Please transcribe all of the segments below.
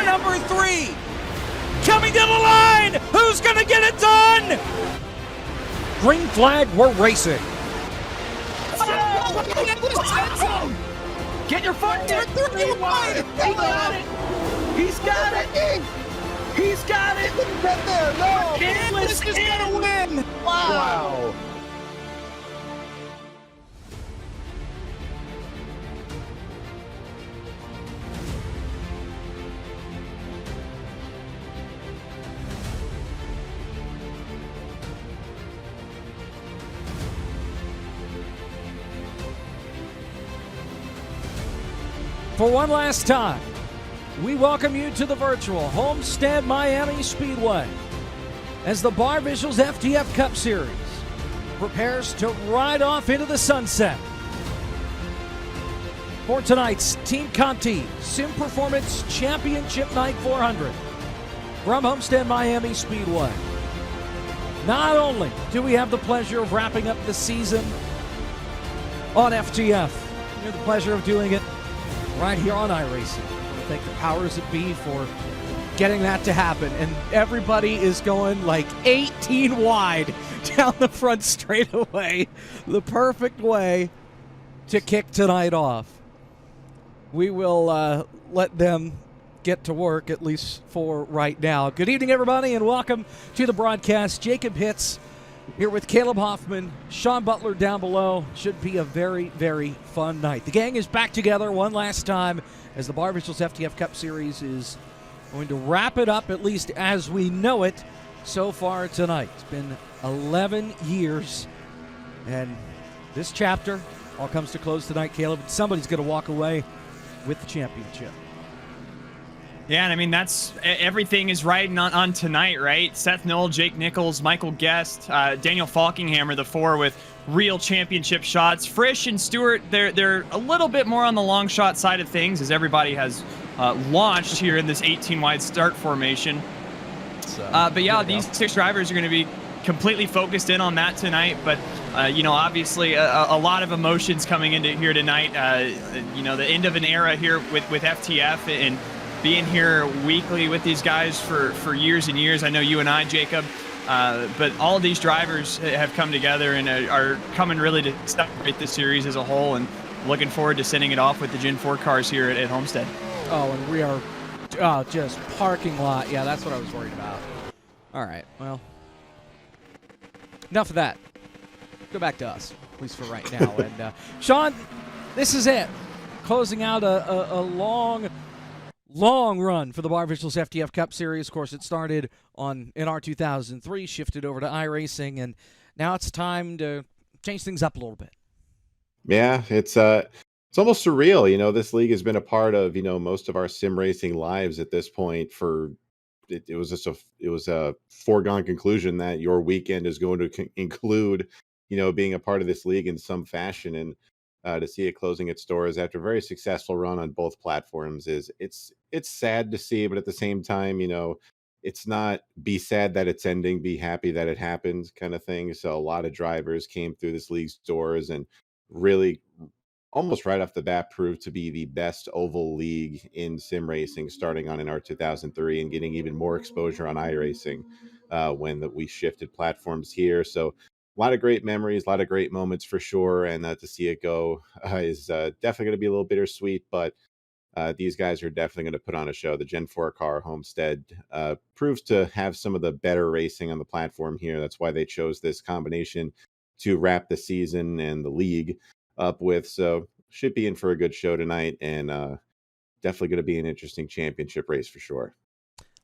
number 3. Coming to the line. Who's going to get it done? Green flag, we're racing. Get your foot in. 3 wide. He got it. He's got it. He's got it. Get there. No. Endless This is going to win. Wow. For one last time, we welcome you to the virtual Homestead-Miami Speedway as the Barr Visuals FTF Cup Series prepares to ride off into the sunset. For tonight's Team Conti Sim Performance Championship Night 400 from Homestead-Miami Speedway. Not only do we have the pleasure of wrapping up the season on FTF, we have the pleasure of doing it right here on iRacing. I want to thank the powers that be for getting that to happen. And everybody is going like 18 wide down the front straightaway. The perfect way to kick tonight off. We will let them get to work, at least for right now. Good evening, everybody, and welcome to the broadcast. Jacob Hitz here with Caleb Hoffman, Sean Butler down below. Should be a very, very fun night. The gang is back together one last time as the Barr Visuals FTF Cup Series is going to wrap it up, at least as we know it so far tonight. It's been 11 years, and this chapter all comes to close tonight, Caleb. Somebody's going to walk away with the championship. Yeah, and I mean, that's everything is riding on tonight, right? Seth Knoll, Jake Nichols, Michael Guest, Daniel Falkinghammer, the 4 with real championship shots. Frisch and Stewart, they're a little bit more on the long shot side of things as everybody has launched here in this 18-wide start formation. But yeah, these 6 drivers are going to be completely focused in on that tonight. But, you know, obviously a lot of emotions coming into here tonight. You know, the end of an era here with FTF and being here weekly with these guys for years and years. I know you and I, Jacob, but all of these drivers have come together and are coming really to celebrate this series as a whole, and looking forward to sending it off with the Gen 4 cars here at Homestead. Oh, and we are just parking lot. Yeah, that's what I was worried about. All right, well, enough of that. Go back to us, at least for right now. And Sean, this is it. Closing out a long run for the Barr Visuals FTF Cup Series. Of course, it started in NR 2003, shifted over to iRacing, and now it's time to change things up a little bit. Yeah, it's almost surreal. You know, this league has been a part of, you know, most of our sim racing lives at this point. It was a foregone conclusion that your weekend is going to include, you know, being a part of this league in some fashion. And to see it closing its doors after a very successful run on both platforms it's sad to see, but at the same time, you know, it's not be sad that it's ending, be happy that it happened kind of thing. So a lot of drivers came through this league's doors and really almost right off the bat proved to be the best oval league in sim racing, starting on NR 2003 and getting even more exposure on iRacing when we shifted platforms here. So a lot of great memories, a lot of great moments for sure, and to see it go is definitely going to be a little bittersweet, but these guys are definitely going to put on a show. The Gen 4 car, Homestead, proves to have some of the better racing on the platform here. That's why they chose this combination to wrap the season and the league up with, so should be in for a good show tonight, and definitely going to be an interesting championship race for sure.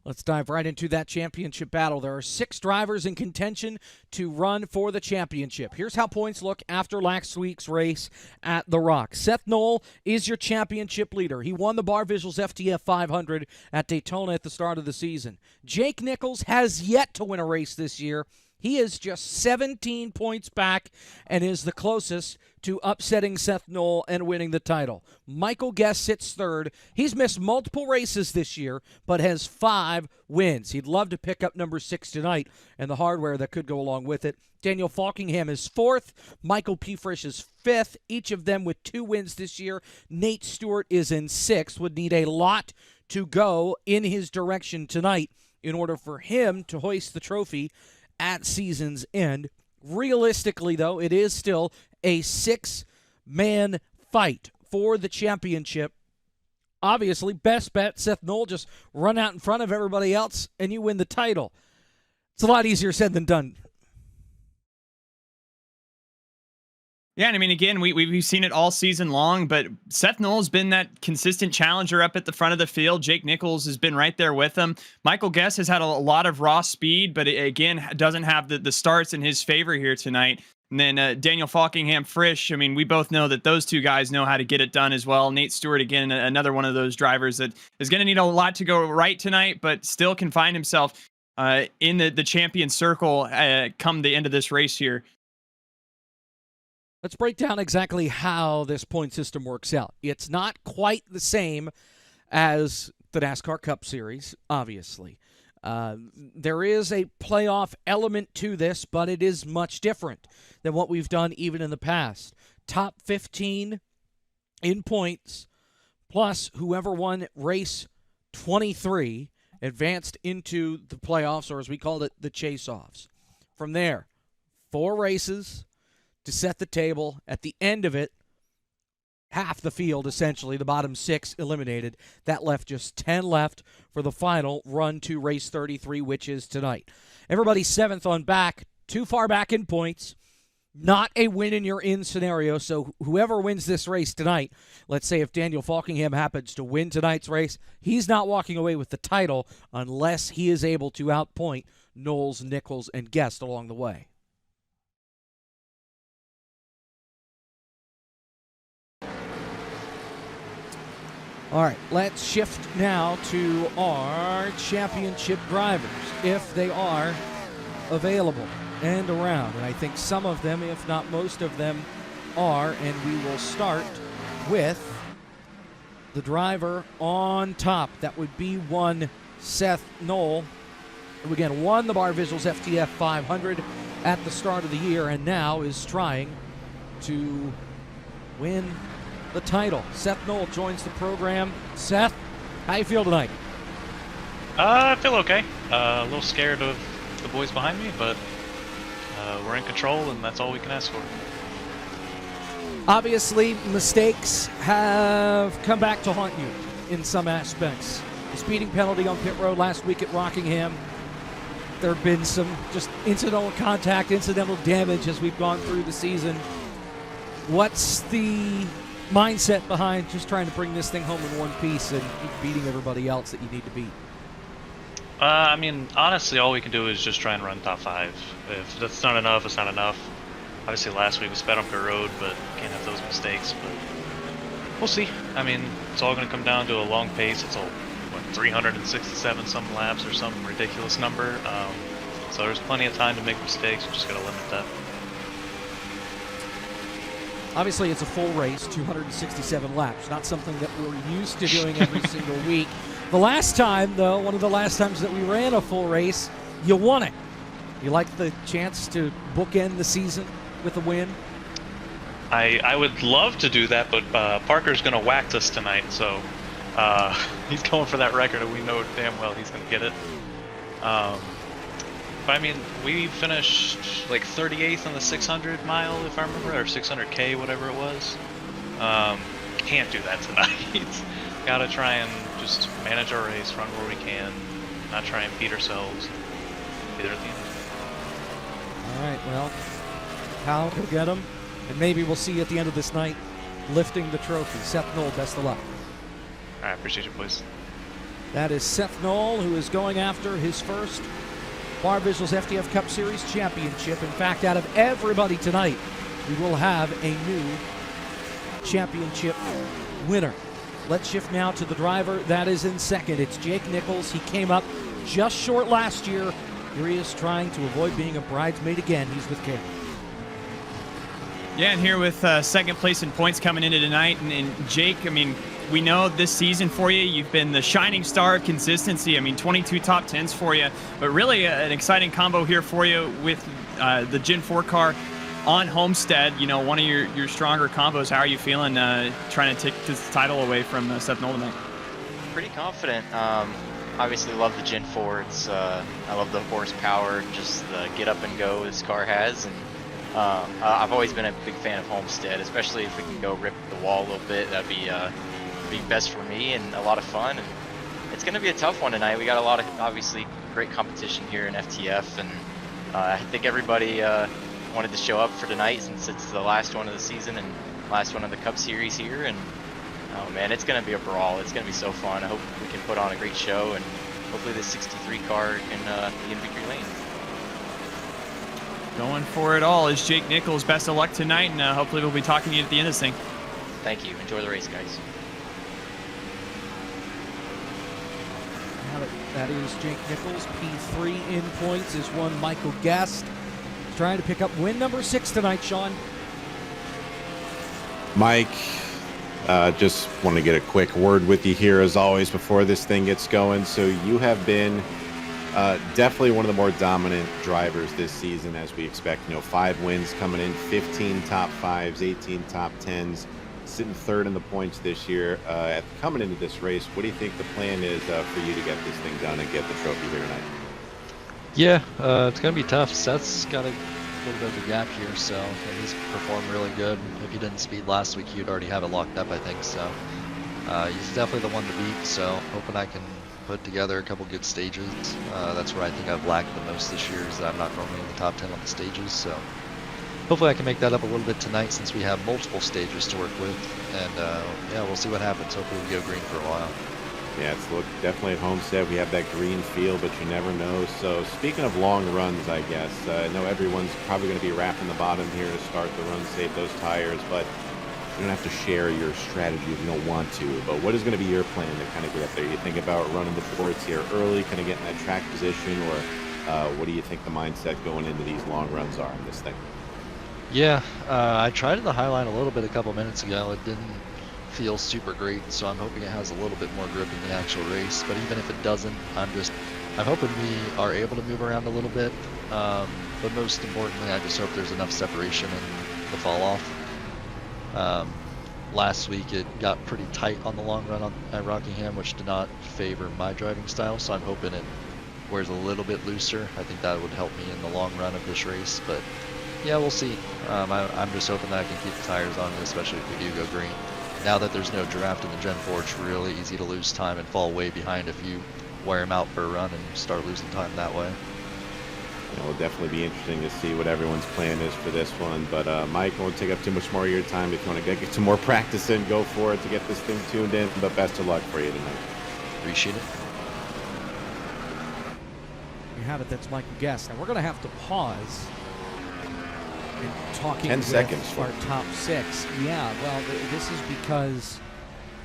Let's dive right into that championship battle. There are 6 drivers in contention to run for the championship. Here's how points look after last week's race at The Rock. Seth Knoll is your championship leader. He won the Barr Visuals FTF 500 at Daytona at the start of the season. Jake Nichols has yet to win a race this year. He is just 17 points back and is the closest to upsetting Seth Knoll and winning the title. Michael Guest sits third. He's missed multiple races this year, but has 5 wins. He'd love to pick up number 6 tonight and the hardware that could go along with it. Daniel Falkingham is 4th. Michael P. Frisch is 5th, each of them with 2 wins this year. Nate Stewart is in 6th, would need a lot to go in his direction tonight in order for him to hoist the trophy at season's end. Realistically, though, it is still a 6-man fight for the championship. Obviously, best bet, Seth Knoll, just run out in front of everybody else and you win the title. It's a lot easier said than done. Yeah, and I mean, again, we've seen it all season long, but Seth Knoll's been that consistent challenger up at the front of the field. Jake Nichols has been right there with him. Michael Guest has had a lot of raw speed, but again, doesn't have the starts in his favor here tonight. And then Daniel Falkingham-Frisch, I mean, we both know that those two guys know how to get it done as well. Nate Stewart, again, another one of those drivers that is going to need a lot to go right tonight, but still can find himself in the champion circle come the end of this race here. Let's break down exactly how this point system works out. It's not quite the same as the NASCAR Cup Series, obviously. There is a playoff element to this, but it is much different than what we've done even in the past. Top 15 in points, plus whoever won race 23 advanced into the playoffs, or as we called it, the chase-offs. From there, 4 races to set the table. At the end of it, half the field, essentially, the bottom 6 eliminated. That left just 10 left for the final run to race 33, which is tonight. Everybody's 7th on back, too far back in points. Not a win and you're in scenario, so whoever wins this race tonight, let's say if Daniel Falkingham happens to win tonight's race, he's not walking away with the title unless he is able to outpoint Knowles, Nichols, and Guest along the way. All right, let's shift now to our championship drivers, if they are available and around. And I think some of them, if not most of them, are. And we will start with the driver on top. That would be one Seth Knoll, who again won the Barr Visuals FTF 500 at the start of the year and now is trying to win the title. Seth Knoll joins the program. Seth, how you feel tonight? I feel okay. A little scared of the boys behind me, but we're in control, and that's all we can ask for. Obviously, mistakes have come back to haunt you in some aspects. The speeding penalty on pit road last week at Rockingham. There have been some just incidental contact, incidental damage as we've gone through the season. What's the mindset behind just trying to bring this thing home in one piece and keep beating everybody else that you need to beat? I mean, honestly, all we can do is just try and run top 5. If that's not enough, it's not enough. Obviously, last week we sped on pit road, but can't have those mistakes. But we'll see. I mean, it's all going to come down to a long pace. It's all 367 some laps or some ridiculous number. So there's plenty of time to make mistakes. We just got to limit that. Obviously, it's a full race, 267 laps, not something that we're used to doing every single week. The last time, though, one of the last times that we ran a full race, you won it. You like the chance to bookend the season with a win? I would love to do that, but Parker's going to wax us tonight, so he's going for that record, and we know damn well he's going to get it. But I mean, we finished like 38th on the 600 mile, if I remember, or 600K, whatever it was. Can't do that tonight. Gotta try and just manage our race, run where we can, not try and beat ourselves. Be there at the end. All right, well, Kyle will get him, and maybe we'll see you at the end of this night lifting the trophy. Seth Knoll, best of luck. All right, appreciate you, boys. That is Seth Knoll, who is going after his first Barr Visuals FTF Cup Series championship. In fact, out of everybody tonight, we will have a new championship winner. Let's shift now to the driver that is in second. It's Jake Nichols. He came up just short last year. Here he is trying to avoid being a bridesmaid again. He's with Kate. Yeah, and here with second place in points coming into tonight. And Jake, I mean, we know this season for you, you've been the shining star of consistency. I mean, 22 top 10s for you, but really an exciting combo here for you with the Gen 4 car on Homestead. You know, one of your stronger combos. How are you feeling trying to take this title away from Seth Knoll tonight? pretty confident. Obviously love the Gen 4. It's I love the horsepower, just the get up and go this car has, and I've always been a big fan of Homestead, especially if we can go rip the wall a little bit. That'd be best for me and a lot of fun. And it's going to be a tough one tonight. We got a lot of obviously great competition here in FTF, and I think everybody wanted to show up for tonight since it's the last one of the season and last one of the Cup Series here. And oh man, it's going to be a brawl. It's going to be so fun. I hope we can put on a great show, and hopefully this 63 car can be in victory lane. Going for it all is Jake Nichols. Best of luck tonight, and hopefully we'll be talking to you at the end of this thing. Thank you. Enjoy the race, guys. That is Jake Nichols. P3 in points is one Michael Guest. Trying to pick up win number 6 tonight, Sean. Mike, just want to get a quick word with you here as always before this thing gets going. So you have been definitely one of the more dominant drivers this season, as we expect. 5 wins coming in, 15 top 5s, 18 top 10s, sitting third in the points this year. Coming into this race, what do you think the plan is for you to get this thing done and get the trophy here tonight? Yeah, it's going to be tough. Seth's got a little bit of a gap here, so he's performed really good. If he didn't speed last week, he'd already have it locked up, I think. So he's definitely the one to beat, so hoping I can put together a couple good stages. That's where I think I've lacked the most this year, is that I'm not normally in the top 10 on the stages. So hopefully I can make that up a little bit tonight, since we have multiple stages to work with. And yeah, we'll see what happens. Hopefully we go green for a while. Yeah, it's definitely at Homestead. We have that green field, but you never know. So speaking of long runs, I guess, I know everyone's probably going to be wrapping the bottom here to start the run, save those tires, but you don't have to share your strategy if you don't want to. But what is going to be your plan to kind of get up there? You think about running the boards here early, kind of getting that track position, or what do you think the mindset going into these long runs are in this thing? Yeah, I tried the Highline a little bit a couple minutes ago. It didn't feel super great, so I'm hoping it has a little bit more grip in the actual race. But even if it doesn't, I'm hoping we are able to move around a little bit. But most importantly, I just hope there's enough separation in the fall off. Last week it got pretty tight on the long run at Rockingham, which did not favor my driving style, so I'm hoping it wears a little bit looser. I think that would help me in the long run of this race, but yeah, we'll see. I'm just hoping that I can keep the tires on it, especially if we do go green. Now that there's no draft in the Gen 4, it's really easy to lose time and fall way behind if you wear them out for a run and start losing time that way. It'll definitely be interesting to see what everyone's plan is for this one. But Mike, I won't take up too much more of your time. If you want to get some more practice in, go for it to get this thing tuned in. But best of luck for you tonight. Appreciate it. You have it. That's Michael Guest. Now we're going to have to pause. Talking 10 with seconds our top 6. Yeah, well, this is because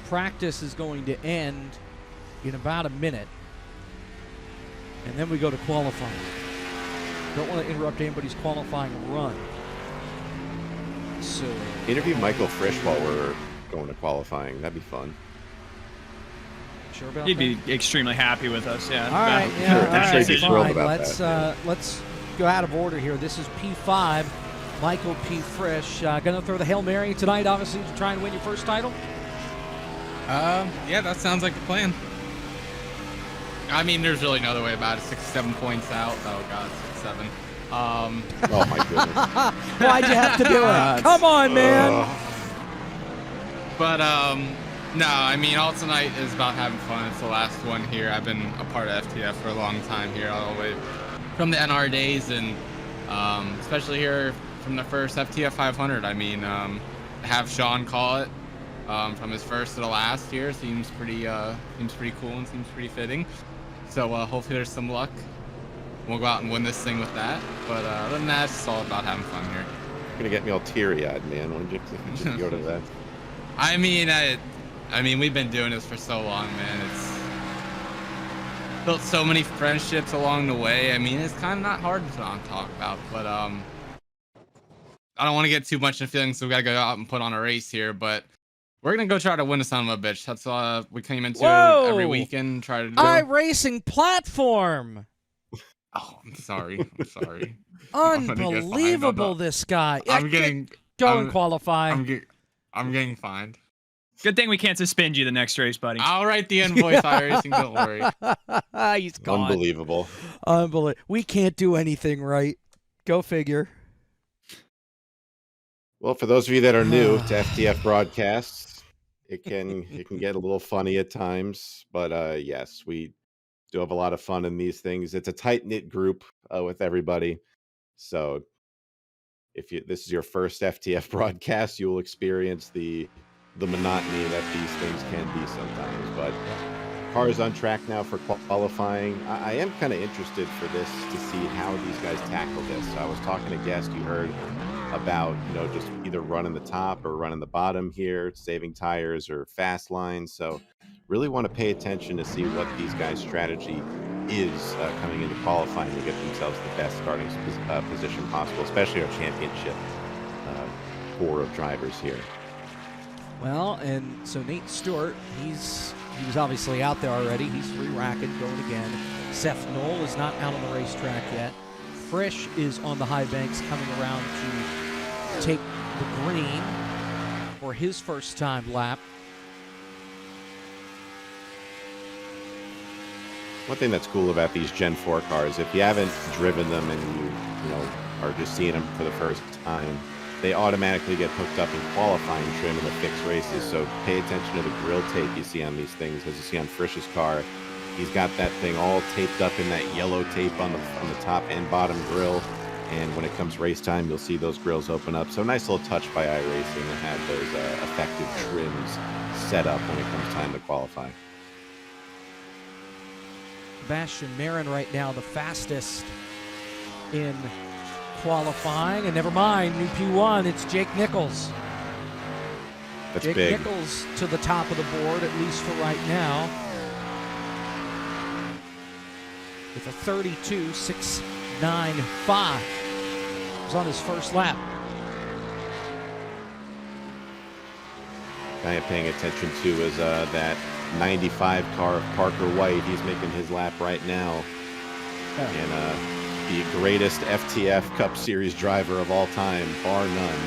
practice is going to end in about a minute, and then we go to qualifying. Don't want to interrupt anybody's qualifying run. So interview Michael Frisch while we're going to qualifying. That'd be fun. Sure about He'd that? be extremely happy with us. Yeah. All right, Sure, yeah, I'm all sure he'd be right, thrilled fine. about Let's go out of order here. This is P5. Michael P. Frisch, going to throw the Hail Mary tonight, obviously, to try and win your first title? Yeah, that sounds like the plan. I mean, there's really no other way about it. 6-7 points out. Oh, God, 6-7. Oh, my goodness. Why'd you have to do it? Come on, man. But, no, I mean, all tonight is about having fun. It's the last one here. I've been a part of FTF for a long time here, all the way from the NR days, and especially here from the first FTF 500. I mean, have Sean call it from his first to the last year seems pretty cool and seems pretty fitting. So hopefully there's some luck. We'll go out and win this thing with that. But other than that, it's all about having fun here. You're gonna get me all teary-eyed, man. Why don't you just go to that? I mean, we've been doing this for so long, man. It's built so many friendships along the way. I mean, it's kind of not hard to talk about, but I don't want to get too much in feelings, so we gotta go out and put on a race here. But we're gonna go try to win the son of a bitch. That's we came into every weekend, try to do. iRacing platform. Oh, I'm sorry. I'm sorry. Unbelievable, this guy. I'm getting. Go and qualify. I'm getting fined. Good thing we can't suspend you the next race, buddy. I'll write the invoice, iRacing. Don't worry. He's gone. Unbelievable. Unbelievable. We can't do anything right. Go figure. Well, for those of you that are new to FTF broadcasts, it can get a little funny at times, but yes, we do have a lot of fun in these things. It's a tight-knit group with everybody. So if this is your first FTF broadcast, you will experience the monotony that these things can be sometimes. But cars on track now for qualifying. I am kind of interested for this to see how these guys tackle this. I was talking to guests, you heard about, just either running the top or running the bottom here, saving tires or fast lines. So really want to pay attention to see what these guys' strategy is coming into qualifying to get themselves the best starting position possible, especially our championship core of drivers here. Well, and so Nate Stewart, he was obviously out there already. He's re-racking, going again. Seth Knoll is not out on the racetrack yet. Frisch is on the high banks coming around to take the green for his first time lap. One thing that's cool about these Gen 4 cars, if you haven't driven them and you are just seeing them for the first time, they automatically get hooked up in qualifying trim in the fixed races. So pay attention to the grill tape you see on these things. As you see on Frisch's car, he's got that thing all taped up in that yellow tape on the top and bottom grill. And when it comes race time, you'll see those grills open up. So nice little touch by iRacing to have those effective trims set up when it comes time to qualify. Sebastian Marin right now the fastest in qualifying, and never mind, new P1, it's Jake Nichols. That's Jake big. Nichols to the top of the board, at least for right now, with a 32.695. He was on his first lap. Guy I'm paying attention to is that 95 car of Parker White. He's making his lap right now. And the greatest FTF Cup Series driver of all time, bar none.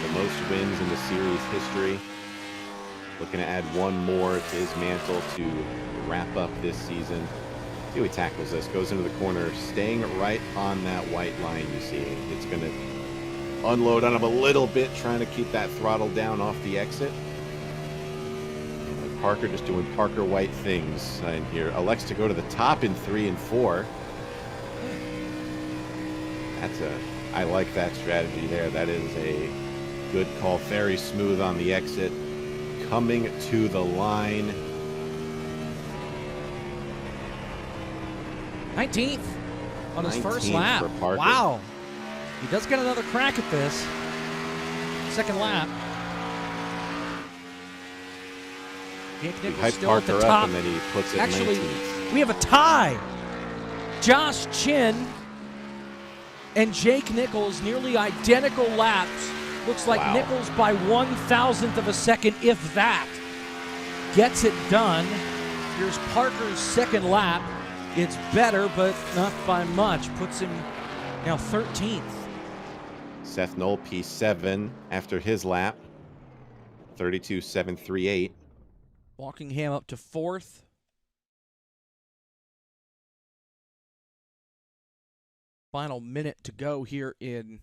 The most wins in the series history. Looking to add one more to his mantle to wrap up this season. See how he tackles this. Goes into the corner, staying right on that white line you see. It's going to unload on him a little bit, trying to keep that throttle down off the exit. And Parker just doing Parker White things in here. Elects to go to the top in 3 and 4. I like that strategy there. That is a good call. Very smooth on the exit. Coming to the line. 19th on his first 19th lap. for Parker. Wow. He does get another crack at this. Second lap. Jake He Nichols hyped still at the Parker top. up and then he puts it Actually, 19th. we have a tie. Josh Chin and Jake Nichols, nearly identical laps. Looks like Wow. Nichols by 1,000th of a second, if that, gets it done. Here's Parker's second lap. It's better, but not by much. Puts him now 13th. Seth Knoll, P7 after his lap. 32.738. Walkingham up to 4th. Final minute to go here in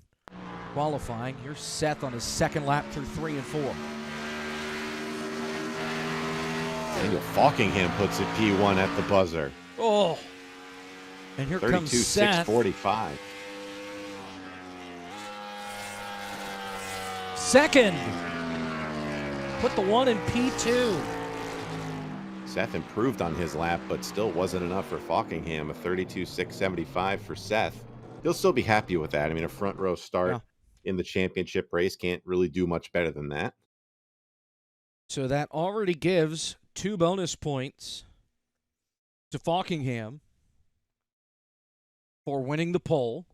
qualifying. Here's Seth on his second lap through 3 and 4. Daniel Falkingham puts it P1 at the buzzer. Oh. And here comes Seth. 32.645. Second. Put the 1 in P2. Seth improved on his lap, but still wasn't enough for Falkingham. A 32.675 for Seth. He'll still be happy with that. I mean, a front row start in the championship race can't really do much better than that. So that already gives 2 bonus points to Falkingham for winning the pole.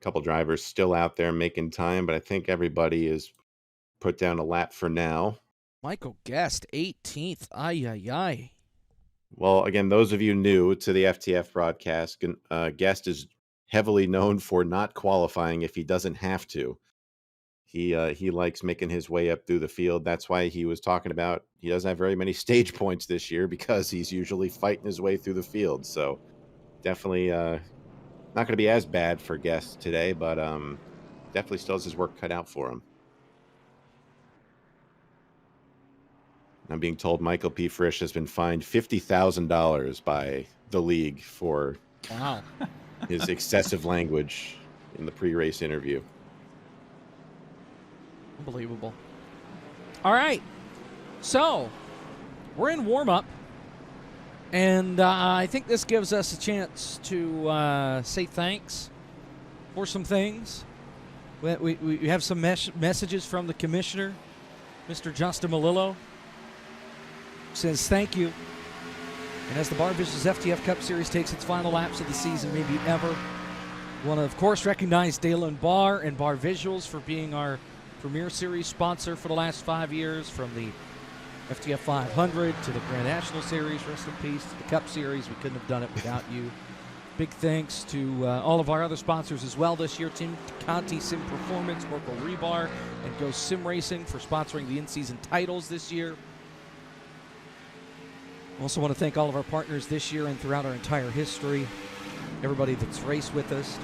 A couple drivers still out there making time, but I think everybody is put down a lap for now. Michael Guest, 18th. Ay, ay, ay. Well, again, those of you new to the FTF broadcast, Guest is heavily known for not qualifying if he doesn't have to. He likes making his way up through the field. That's why he was talking about he doesn't have very many stage points this year, because he's usually fighting his way through the field. So definitely not going to be as bad for Guest today, but definitely still has his work cut out for him. I'm being told Michael P. Frisch has been fined $50,000 by the league for his excessive language in the pre-race interview. Unbelievable. All right. So, we're in warm-up. And I think this gives us a chance to say thanks for some things. We have some messages from the commissioner, Mr. Justin Malillo. Says thank you. And as the Barr Visuals FTF Cup Series takes its final laps of the season, maybe ever, we want to, of course, recognize Dalen Barr and Barr Visuals for being our premier series sponsor for the last 5 years, from the FTF 500 to the Grand National Series, rest in peace, to the Cup Series. We couldn't have done it without you. Big thanks to all of our other sponsors as well this year. Team Conti Sim Performance, Oracle Rebar, and Go Sim Racing for sponsoring the in-season titles this year. Also want to thank all of our partners this year and throughout our entire history. Everybody that's raced with us.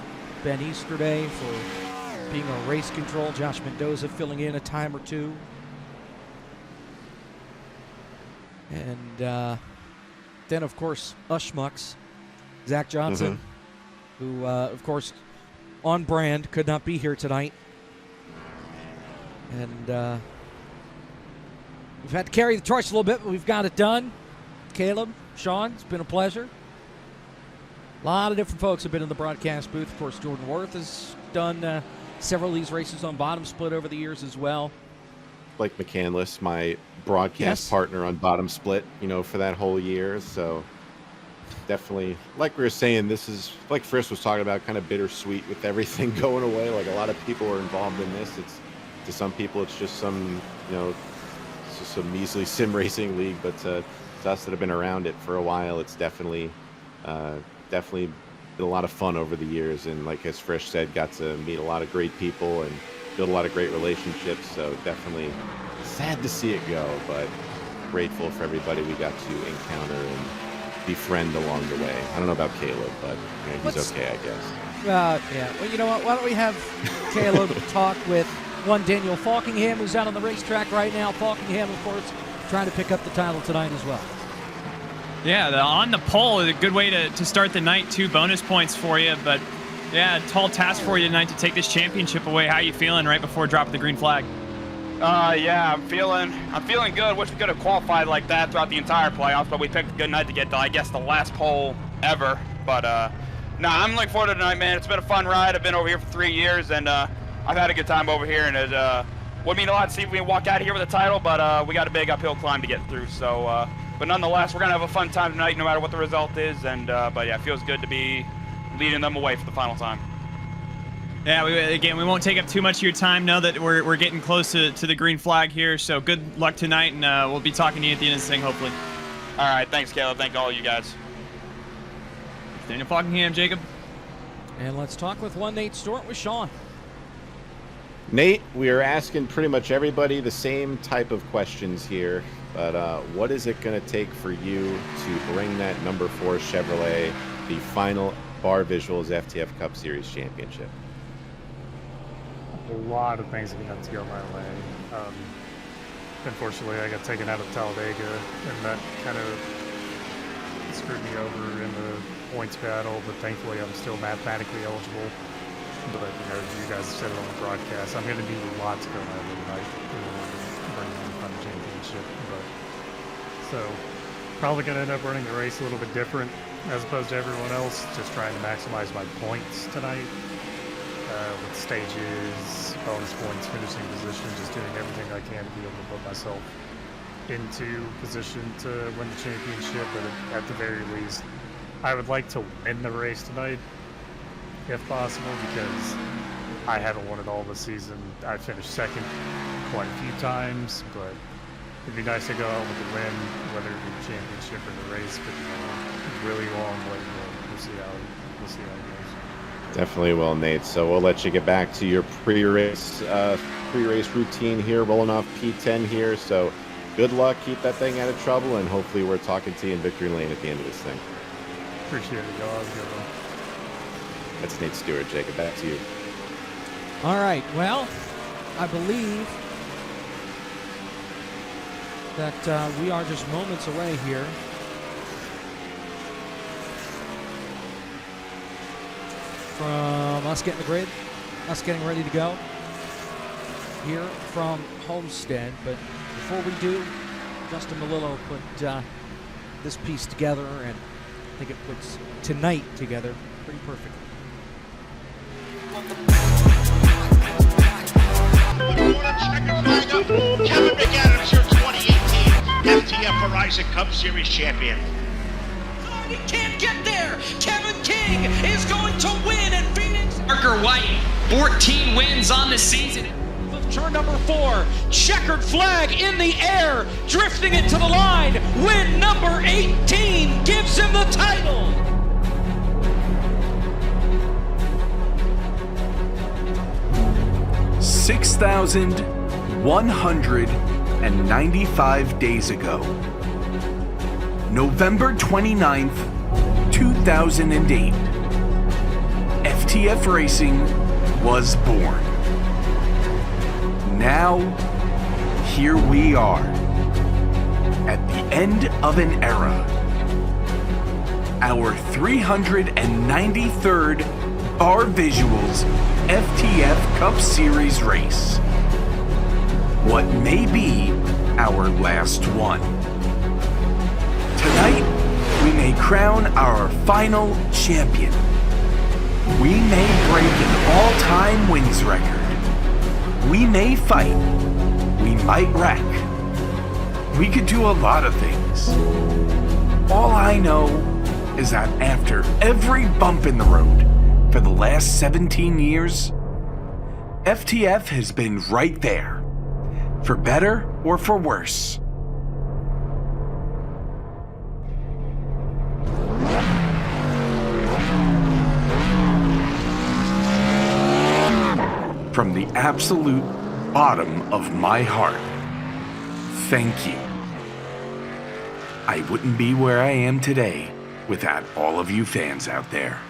Ben Easterday for being our race control. Josh Mendoza filling in a time or two. And then, of course, Ushmucks. Zach Johnson, who, of course, on brand, could not be here tonight. And we've had to carry the torch a little bit, but we've got it done. Caleb, Sean, it's been a pleasure. A lot of different folks have been in the broadcast booth. Of course, Jordan Worth has done several of these races on bottom split over the years as well. Blake McCandless, my broadcast partner on bottom split, for that whole year. So definitely, like we were saying, this is, like Frisch was talking about, kind of bittersweet with everything going away. Like, a lot of people are involved in this. It's, to some people, it's just some, it's just some measly sim racing league. But to us that have been around it for a while, it's definitely been a lot of fun over the years. And like as Frisch said, got to meet a lot of great people and build a lot of great relationships. So definitely sad to see it go, but grateful for everybody we got to encounter and befriend along the way. I don't know about Caleb, but he's okay, I guess. Yeah. Well, you know what? Why don't we have Caleb talk with one Daniel Falkingham, who's out on the racetrack right now. Falkingham, of course, trying to pick up the title tonight as well. Yeah, on the pole is a good way to start the night. 2 bonus points for you, but yeah, tall task for you tonight to take this championship away. How you feeling right before dropping the green flag? Yeah, I'm feeling good. Wish we could have qualified like that throughout the entire playoffs, but we picked a good night to get to, I guess, the last pole ever. But I'm looking forward to tonight, man. It's been a fun ride. I've been over here for 3 years, and I've had a good time over here, and it would mean a lot to see if we can walk out of here with a title, but we got a big uphill climb to get through. So, but nonetheless, we're gonna have a fun time tonight, no matter what the result is, and but yeah, it feels good to be leading them away for the final time. Yeah, we won't take up too much of your time. Know that we're getting close to the green flag here, so good luck tonight, and we'll be talking to you at the end of this thing, hopefully. All right, thanks, Caleb. Thank all you guys. Daniel Falkingham, Jacob. And let's talk with one Nate Stewart with Sean. Nate, we are asking pretty much everybody the same type of questions here, but what is it going to take for you to bring that number 4 Chevrolet, the final Barr Visuals FTF Cup Series championship? A lot of things are going to have to go my way. Unfortunately, I got taken out of Talladega, and that kind of screwed me over in the points battle, but thankfully I'm still mathematically eligible. But, you guys said it on the broadcast, I'm going to need a lot to go my way tonight in order to bring in the championship. But, so, probably going to end up running the race a little bit different as opposed to everyone else, just trying to maximize my points tonight. With stages, bonus points, finishing position, just doing everything I can to be able to put myself into position to win the championship. But at the very least, I would like to win the race tonight, if possible, because I haven't won it all this season. I finished second quite a few times, but it'd be nice to go out with a win, whether it be the championship or the race. But a really long way to go. We'll see how it goes. Definitely will, Nate. So we'll let you get back to your pre-race routine here, rolling off P10 here. So good luck, keep that thing out of trouble, and hopefully we're talking to you in victory lane at the end of this thing. Appreciate it, y'all. Have a good one. That's Nate Stewart. Jacob, back to you. All right. Well, I believe that we are just moments away here from us getting the grid, us getting ready to go here from Homestead. But before we do, Justin Melillo put this piece together, and I think it puts tonight together pretty perfectly. Kevin McAdams, your 2018 FTF Horizon Cup Series champion. You can't get there. Kevin King is going to win at Phoenix. Parker White, 14 wins on the season. Turn number 4, checkered flag in the air, drifting it to the line. Win number 18 gives him the title. $6,195 days ago, November 29th, 2008, FTF Racing was born. Now, here we are, at the end of an era. Our 393rd Barr Visuals FTF Cup Series race. What may be our last one. Tonight, we may crown our final champion. We may break an all-time wins record. We may fight. We might wreck. We could do a lot of things. All I know is that after every bump in the road for the last 17 years, FTF has been right there, for better or for worse. From the absolute bottom of my heart, thank you. I wouldn't be where I am today without all of you fans out there.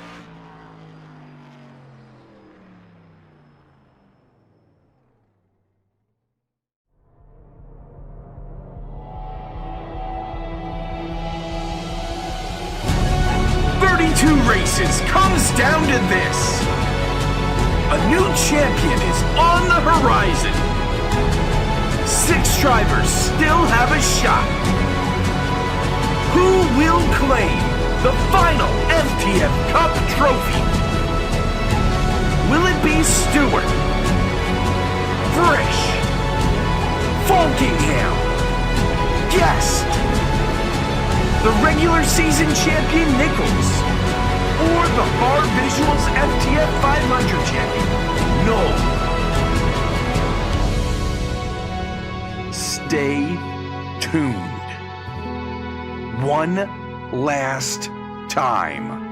Races comes down to this. A new champion is on the horizon. 6 drivers still have a shot. Who will claim the final FTF Cup trophy? Will it be Stewart, Frisch, Falkingham, Guest, the regular season champion Nichols, or the Barr Visuals FTF 500 champion, Noel? Stay tuned. One last time.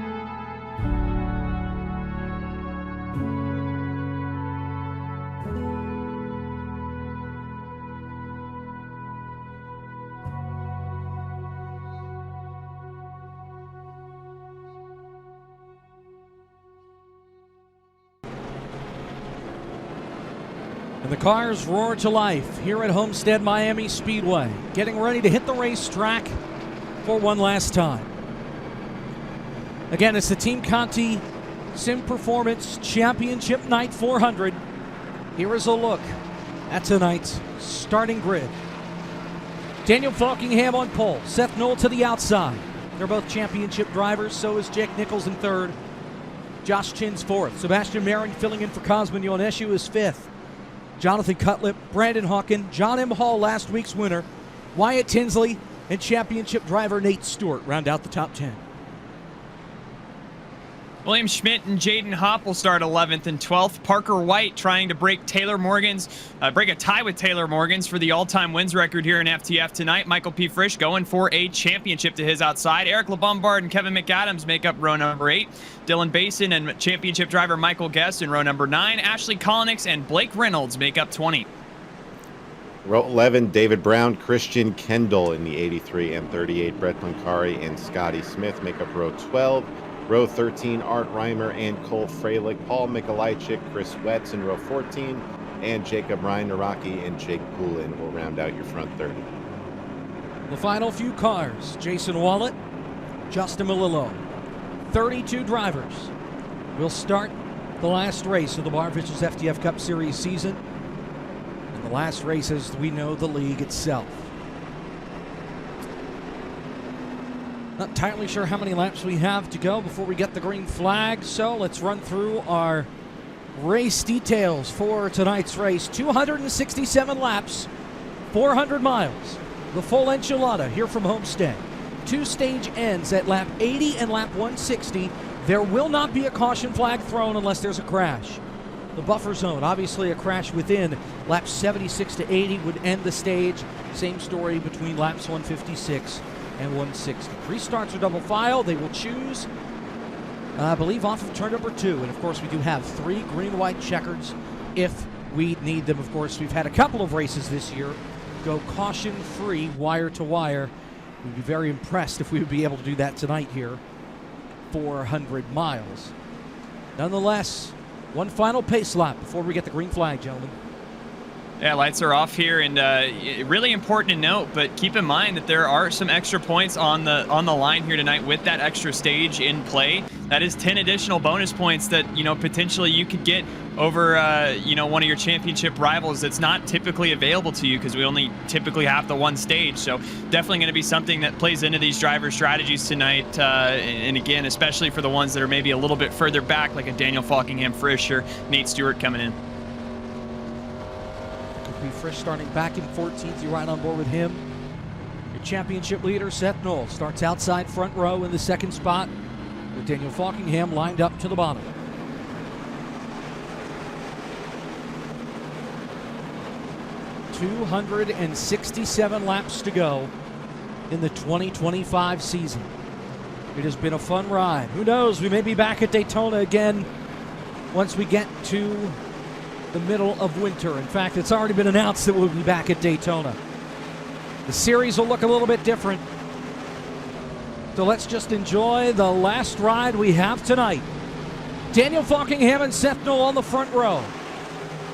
And the cars roar to life here at Homestead-Miami Speedway, getting ready to hit the racetrack for one last time. Again, it's the Team Conti Sim Performance Championship Night 400. Here is a look at tonight's starting grid. Daniel Falkingham on pole, Seth Knoll to the outside. They're both championship drivers, so is Jake Nichols in third. Josh Chin's fourth. Sebastian Marin filling in for Cosmin Ionescu is fifth. Jonathan Cutlip, Brandon Hawken, John M. Hall, last week's winner, Wyatt Tinsley, and championship driver Nate Stewart round out the top 10. William Schmidt and Jaden Hopp will start 11th and 12th. Parker White trying to break break a tie with Taylor Morgan's for the all-time wins record here in FTF tonight. Michael P. Frisch going for a championship to his outside. Eric LeBombard and Kevin McAdams make up row number 8. Dylan Basin and championship driver Michael Guest in row number 9. Ashley Kolnick and Blake Reynolds make up 20. Row 11, David Brown, Christian Kendall in the 83 and 38. Brett Lankari and Scotty Smith make up row 12. Row 13, Art Reimer and Cole Freilich. Paul Mikolajczyk, Chris Wetz in row 14. And Jacob Ryan Naraki and Jake Poulin will round out your front 30. The final few cars, Jason Wallet, Justin Malillo. 32 drivers will start the last race of the Barr Visuals FTF Cup Series season. And the last race, as we know, the league itself. Not entirely sure how many laps we have to go before we get the green flag, so let's run through our race details for tonight's race. 267 laps, 400 miles. The full enchilada here from Homestead. 2 stage ends at lap 80 and lap 160. There will not be a caution flag thrown unless there's a crash. The buffer zone, obviously a crash within laps 76 to 80 would end the stage. Same story between laps 156 and 160. Restarts are double file. They will choose, I believe, off of turn number 2. And of course, we do have 3 green-white checkers if we need them. Of course, we've had a couple of races this year go caution-free, wire to wire. We'd be very impressed if we would be able to do that tonight here. 400 miles. Nonetheless, one final pace lap before we get the green flag, gentlemen. Yeah, lights are off here, and really important to note, but keep in mind that there are some extra points on the line here tonight with that extra stage in play. That is 10 additional bonus points that, potentially you could get over, one of your championship rivals that's not typically available to you because we only typically have the one stage. So definitely going to be something that plays into these driver strategies tonight. And again, especially for the ones that are maybe a little bit further back, like a Daniel Falkingham Frisch or Nate Stewart coming in. Frisch starting back in 14th. You're right on board with him. Your championship leader, Seth Knoll, starts outside front row in the second spot with Daniel Falkingham lined up to the bottom. $267 laps to go in the 2025 season. It has been a fun ride. Who knows? We may be back at Daytona again once we get to the middle of winter. In fact, it's already been announced that we'll be back at Daytona. The series will look a little bit different. So let's just enjoy the last ride we have tonight. Daniel Falkingham and Seth Knoll on the front row.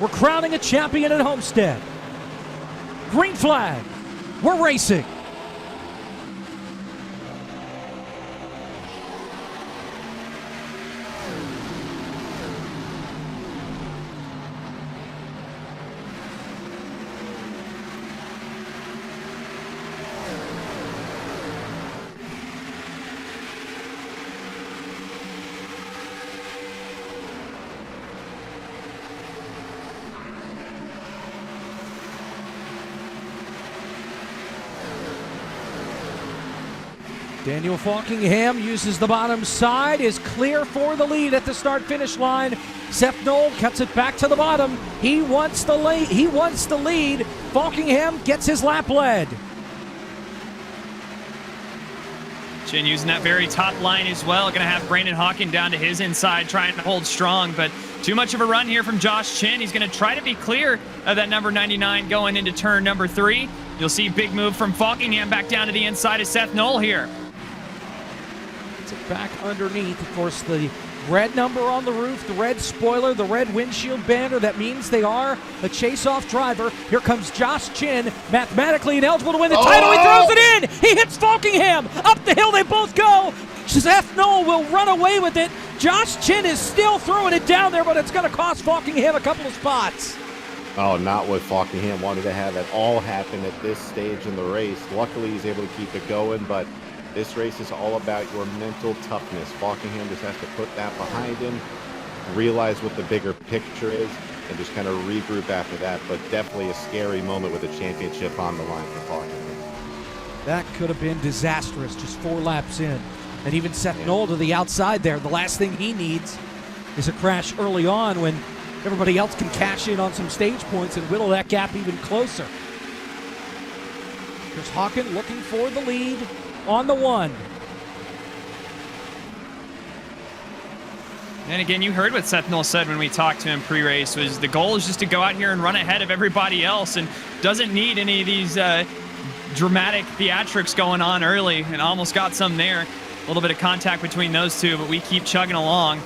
We're crowning a champion at Homestead. Green flag. We're racing. Daniel Falkingham uses the bottom side, is clear for the lead at the start-finish line. Seth Knoll cuts it back to the bottom. He wants the lead. Falkingham gets his lap led. Chin using that very top line as well. Going to have Brandon Hawkin down to his inside, trying to hold strong, but too much of a run here from Josh Chin. He's going to try to be clear of that number 99 going into turn number 3. You'll see big move from Falkingham back down to the inside of Seth Knoll here. It's back underneath, of course, the red number on the roof, the red spoiler, the red windshield banner. That means they are a chase-off driver. Here comes Josh Chin, mathematically ineligible to win the title. He throws it in. He hits Falkingham. Up the hill they both go. Seth Knoll will run away with it. Josh Chin is still throwing it down there, but it's going to cost Falkingham a couple of spots. Oh, not what Falkingham wanted to have it all happen at this stage in the race. Luckily, he's able to keep it going, but this race is all about your mental toughness. Falkingham just has to put that behind him, realize what the bigger picture is, and just kind of regroup after that. But definitely a scary moment with a championship on the line for Falkingham. That could have been disastrous just 4 laps in. And even Seth Knoll to the outside there. The last thing he needs is a crash early on when everybody else can cash in on some stage points and whittle that gap even closer. Here's Hawken looking for the lead on the 1. And again, you heard what Seth Knoll said when we talked to him pre-race, was the goal is just to go out here and run ahead of everybody else and doesn't need any of these dramatic theatrics going on early, and almost got some there. A little bit of contact between those two, but we keep chugging along.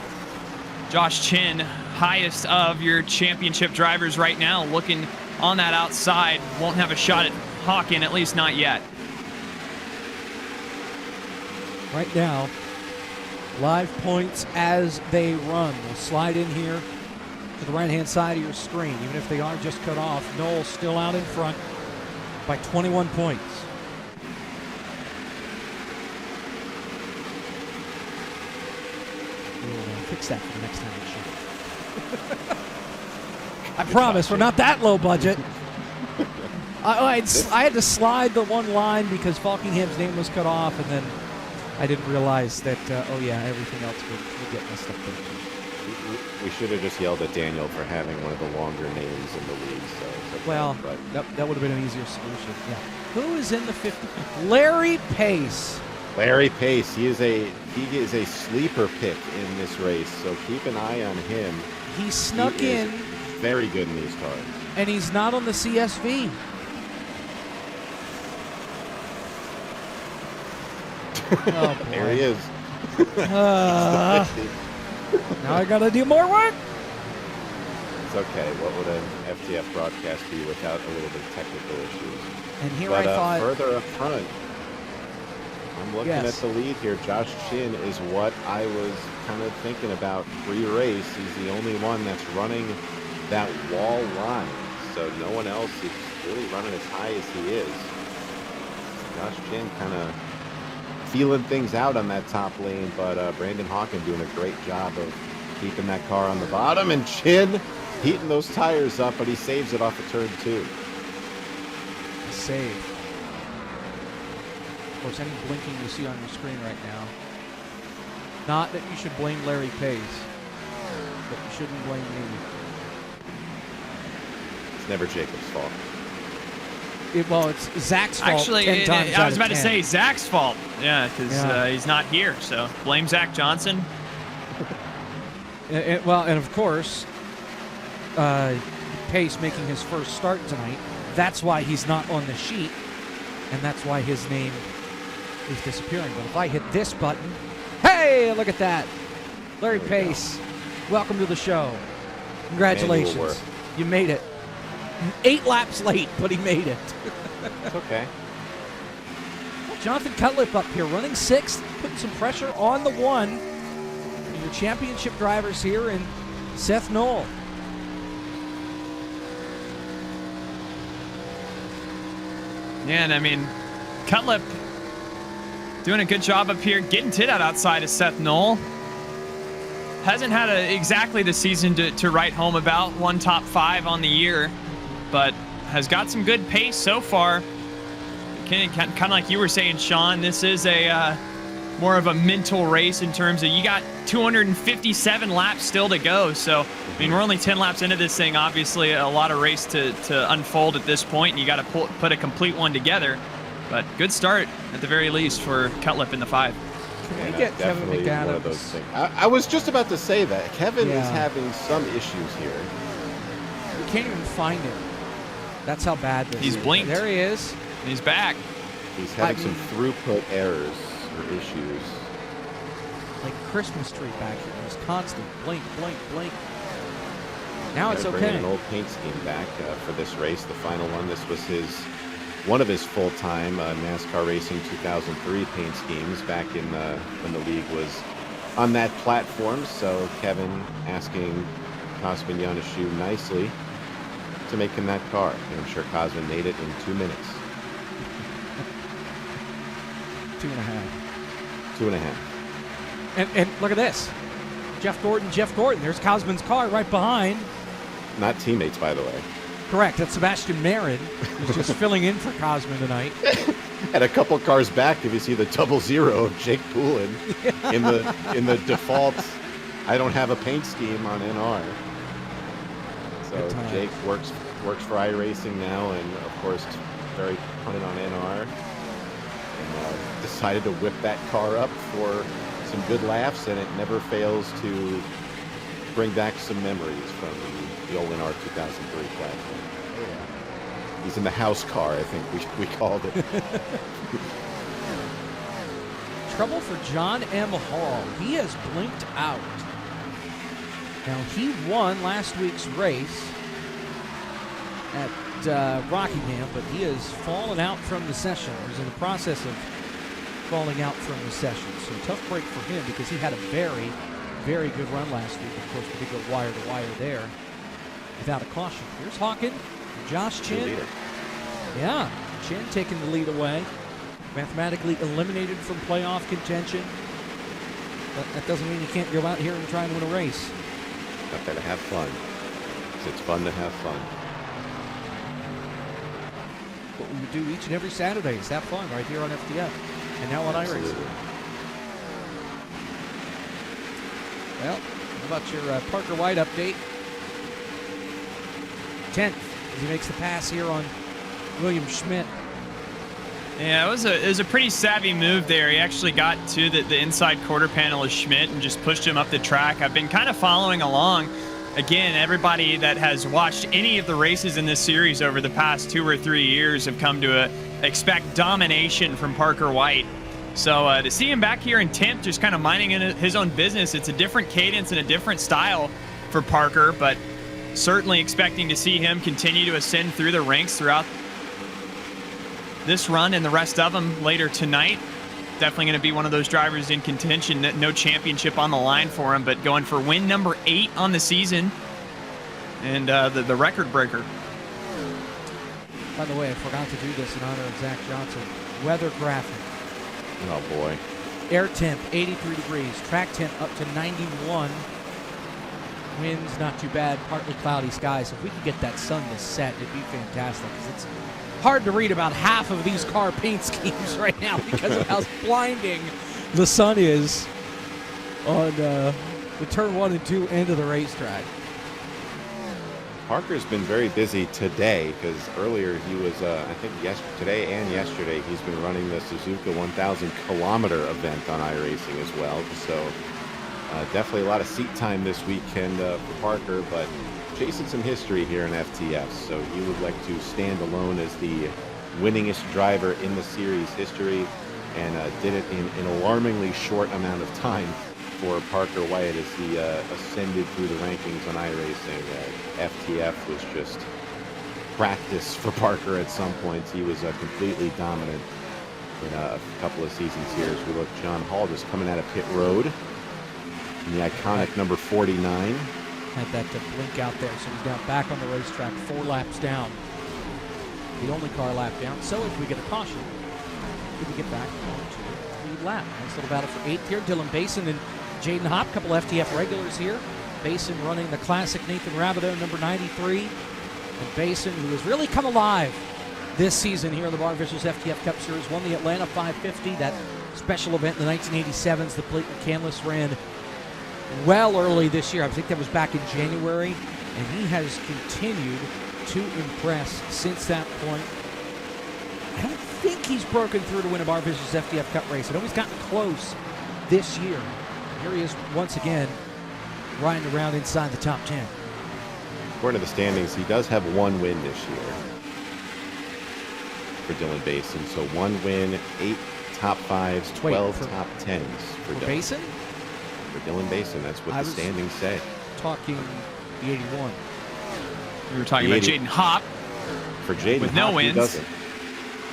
Josh Chin, highest of your championship drivers right now, looking on that outside. Won't have a shot at Hawken, at least not yet. Right now, live points as they run. We'll slide in here to the right-hand side of your screen. Even if they are just cut off, Knoll still out in front by 21 points. We'll fix that for the next time we shoot. I promise, we're not that low budget. I had to slide the one line because Falkingham's name was cut off, and then I didn't realize that, oh yeah, everything else would get messed up there too. We should have just yelled at Daniel for having one of the longer names in the league. So it's okay, well, but that would have been an easier solution. Yeah. Who is in the 50? Larry Pace. Larry Pace, he is a sleeper pick in this race, so keep an eye on him. He snuck in. Very good in these cars. And he's not on the CSV. Oh, boy. There he is. Now I gotta do more work. It's okay. What would an FTF broadcast be without a little bit of technical issues? And here But I thought further up front, I'm looking at the lead here. Josh Chin is what I was kind of thinking about pre-race. He's the only one that's running that wall line, so no one else is really running as high as he is. Josh Chin kind of feeling things out on that top lane, but Brandon Hawken doing a great job of keeping that car on the bottom, and Chin heating those tires up, but he saves it off of turn 2. Save. Of course, any blinking you see on your screen right now, not that you should blame Larry Pace, but you shouldn't blame me. It's never Jacob's fault. Well, it's Zach's fault. Actually, 10 times I was out about of to 10. say Zach's fault. Yeah, because he's not here. So blame Zach Johnson. And of course, Pace making his first start tonight. That's why he's not on the sheet, and that's why his name is disappearing. But if I hit this button, hey, look at that. Larry Pace, welcome to the show. Congratulations. You made it. 8 laps late, but he made it. It's okay. Well, Jonathan Cutlip up here, running 6th, putting some pressure on the 1. Your championship drivers here, and Seth Knoll. Yeah, and I mean, Cutlip doing a good job up here, getting tit out outside of Seth Knoll. Hasn't had exactly the season to write home about, one top 5 on the year, but has got some good pace so far. Kind of like you were saying, Sean, this is a more of a mental race in terms of you got 257 laps still to go. So, I mean, we're only 10 laps into this thing. Obviously, a lot of race to unfold at this point, and you got to put a complete one together. But good start, at the very least, for Cutlip in the 5. Can we get Kevin McAdams? One of those things. I was just about to say that. Kevin is having some issues here. We can't even find him. That's how bad this is. He's blinked. There he is. He's back. He's having some throughput errors or issues. Like Christmas tree back here. It was constant. Blink, blink, blink. Now it's okay. Bringing an old paint scheme back for this race, the final one. This was one of his full-time NASCAR Racing 2003 paint schemes back in when the league was on that platform. So Kevin asking Cosman Yanishu nicely to make him that car. And I'm sure Cosman made it in 2 minutes. 2.5. 2.5. And look at this. Jeff Gordon. There's Cosman's car right behind. Not teammates, by the way. Correct. That's Sebastian Marin, who's just filling in for Cosman tonight. And a couple cars back, if you see the 00 of Jake Poulin in the default, I don't have a paint scheme on NR. So Jake works for iRacing now, and of course very punted on NR, and decided to whip that car up for some good laughs, and it never fails to bring back some memories from the old NR 2003 platform. He's in the house car, I think we called it. Trouble for John M. Hall. He has blinked out. Now, he won last week's race at Rockingham, but he has fallen out from the session, or is in the process of falling out from the session. So tough break for him because he had a very, very good run last week. Of course, we did go wire to wire there without a caution. Here's Hawken, Josh Chin. Yeah, Chin taking the lead away. Mathematically eliminated from playoff contention. But that doesn't mean you can't go out here and try and win a race. Got to have fun. It's fun to have fun. What we do each and every Saturday is have fun right here on FTF. And now on iRacing. Well, how about your Parker White update? 10th as he makes the pass here on William Schmidt. Yeah, it was a pretty savvy move there. He actually got to the inside quarter panel of Schmidt and just pushed him up the track. I've been kind of following along. Again, everybody that has watched any of the races in this series over the past 2 or 3 years have come to expect domination from Parker White. So to see him back here in 10th, just kind of minding his own business, it's a different cadence and a different style for Parker, but certainly expecting to see him continue to ascend through the ranks throughout this run and the rest of them later tonight. Definitely going to be one of those drivers in contention. No championship on the line for him, but going for win number 8 on the season and the record breaker. By the way, I forgot to do this in honor of Zach Johnson. Weather graphic. Oh boy. Air temp 83 degrees. Track temp up to 91. Winds not too bad. Partly cloudy skies. If we could get that sun to set, it'd be fantastic. Because it's hard to read about half of these car paint schemes right now because of how blinding the sun is on the turn 1 and 2 end of the racetrack. Parker's been very busy today because earlier he was, I think today and yesterday, he's been running the Suzuka 1,000 kilometer event on iRacing as well. So definitely a lot of seat time this weekend for Parker, but chasing some history here in FTF. So he would like to stand alone as the winningest driver in the series history, and did it in an alarmingly short amount of time for Parker White as he ascended through the rankings on iRacing. FTF was just practice for Parker at some points. He was completely dominant in a couple of seasons here. As we look, John Hall just coming out of pit road in the iconic number 49. Had that to blink out there, so he's now back on the racetrack, 4 laps down. The only car lap down. So if we get a caution, we can get back on to the lead lap. Nice little battle for 8th here. Dylan Basin and Jaden Hopp, couple FTF regulars here. Basin running the classic Nathan Rabideau, number 93. And Basin, who has really come alive this season here in the Barr Visuals FTF Cup Series, won the Atlanta 550, that special event in the 1987s that Blake McCandless ran well early this year. I think that was back in January, and he has continued to impress since that point. I don't think he's broken through to win a Barr Visuals FTF Cup race. I know he's gotten close this year. Here he is once again, riding around inside the top 10. According to the standings, he does have 1 win this year for Dylan Basin. So 1 win, 8 top 5s, 12 top 10s for Dylan. Basin? For Dylan Basin, that's what the standings say. Talking the 81. We were talking about Jaden Hopp. For Jaden with Hopp, no wins. He doesn't.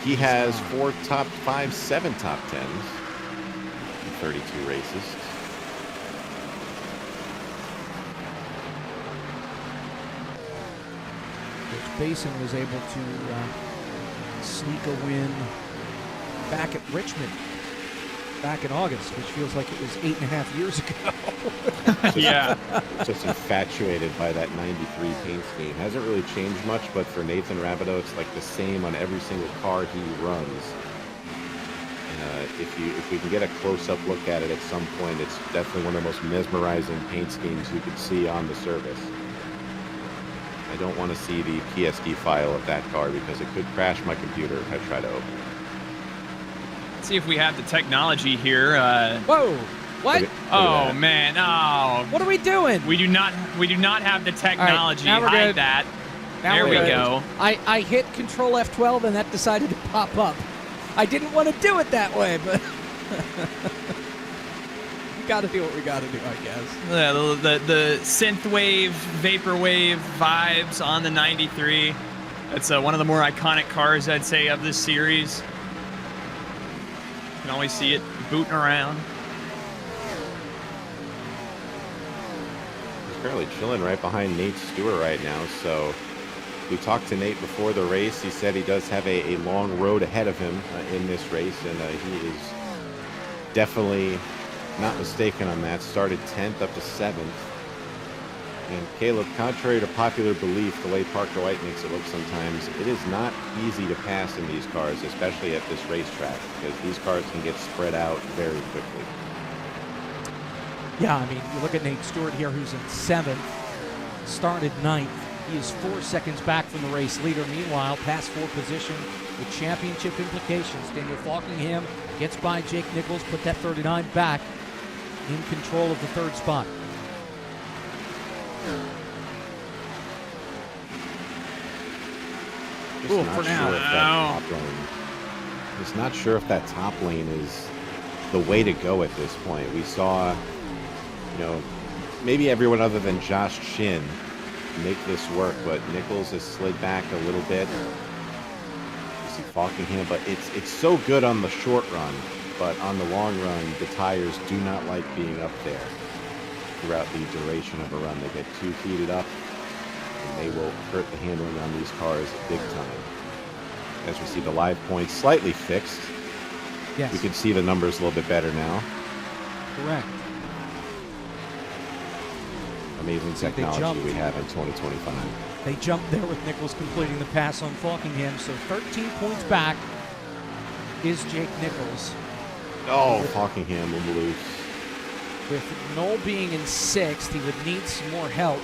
He has 4 top 5s, 7 top 10s in 32 races. Basin was able to sneak a win back at Richmond back in August, which feels like it was 8.5 years ago. Yeah. Just infatuated by that 93 paint scheme. Hasn't really changed much, but for Nathan Rabideau, it's like the same on every single car he runs. If we can get a close-up look at it at some point, it's definitely one of the most mesmerizing paint schemes you could see on the service. I don't want to see the PSD file of that car because it could crash my computer if I try to open it. Let's see if we have the technology here. Whoa! What? Look Oh at man! Oh, What are we doing? we do not have the technology. now we're Hide good. that. Now There we're we good. go. I hit Control F12 and that decided to pop up. I didn't want to do it that way, but we got to do what we got to do, I guess. Yeah, the synthwave, vaporwave vibes on the 93. That's one of the more iconic cars, I'd say, of this series. You can always see it booting around. He's currently chilling right behind Nate Stewart right now, so we talked to Nate before the race. He said he does have a long road ahead of him in this race, and he is definitely not mistaken on that. Started 10th up to 7th. And Caleb, contrary to popular belief, the way Parker White makes it look sometimes, it is not easy to pass in these cars, especially at this racetrack, because these cars can get spread out very quickly. Yeah, I mean, you look at Nate Stewart here, who's in 7th, started 9th. He is 4 seconds back from the race leader. Meanwhile, past 4 position with championship implications. Daniel Falkingham gets by Jake Nichols, put that 39 back in control of the 3rd spot. Just for now. Sure if that top lane, just not sure if that top lane is the way to go at this point. We saw, maybe everyone other than Josh Chin make this work, but Nichols has slid back a little bit. You see Falkingham, but it's so good on the short run, but on the long run, the tires do not like being up there throughout the duration of a run. They get too heated up, and they will hurt the handling on these cars big time. As we see the live points slightly fixed. Yes. We can see the numbers a little bit better now. Correct. Amazing technology we have in 2025. They jumped there with Nichols completing the pass on Falkingham, so 13 points back is Jake Nichols. Oh, Falkingham will lose. With Knoll being in 6th, he would need some more help.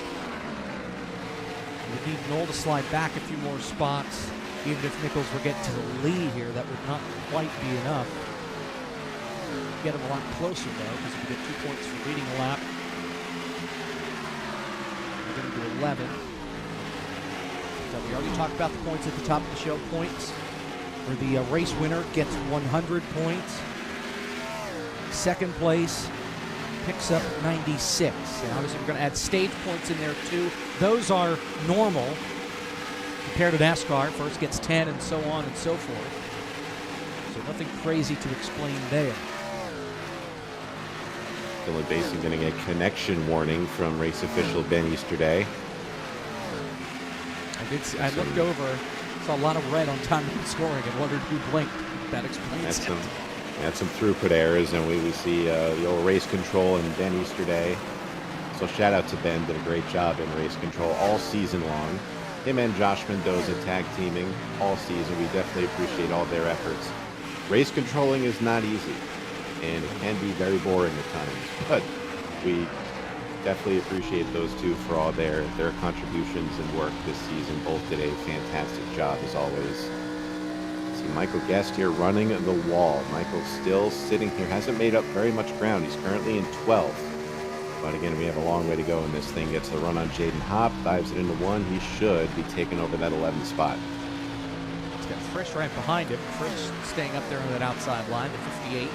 He would need Knoll to slide back a few more spots. Even if Nichols were getting to the lead here, that would not quite be enough. Get him a lot closer, though, because we get 2 points for leading a lap. We're going to do 11. So we already talked about the points at the top of the show. Points where the race winner gets 100 points. 2nd place picks up 96. And obviously we're going to add stage points in there too. Those are normal compared to NASCAR. First gets 10 and so on and so forth. So nothing crazy to explain there. Dylan Basin getting a connection warning from race official Ben Easterday. I looked over, saw a lot of red on time and scoring, and wondered who blinked. That explains it. Had some throughput errors, and we see the old race control and Ben Easterday. So shout out to Ben, did a great job in race control all season long. Him and Josh Mendoza tag teaming all season. We definitely appreciate all their efforts. Race controlling is not easy, and it can be very boring at times, but we definitely appreciate those two for all their contributions and work this season. Both did a fantastic job as always. See Michael Guest here running the wall. Michael's still sitting here, hasn't made up very much ground. He's currently in 12th. But again, we have a long way to go in this thing. Gets the run on Jaden Hopp, dives it into 1. He should be taking over that 11th spot. He's got Frisch right behind him. Frisch staying up there on that outside line to 58.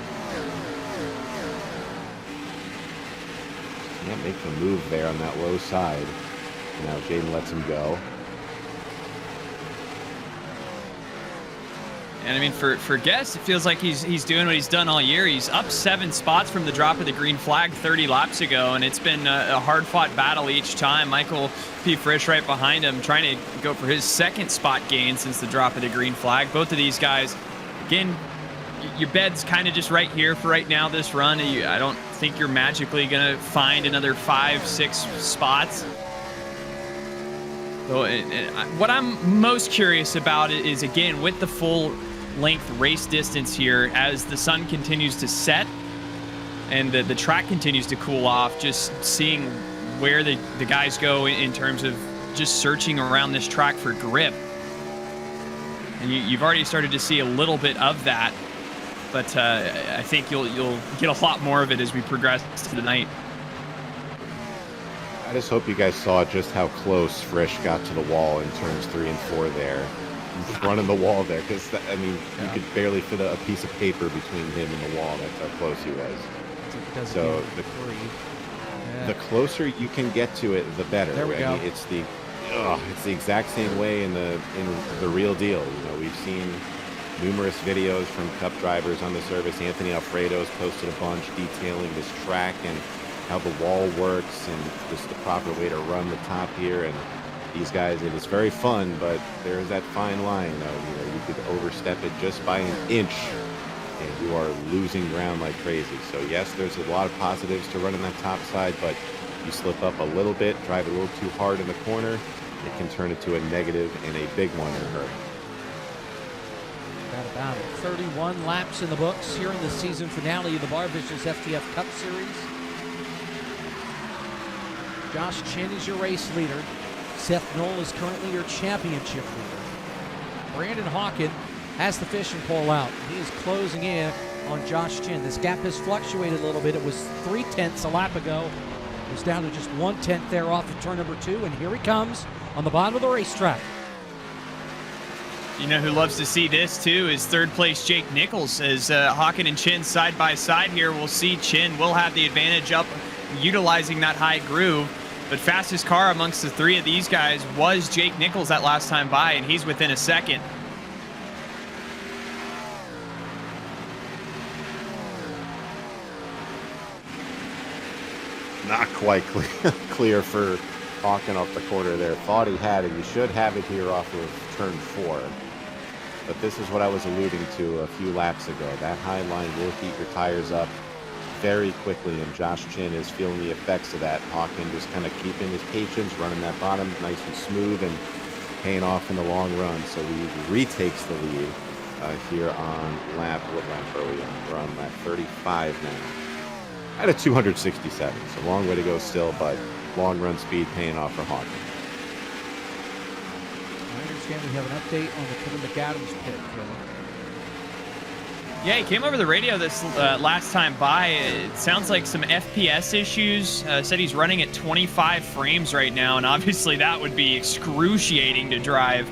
Can't make the move there on that low side. And now Jaden lets him go. And I mean, for Guest, it feels like he's doing what he's done all year. He's up 7 spots from the drop of the green flag 30 laps ago, and it's been a hard-fought battle each time. Michael P. Frisch right behind him, trying to go for his 2nd spot gain since the drop of the green flag. Both of these guys, again, your bed's kind of just right here for right now this run. I don't think you're magically going to find another 5-6 spots. So what I'm most curious about is, again, with the full length race distance here, as the sun continues to set and the track continues to cool off, just seeing where the guys go in terms of just searching around this track for grip. And you've already started to see a little bit of that, but I think you'll get a lot more of it as we progress to the night. I just hope you guys saw just how close Frisch got to the wall in turns 3 and 4 there, in front of the wall there, because I mean, you could barely fit a piece of paper between him and the wall. That's how close he was. So the closer you can get to it, the better. There we go. It's the exact same way in the real deal. You know, we've seen numerous videos from Cup drivers on the service. Anthony Alfredo's posted a bunch detailing this track and how the wall works and just the proper way to run the top here. And these guys, it is very fun, but there's that fine line of, you could overstep it just by an inch and you are losing ground like crazy. So yes, there's a lot of positives to running that top side, but you slip up a little bit, drive it a little too hard in the corner, it can turn into a negative and a big one in a hurry. Got about 31 laps in the books here in the season finale of the Barr Visuals FTF Cup Series. Josh Chin is your race leader. Seth Knoll is currently your championship leader. Brandon Hawken has the fishing pole out. He is closing in on Josh Chin. This gap has fluctuated a little bit. It was 0.3 a lap ago. It was down to just 1/10 there off of turn number 2, and here he comes on the bottom of the racetrack. You know who loves to see this too is third place Jake Nichols. As Hawken and Chin side by side here, we'll see Chin will have the advantage up utilizing that high groove. But fastest car amongst the three of these guys was Jake Nichols that last time by, and he's within a second. Not quite clear for Hawken off the corner there. Thought he had it. You should have it here off of turn 4. But this is what I was alluding to a few laps ago. That high line will heat your tires up very quickly, and Josh Chin is feeling the effects of that. Hawken just kind of keeping his patience, running that bottom nice and smooth, and paying off in the long run. So he retakes the lead here on lap, what lap are we on? We're on lap 35 now. At a 267, so long way to go still, but long run speed paying off for Hawken. I understand we have an update on the Kevin McAdams pit. Yeah, he came over the radio this last time by. It sounds like some FPS issues. Said he's running at 25 frames right now, and obviously that would be excruciating to drive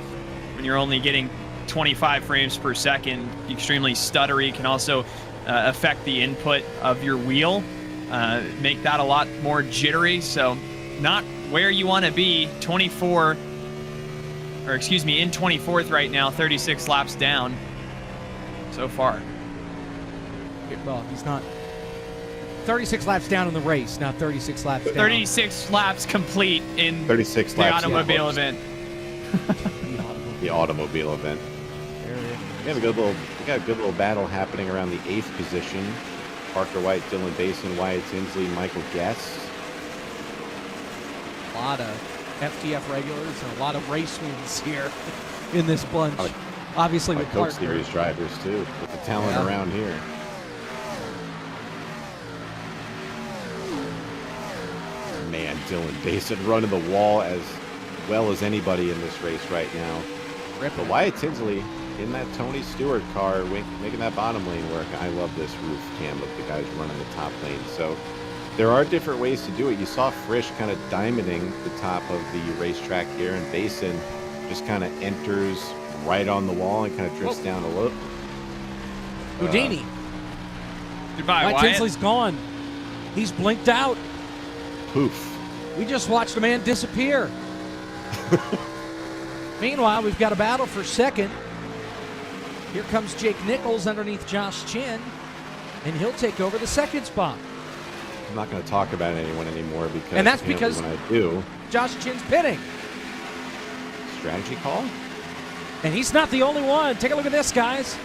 when you're only getting 25 frames per second. Extremely stuttery. Can also affect the input of your wheel, make that a lot more jittery. So not where you want to be. In 24th right now, 36 laps down so far. Well, he's not 36 laps down in the race, not 36 laps down. 36 laps complete in 36 the laps, automobile event. The automobile event. We got a good little battle happening around the 8th position. Parker White, Dylan Basin, Wyatt Tinsley, Michael Guest. A lot of FTF regulars and a lot of race wins here in this bunch. Obviously with Coach Parker. Series drivers too, with the talent around here. Man, Dylan Basin running the wall as well as anybody in this race right now. But Wyatt Tinsley in that Tony Stewart car, making that bottom lane work. I love this roof cam of the guys running the top lane. So there are different ways to do it. You saw Frisch kind of diamonding the top of the racetrack here, and Basin just kind of enters right on the wall and kind of drifts down a little. Houdini. Goodbye, Wyatt Wyatt. Tinsley's gone. He's blinked out. Poof. We just watched a man disappear. Meanwhile, we've got a battle for second. Here comes Jake Nichols underneath Josh Chin, and he'll take over the second spot. I'm not going to talk about anyone anymore because, and that's because when I do, Josh Chin's pitting. Strategy call? And he's not the only one. Take a look at this, guys.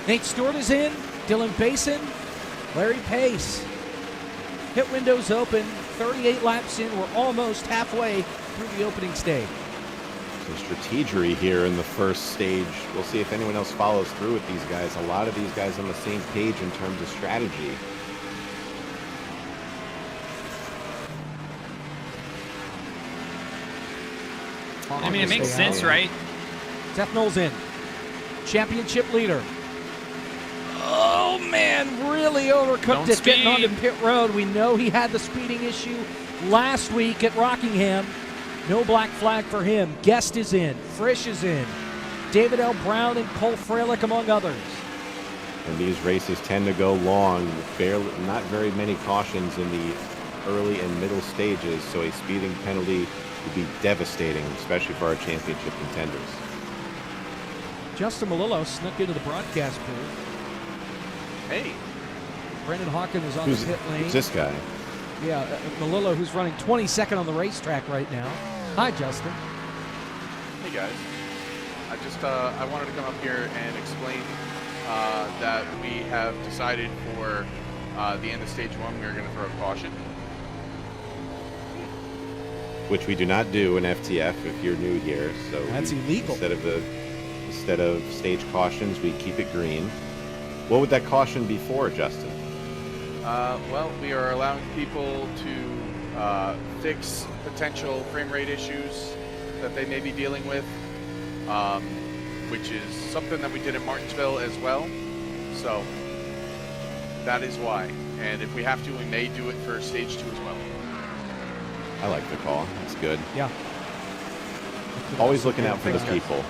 Nate Stewart is in. Dylan Basin, Larry Pace. Pit windows open, 38 laps in. We're almost halfway through the opening stage. Some strategery here in the first stage. We'll see if anyone else follows through with these guys. A lot of these guys on the same page in terms of strategy. I mean, it makes sense, right? Seth Knowles in. Championship leader. Oh, man, really overcooked it getting onto pit road. We know he had the speeding issue last week at Rockingham. No black flag for him. Guest is in. Frisch is in. David L. Brown and Cole Freilich, among others. And these races tend to go long. Not very many cautions in the early and middle stages, so a speeding penalty would be devastating, especially for our championship contenders. Justin Malillo snuck into the broadcast booth. Hey. Brendan Hawkins is on the pit lane. Who's this guy? Yeah, Malillo, who's running 22nd on the racetrack right now. Hi, Justin. Hey, guys. I wanted to come up here and explain that we have decided for the end of stage 1, we are going to throw a caution. Which we do not do in FTF if you're new here. So that's illegal. Instead of stage cautions, we keep it green. What would that caution be for, Justin? Well, we are allowing people to fix potential frame rate issues that they may be dealing with, which is something that we did in Martinsville as well. So that is why. And if we have to, we may do it for stage 2 as well. I like the call. That's good. Yeah. Always looking out for the people.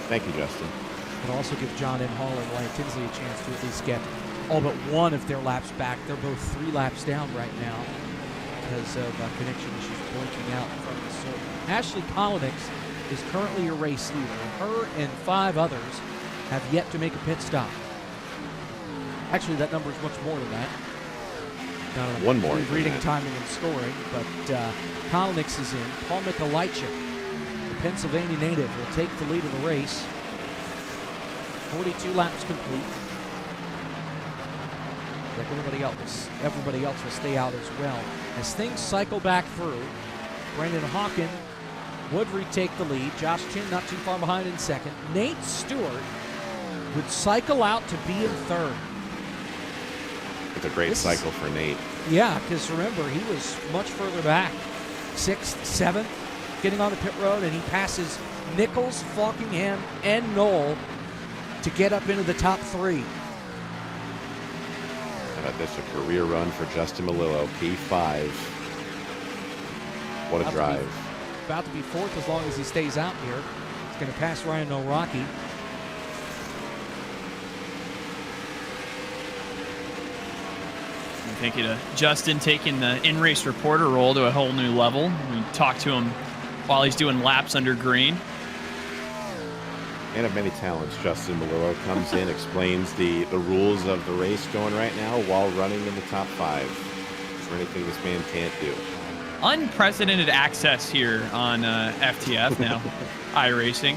Thank you, Justin. It'll also give John and Hall and Ryan Tinsley a chance to at least get all but one of their laps back. They're both 3 laps down right now because of connection issues pointing out from the circuit. Ashley Polonix is currently your race leader. Her and 5 others have yet to make a pit stop. Actually, that number is much more than that. One more. Reading, timing, and scoring, but Polonix is in. Paul Mikolajczyk, the Pennsylvania native, will take the lead of the race. 42 laps complete. Like everybody else will stay out as well. As things cycle back through, Brendan Hawken would retake the lead. Josh Chin not too far behind in second. Nate Stewart would cycle out to be in third. It's a great cycle for Nate. Yeah, because remember, he was much further back. 6th, 7th, getting on the pit road, and he passes Nichols, Falkingham, and Knoll to get up into the top 3. How about this? A career run for Justin Malillo, P5. What a drive. About to be 4th as long as he stays out here. He's going to pass Ryan O'Rocky. Thank you to Justin taking the in-race reporter role to a whole new level. We talk to him while he's doing laps under green. Man of many talents, Justin Malillo comes in, explains the rules of the race going right now while running in the top 5. Is there anything this man can't do? Unprecedented access here on FTF now, iRacing.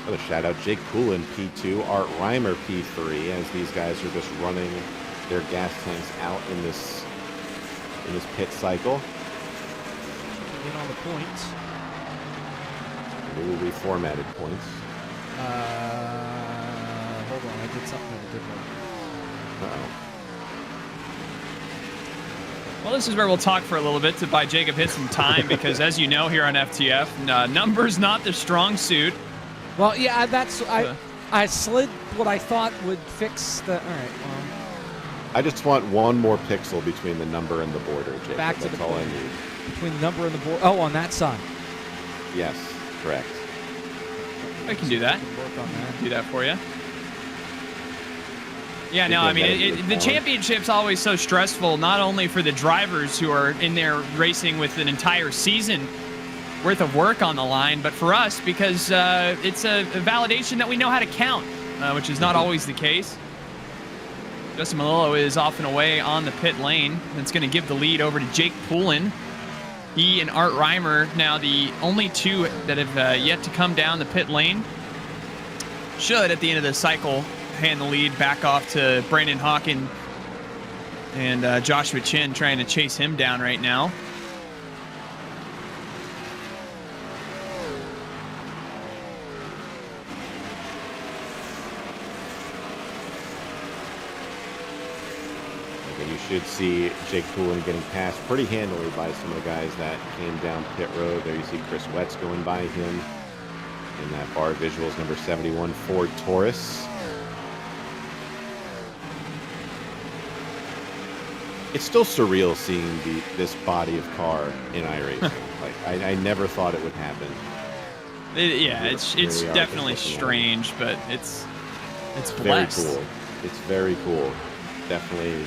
Another shout out, Jake Poulin, P2, Art Reimer, P3, as these guys are just running their gas tanks out in this pit cycle. In on the points. Newly reformatted points. Hold on, I did something that did wrong. Uh-oh. Well, this is where we'll talk for a little bit to buy Jacob hit some time because, as you know, here on FTF, numbers not the strong suit. Well, yeah, I slid what I thought would fix the. All right. Well, I just want one more pixel between the number and the border, Jacob. Back to That's the all I border. need. Between the number and the border. Oh, on that side. Yes, correct. I can do that. Work on that. Do that for you. Yeah, no, I mean, the championship's always so stressful, not only for the drivers who are in there racing with an entire season worth of work on the line, but for us because it's a validation that we know how to count, which is not always the case. Justin Malillo is off and away on the pit lane. That's going to give the lead over to Jake Poulin. He and Art Reimer now the only 2 that have yet to come down the pit lane. should, at the end of the cycle, hand the lead back off to Brandon Hawken and Joshua Chin trying to chase him down right now. And you should see Jake Poulin getting passed pretty handily by some of the guys that came down pit road. There you see Chris Wetz going by him in that Barr Visuals number 71 Ford Taurus. It's still surreal seeing this body of car in iRacing. Like I never thought it would happen. It's definitely strange, but it's very blessed. cool. It's very cool. Definitely,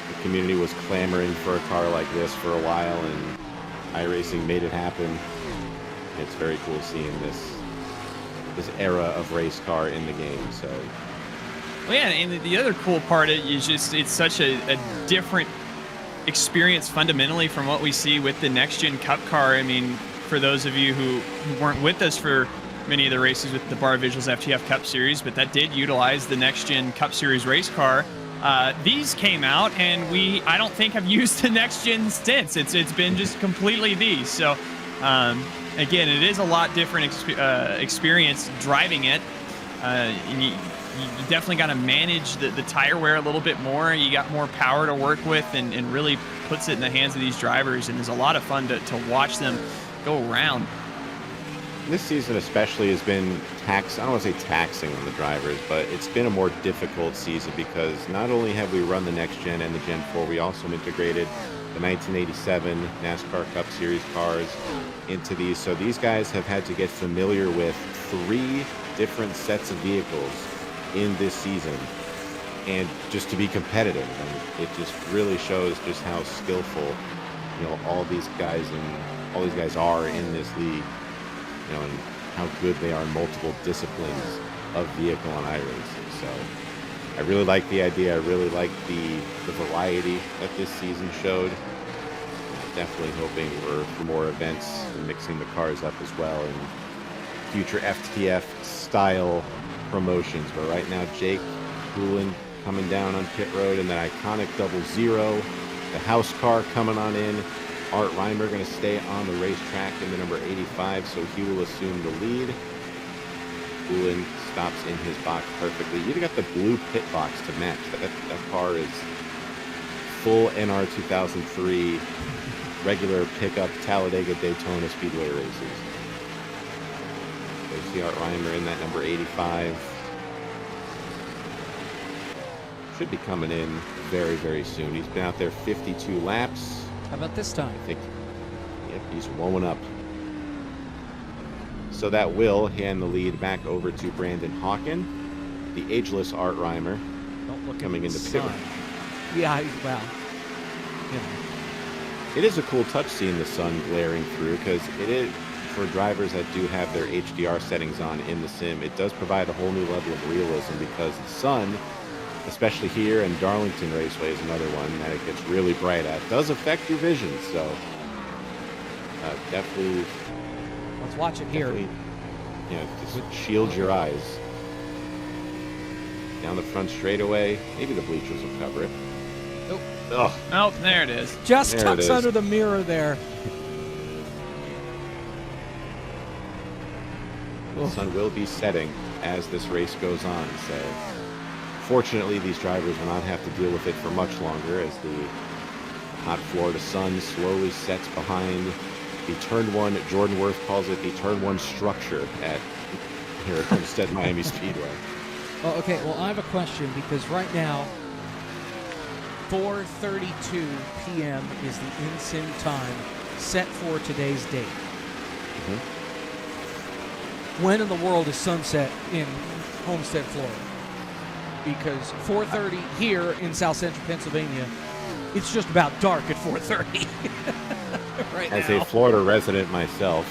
the community was clamoring for a car like this for a while, and iRacing made it happen. It's very cool seeing this era of race car in the game. So. Well, yeah, and the other cool part is just it's such a different experience fundamentally from what we see with the next-gen Cup car. I mean, for those of you who weren't with us for many of the races with the Barr Visuals FTF Cup Series, but that did utilize the next-gen Cup Series race car. These came out, and I don't think have used the next-gen since. It's been just completely these. So, again, it is a lot different experience driving it. You definitely got to manage the tire wear a little bit more. You got more power to work with, and really puts it in the hands of these drivers, and it's a lot of fun to watch them go around. This season especially has been I don't want to say taxing on the drivers, but it's been a more difficult season because not only have we run the next gen and the Gen 4, we also integrated the 1987 NASCAR Cup Series cars into these. So these guys have had to get familiar with 3 different sets of vehicles in this season, and just to be competitive. And it just really shows just how skillful, all these guys are in this league, and how good they are in multiple disciplines of vehicle and iRacing. So I really like the idea. I really like the variety that this season showed. Definitely hoping for more events and mixing the cars up as well in future FTF style promotions. But right now, Jake Poulin coming down on pit road, and that iconic 00, the house car coming on in. Art Reimer going to stay on the racetrack in the number 85, so he will assume the lead. Poulin stops in his box perfectly. You even got the blue pit box to match. That car is full NR 2003 regular pickup Talladega Daytona Speedway races. There's the Art Reimer in that number 85. Should be coming in very, very soon. He's been out there 52 laps. How about this time? I think, yep, he's warming up. So that will hand the lead back over to Brandon Hawken, the ageless Art Reimer, coming into pit. Yeah, well, It is a cool touch seeing the sun glaring through, because it is, for drivers that do have their HDR settings on in the sim, it does provide a whole new level of realism, because the sun, especially here, and Darlington Raceway is another one that it gets really bright at, does affect your vision. So definitely, let's watch it here. Just shield your eyes. Down the front straightaway, maybe the bleachers will cover it. Nope. Oh, oh, there it is. Just there tucks under the mirror there. The sun will be setting as this race goes on, so fortunately these drivers will not have to deal with it for much longer, as the hot Florida sun slowly sets behind the turn 1. Jordan Worth calls it the turn 1 structure here at Homestead-Miami Speedway. Well, okay, well, I have a question, because right now 4:32 p.m. is the in-sim time set for today's date. When in the world is sunset in Homestead, Florida? Because 4:30 here in South Central Pennsylvania, it's just about dark at 4:30 right As now. a Florida resident myself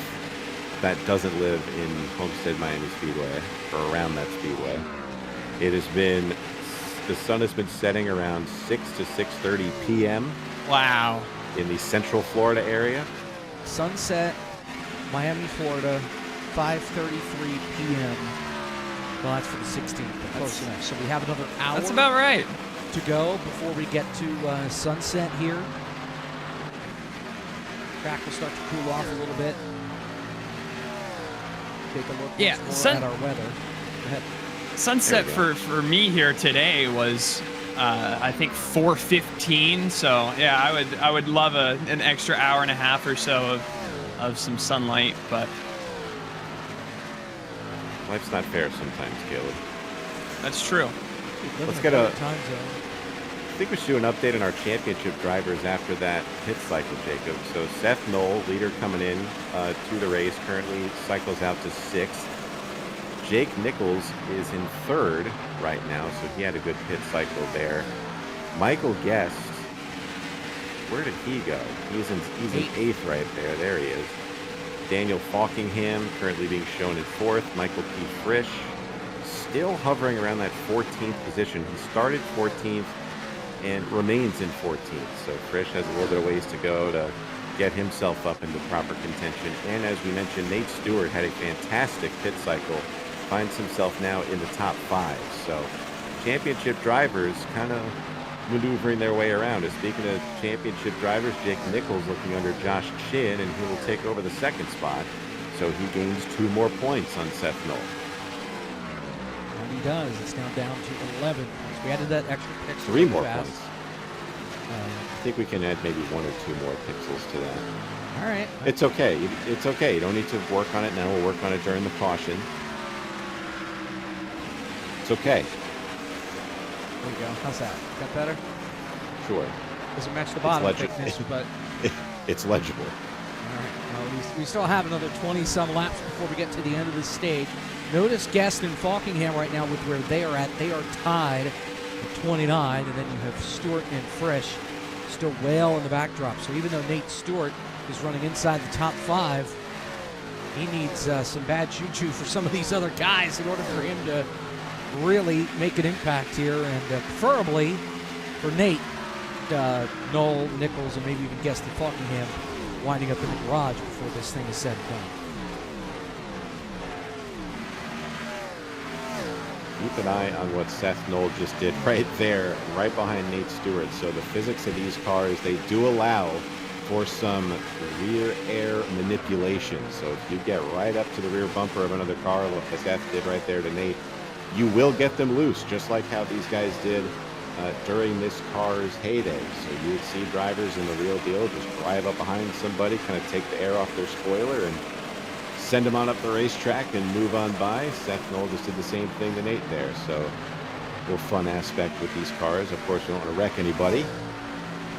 that doesn't live in Homestead-Miami Speedway, or around that speedway, the sun has been setting around 6 to 6:30 p.m. Wow. in the Central Florida area. Sunset, Miami, Florida, 5:33 p.m. Well, that's for the 16th, but close enough. So we have another hour. That's about right. To go before we get to sunset here. Track will start to cool off a little bit. Take a look once more at our weather. Go ahead. Sunset for me here today was I think 4:15. So yeah, I would love an extra hour and a half or so of some sunlight, but life's not fair sometimes, Caleb. That's true. Let's get a time zone. I think we should do an update on our championship drivers after that pit cycle, Jacob. So Seth Knoll, leader coming in to the race, currently cycles out to 6th. Jake Nichols is in 3rd right now, so he had a good pit cycle there. Michael Guest, where did he go? He's in 8th right there. There he is. Daniel Falkingham currently being shown in 4th. Michael P. Frisch still hovering around that 14th position. He started 14th and remains in 14th. So Frisch has a little bit of ways to go to get himself up into proper contention. And as we mentioned, Nate Stewart had a fantastic pit cycle, finds himself now in the top 5. So championship drivers kind of maneuvering their way around. And speaking of championship drivers, Jake Nichols looking under Josh Chin, and he will take over the 2nd spot. So he gains 2 more points on Seth Knoll. And he does. It's now down to 11 points. We added that extra pixel. 3 more points. I think we can add maybe 1 or 2 more pixels to that. All right. It's okay. It's okay. You don't need to work on it now. We'll work on it during the caution. It's okay. There you go. How's that? Got better? Sure. Doesn't match the bottom thickness, but it's legible. All right. Well, we still have another 20-some laps before we get to the end of this stage. Notice Guest and Falkingham right now with where they are at. They are tied at 29, and then you have Stewart and Frisch still well in the backdrop. So even though Nate Stewart is running inside the top 5, he needs some bad choo-choo for some of these other guys in order for him to really make an impact here, and preferably for Nate, Knoll, Nichols, and maybe even Guest and Falkingham winding up in the garage before this thing is said and done. Keep an eye on what Seth Knoll just did right there, right behind Nate Stewart. So the physics of these cars, they do allow for some rear air manipulation. So if you get right up to the rear bumper of another car, like Seth did right there to Nate, you will get them loose, just like how these guys did during this car's heyday. So you would see drivers in the real deal just drive up behind somebody, kind of take the air off their spoiler and send them on up the racetrack and move on by. Seth Knoll just did the same thing to Nate there. So a little fun aspect with these cars. Of course, you don't want to wreck anybody,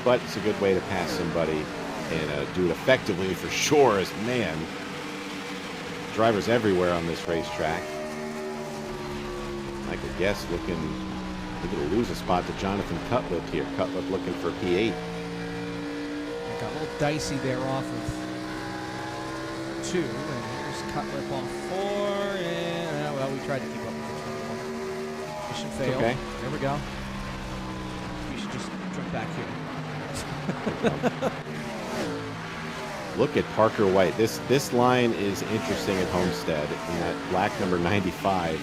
but it's a good way to pass somebody and do it effectively for sure. As man, drivers everywhere on this racetrack. Michael Guest looking to lose a spot to Jonathan Cutlip here. Cutlip looking for P8. Got a little dicey there off of 2, and here's Cutlip on 4, and well, we tried to keep up with it. Mission failed. Okay. There we go. We should just jump back here. Look at Parker White. This line is interesting at Homestead in that black number 95.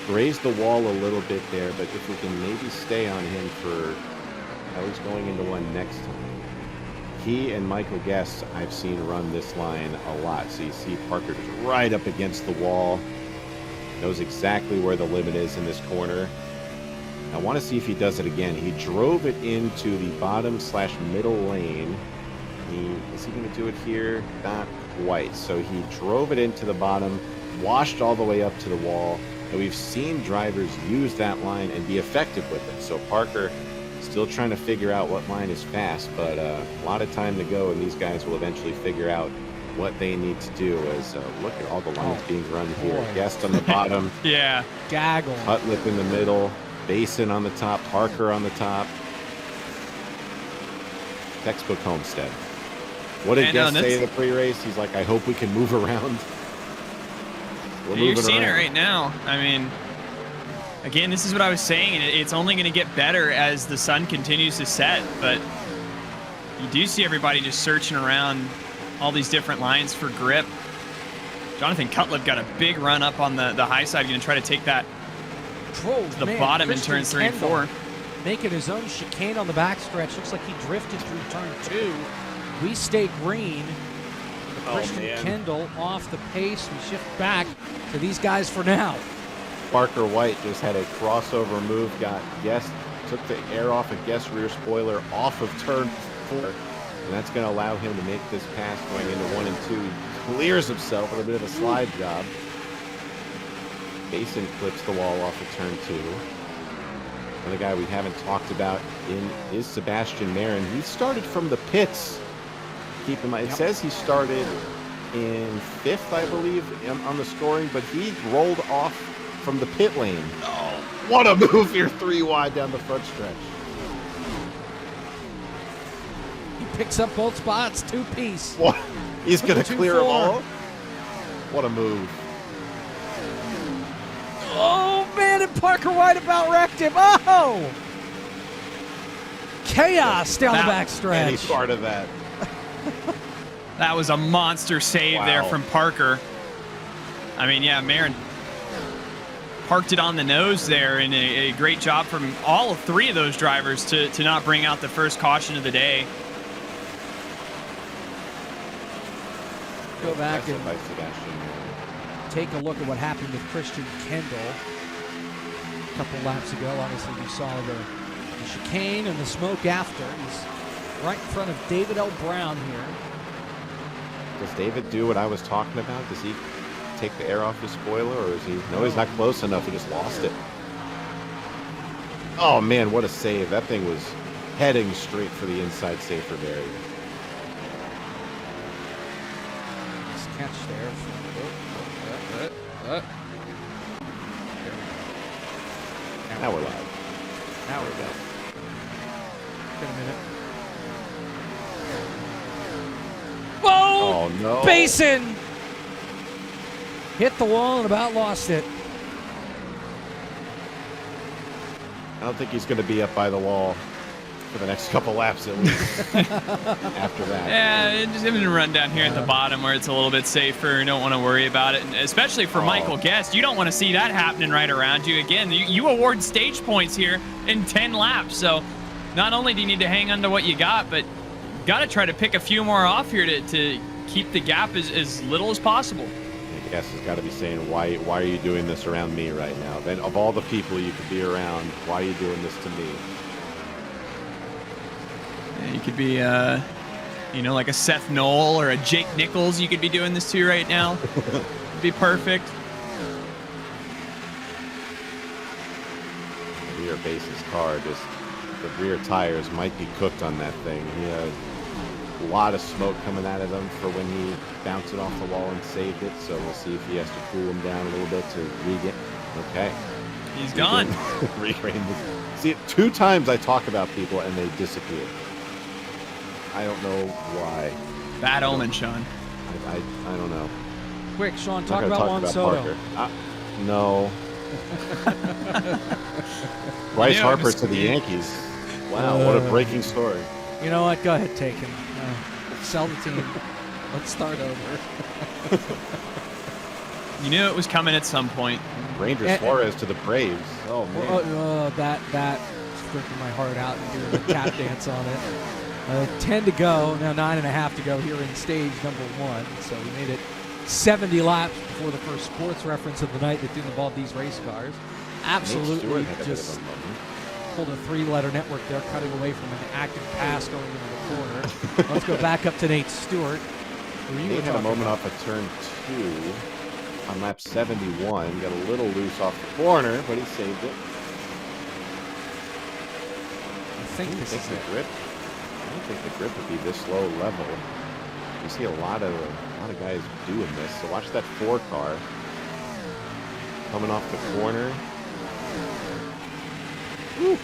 Raised the wall a little bit there, but if we can maybe stay on him for how he's going into one next time. He and Michael Guest I've seen run this line a lot. So you see Parker just right up against the wall. Knows exactly where the limit is in this corner. I want to see if he does it again. He drove it into the bottom/middle lane. Is he going to do it here? Not quite. So he drove it into the bottom, washed all the way up to the wall. And we've seen drivers use that line and be effective with it. So Parker still trying to figure out what line is fast, but a lot of time to go, and these guys will eventually figure out what they need to do. As look at all the lines being run here. Guest on the bottom. Yeah. Gaggle. Cutlip in the middle. Basin on the top. Parker on the top. Textbook Homestead. What did Guest say in the pre-race? He's like, I hope we can move around. You're seeing it right now. I mean, again, this is what I was saying. It's only going to get better as the sun continues to set, but you do see everybody just searching around all these different lines for grip. Jonathan Cutlip got a big run up on the high side. Going to try to take that Oh, to the man, bottom in Christian turns 3 and Kendall 4. making his own chicane on the backstretch. Looks like he drifted through turn 2. We stay green. Christian Kendall off the pace. We shift back to these guys for now. Parker White just had a crossover move, took the air off a guest rear spoiler off of turn 4, and that's going to allow him to make this pass going into 1 and 2. He clears himself with a bit of a slide job. Basin clips the wall off of turn 2. Another guy we haven't talked about is Sebastian Marin. He started from the pits. Keep in mind, it says he started in 5th, I believe, on the scoring, but he rolled off from the pit lane. Oh, what a move here, 3 wide down the front stretch. He picks up both spots, 2-piece. What? He's going to clear them all? What a move. Oh, man, and Parker White about wrecked him. Oh! Chaos down the backstretch. Any part of that. That was a monster save there from Parker. I mean, yeah, Marin parked it on the nose there, and a great job from all 3 of those drivers to not bring out the first caution of the day. Go back and take a look at what happened with Christian Kendall a couple laps ago. Obviously, we saw the chicane and the smoke after. He's right in front of David L. Brown here. Does David do what I was talking about? Does he take the air off his spoiler, or is he? No, he's not close enough. He just lost it. Oh man, what a save! That thing was heading straight for the inside safer barrier. Nice catch there. Now we're live. Now we're good. In a minute. Whoa! Oh no! Basin hit the wall and about lost it. I don't think he's going to be up by the wall for the next couple laps at least. After that. Yeah, just having to run down here at the bottom where it's a little bit safer. You don't want to worry about it, and especially for Michael Guest. You don't want to see that happening right around you. Again, you award stage points here in 10 laps, so not only do you need to hang on to what you got, but got to try to pick a few more off here to keep the gap as little as possible. Guest has got to be saying, why are you doing this around me right now? Then of all the people you could be around, why are you doing this to me? Yeah, you could be, like a Seth Knoll or a Jake Nichols. You could be doing this to right now. It'd be perfect. Rear base's car, just the rear tires might be cooked on that thing. He had a lot of smoke coming out of them for when he bounced it off the wall and saved it. So we'll see if he has to cool him down a little bit to regain. Okay. He's gone. See, 2 times I talk about people and they disappear. I don't know why. Bad omen, Sean. I don't know. Quick, Sean, talk about Juan Soto. No. Bryce Harper to the Yankees. Wow, what a breaking story. You know what? Go ahead, take him. Sell the team. Let's start over. You knew it was coming at some point. Rangers Suarez to the Braves. Oh man. That's freaking my heart out and doing the tap dance on it. 10 to go, now 9.5 to go here in stage number 1. So we made it 70 laps before the first sports reference of the night that didn't involve these race cars. Absolutely just pulled a 3-letter network there, cutting away from an active pass going into the corner. Let's go back up to Nate Stewart. Nate had a moment off of turn 2 on lap 71. Got a little loose off the corner, but he saved it. I think this is the grip. I don't think the grip would be this low level. You see a lot of guys doing this. So watch that 4 car coming off the corner. Whew.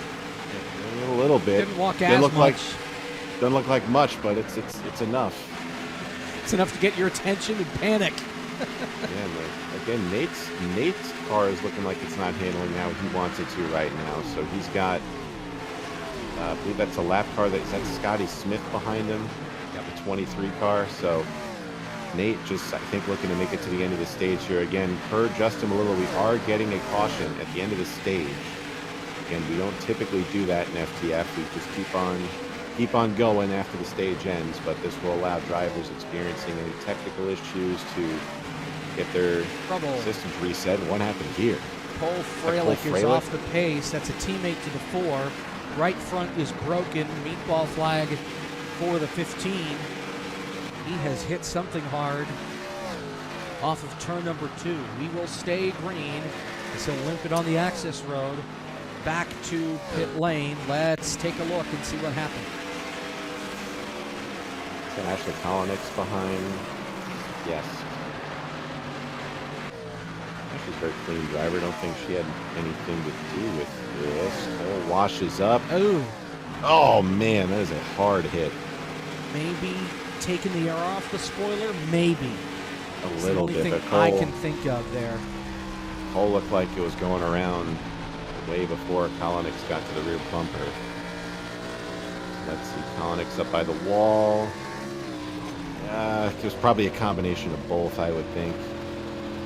A little bit. Didn't walk as much. Doesn't look like much, but it's enough. It's enough to get your attention and panic. Yeah, but again, Nate's car is looking like it's not handling how he wants it to right now. So he's got, I believe that's a lap car. That's Scotty Smith behind him. Got the 23 car. So Nate just, I think, looking to make it to the end of the stage here. Again, per Justin Malillo, we are getting a caution at the end of the stage. Again, we don't typically do that in FTF. We just keep on going after the stage ends, but this will allow drivers experiencing any technical issues to get their systems reset. What happened here? Cole Freilich is off the pace. That's a teammate to the 4. Right front is broken. Meatball flag for the 15. He has hit something hard off of turn number 2. He will stay green. So limp it on the access road. Back to pit lane. Let's take a look and see what happened. So Ashley Kolonix behind. Yes. She's a very clean driver. Don't think she had anything to do with this. Cole washes up. Oh man, that is a hard hit. Maybe taking the air off the spoiler. Maybe. A little bit. Thing I can think of there. Cole looked like it was going around way before Kolonix got to the rear bumper. Let's see, Kolonix up by the wall. It was probably a combination of both, I would think.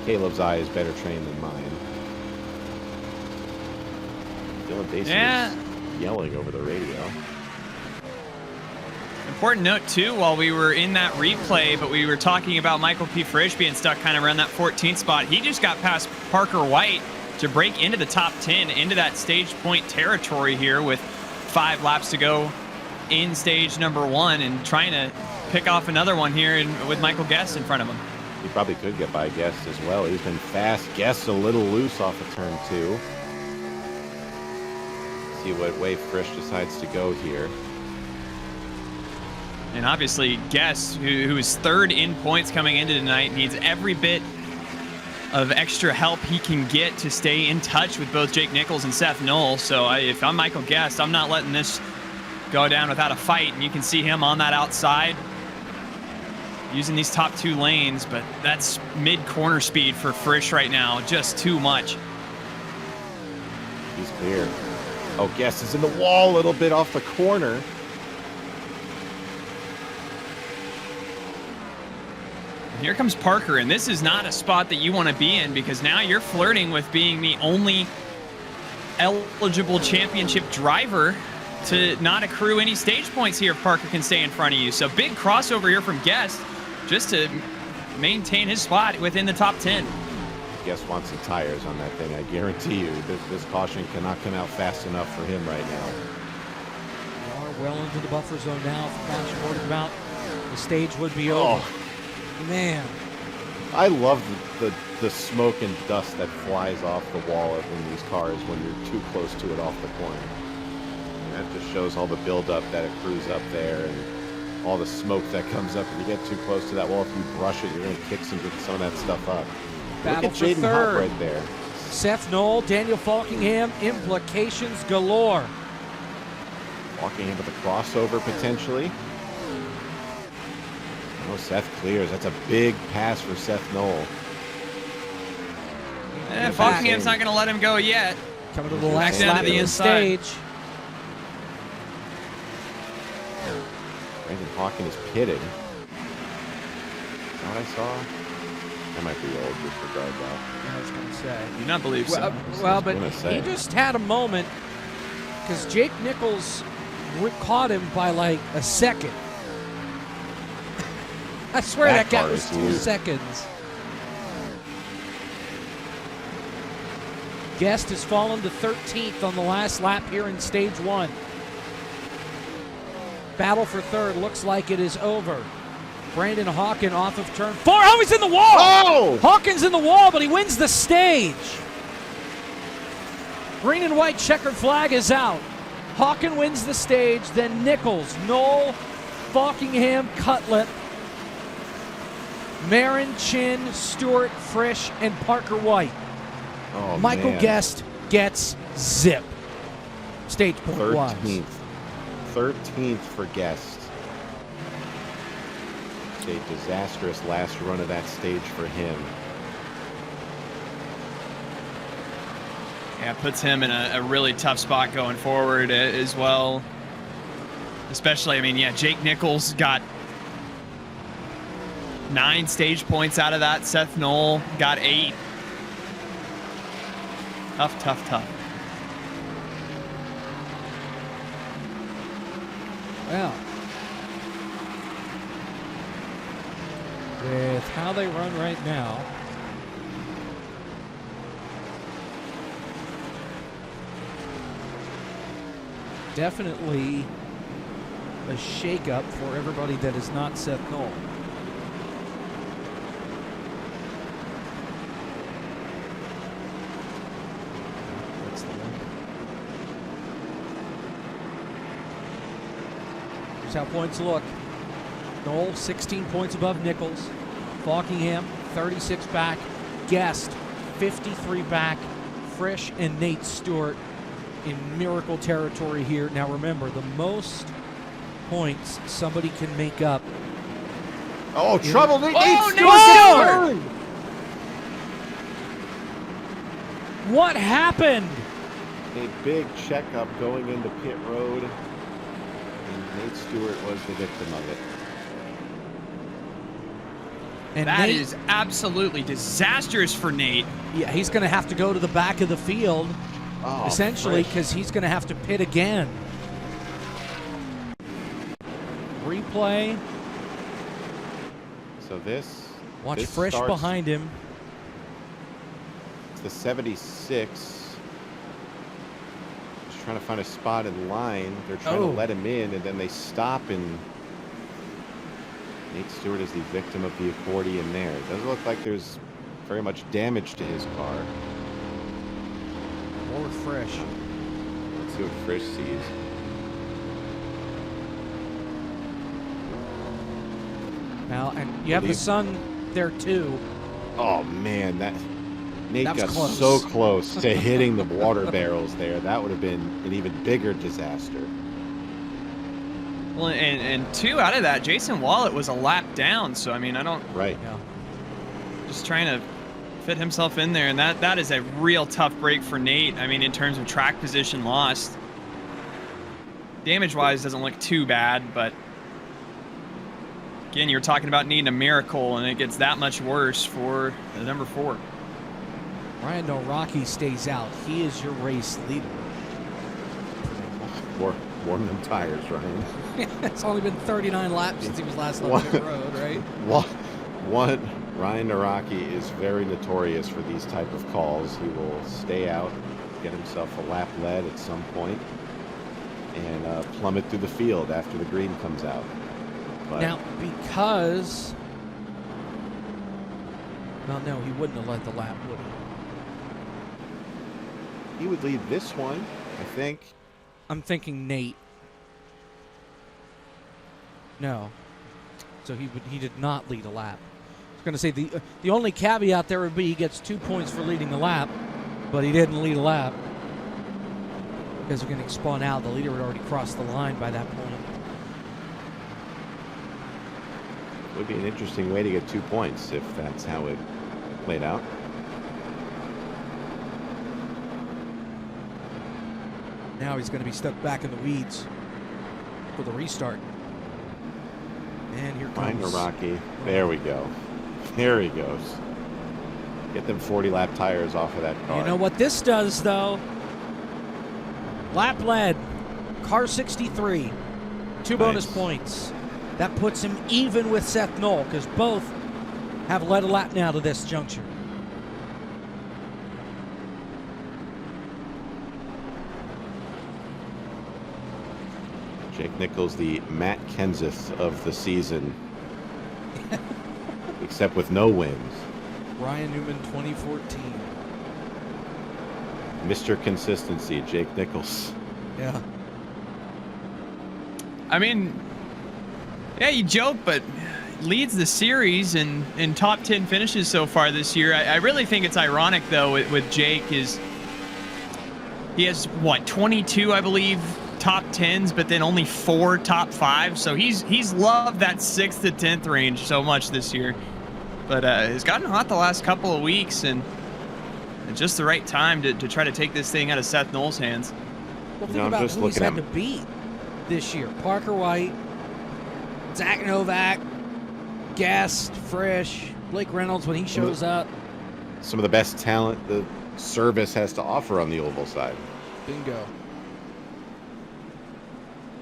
Caleb's eye is better trained than mine. Dylan Dacey is yelling over the radio. Important note, too, while we were in that replay, but we were talking about Michael P. Frisch being stuck kind of around that 14th spot. He just got past Parker White to break into the top 10, into that stage point territory here with 5 laps to go in stage number 1 and trying to pick off another one here with Michael Guest in front of him. He probably could get by Guest as well. He's been fast. Guest a little loose off of turn 2. See what way Frisch decides to go here. And obviously, Guest, who is 3rd in points coming into tonight, needs every bit of extra help he can get to stay in touch with both Jake Nichols and Seth Knoll. So if I'm Michael Guest, I'm not letting this go down without a fight. And you can see him on that outside using these top 2 lanes, but that's mid-corner speed for Frisch right now. Just too much. He's clear. Oh, Guest is in the wall a little bit off the corner. Here comes Parker, and this is not a spot that you want to be in because now you're flirting with being the only eligible championship driver to not accrue any stage points here if Parker can stay in front of you. So big crossover here from Guest just to maintain his spot within the top 10. Guest wants some tires on that thing. I guarantee you this caution cannot come out fast enough for him right now. We are well into the buffer zone now. If the caution were to come out, the stage would be over. Man, I love the smoke and dust that flies off the wall in these cars when you're too close to it off the corner. And that just shows all the buildup that accrues up there and all the smoke that comes up. If you get too close to that wall, if you brush it, you're going to kick some of that stuff up. Battle Look at for Jaden Hunt 3rd. right there. Seth Knoll, Daniel Falkingham, implications galore. Walking with a crossover potentially. Oh, Seth clears. That's a big pass for Seth Knoll. And Falkingham's not going to let him go yet. Coming to the last down lap to the of the inside. stage. Brandon Hawkins is pitting. Is that what I saw? That might be old. Disregard that. I was going to say. I do not believe so. Well, but he just had a moment because Jake Nichols caught him by like a second. I swear that gap was 2 seconds. Guest has fallen to 13th on the last lap here in stage 1. Battle for 3rd looks like it is over. Brandon Hawkins off of turn 4. Oh, he's in the wall! Oh! Hawkins in the wall, but he wins the stage. Green and white checkered flag is out. Hawkins wins the stage, then Nichols, Knoll, Falkingham, Cutlip, Marin, Chin, Stewart, Frisch, and Parker White. Oh, Michael man. Guest gets zip. Stage point 13th. 13th for Guest. A disastrous last run of that stage for him. Yeah, puts him in a really tough spot going forward as well. Especially, I mean, yeah, Jake Nichols got 9 stage points out of that. Seth Knoll got 8. Tough, tough, tough. Well, with how they run right now, definitely a shakeup for everybody that is not Seth Knoll. That's the one. Here's how points look. Knoll 16 points above Nichols. Falkingham 36 back. Guest 53 back. Frisch and Nate Stewart in miracle territory here. Now remember, the most points somebody can make up. Oh, trouble! Nate Stewart! Stewart! What happened? A big checkup going into pit road, and Nate Stewart was the victim of it. And that Nate, is absolutely disastrous for Nate. Yeah, he's going to have to go to the back of the field, essentially, because he's going to have to pit again. Replay. So this. Watch this Frisch starts, behind him. It's the 76. Just trying to find a spot in line. They're trying to let him in, and then they stop, and Nate Stewart is the victim of the accordion there. It doesn't look like there's very much damage to his car. Or Frisch. Let's see what Frisch sees. Now, and you have the sun there too. Oh man, Nate That was got close. so close to hitting the water barrels there. That would have been an even bigger disaster. Well, and 2 out of that, Jason Wallet was a lap down. So I mean, I don't. Right. Yeah. Just trying to fit himself in there, and that is a real tough break for Nate. I mean, in terms of track position lost, damage-wise doesn't look too bad, but again, you're talking about needing a miracle, and it gets that much worse for the number 4. Ryan Rocky stays out. He is your race leader. Warm them tires, Ryan. It's only been 39 laps since he was last on pit road, right? Ryan Naraki is very notorious for these type of calls. He will stay out, get himself a lap lead at some point, and plummet through the field after the green comes out. But now, because... Well, no, he wouldn't have led the lap, would he? He would lead this one, I think. I'm thinking Nate. No. So he did not lead a lap. I was going to say the only caveat there would be he gets 2 points for leading the lap, but he didn't lead a lap because we're going to spawn out. The leader had already crossed the line by that point. It would be an interesting way to get 2 points if that's how it played out. Now he's going to be stuck back in the weeds for the restart. And here comes... Ryan Naraki. There we go. There he goes. Get them 40-lap tires off of that car. You know what this does, though? Lap lead. Car 63. 2 bonus points. That puts him even with Seth Knoll because both have led a lap now to this juncture. Jake Nichols, the Matt Kenseth of the season. Except with no wins. Ryan Newman 2014. Mr. Consistency, Jake Nichols. Yeah. I mean, yeah, you joke, but leads the series in top 10 finishes so far this year. I really think it's ironic, though, with Jake is he has, 22, I believe, top 10s, but then only 4 top 5s. So he's loved that 6th to 10th range so much this year. But has gotten hot the last couple of weeks, and just the right time to try to take this thing out of Seth Knoll's hands. Well, think about who he's had to beat this year. Parker White, Zach Novak, Guest, Frisch, Blake Reynolds when he shows up. Some of the best talent the service has to offer on the oval side. Bingo.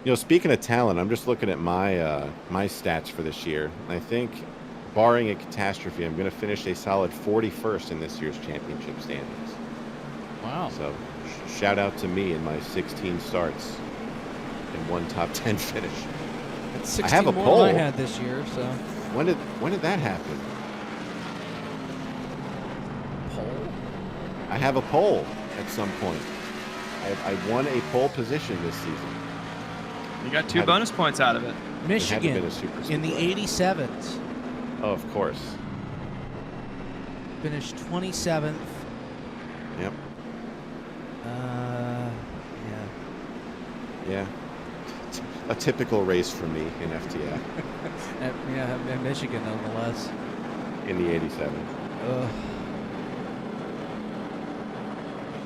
You know, speaking of talent, I'm just looking at my my stats for this year. I think, barring a catastrophe, I'm going to finish a solid 41st in this year's championship standings. Wow. So, shout out to me in my 16 starts and one top 10 finish. That's 16 I have a more poll. than I had this year, so. When did that happen? Poll? I have a pole at some point. I won a pole position this season. You got 2 bonus points out of it. Michigan been a super in the speedway. 87s. Oh, of course. Finished 27th. Yep. Yeah. Yeah. A typical race for me in FTF. At Michigan, nonetheless. In the 87.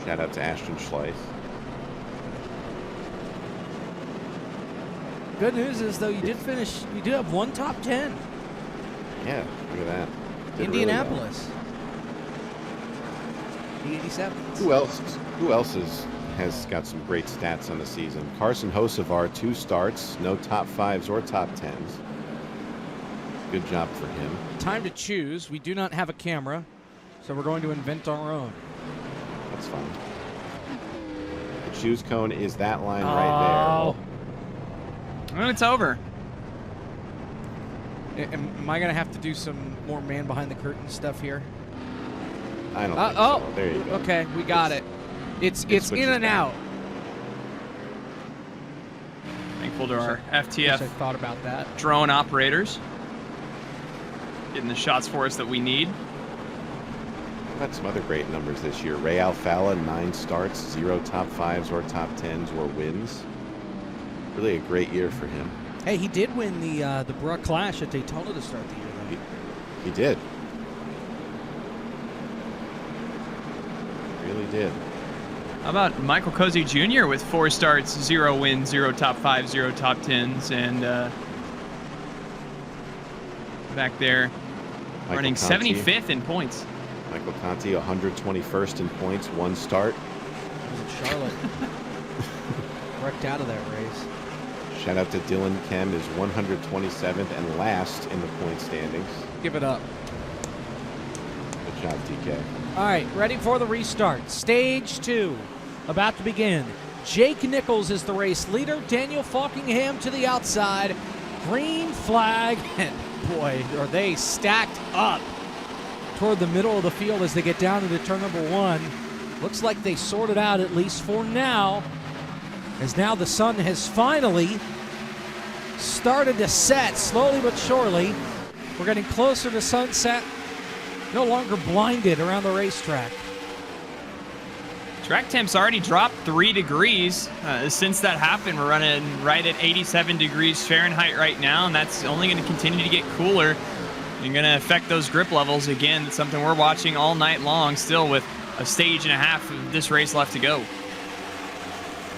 Shout out to Ashton Schleiss. Good news is, though, you did have one top 10. Yeah, look at that. Did Indianapolis. The 87. Who else has got some great stats on the season? Carson Hocevar, 2 starts, no top 5s or top 10s. Good job for him. Time to choose. We do not have a camera, so we're going to invent our own. That's fine. The choose cone is that line right Well, it's over. Am I going to have to do some more man behind the curtain stuff here? there. I don't think so. There you go. Okay, we got it. It's what in you and got. out. Thankful to our Wish I FTF thought about that. drone operators. Getting the shots for us that we need. We've had some other great numbers this year. Ray Alfala, 9 starts, 0 top 5s or top 10s or wins. Really a great year for him. Hey, he did win the Bruck Clash at Daytona to start the year, though. He did. Really did. How about Michael Cozy Jr. with 4 starts, 0 wins, 0 top 5s, 0 top 10s, and back there Michael running Conti. 75th in points. Michael Conti, 121st in points, 1 start. Charlotte. Wrecked out of that race. Shout out to Dylan Kem, is 127th and last in the point standings. Give it up. Good job, DK. All right, ready for the restart. Stage 2 about to begin. Jake Nichols is the race leader. Daniel Falkingham to the outside. Green flag. And boy, are they stacked up toward the middle of the field as they get down into turn number 1. Looks like they sorted out, at least for now, as now the sun has finally started to set slowly but surely. We're getting closer to sunset. No longer blinded around the racetrack. Track temp's already dropped 3 degrees since that happened. We're running right at 87 degrees Fahrenheit right now, and that's only going to continue to get cooler and going to affect those grip levels again. It's something we're watching all night long, still with a stage and a half of this race left to go.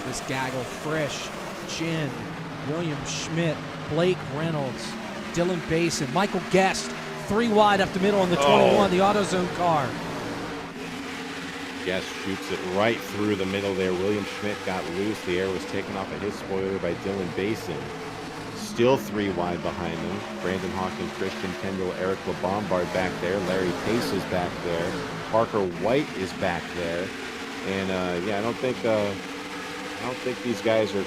This gaggle, Frisch, Chin, William Schmidt, Blake Reynolds, Dylan Basin, Michael Guest, 3 wide up the middle in the 21, the AutoZone car. Guest shoots it right through the middle there. William Schmidt got loose. The air was taken off of his spoiler by Dylan Basin. Still 3 wide behind them. Brandon Hawkins, Christian Kendall, Eric LeBombard back there. Larry Pace is back there. Parker White is back there. And yeah, I don't think these guys are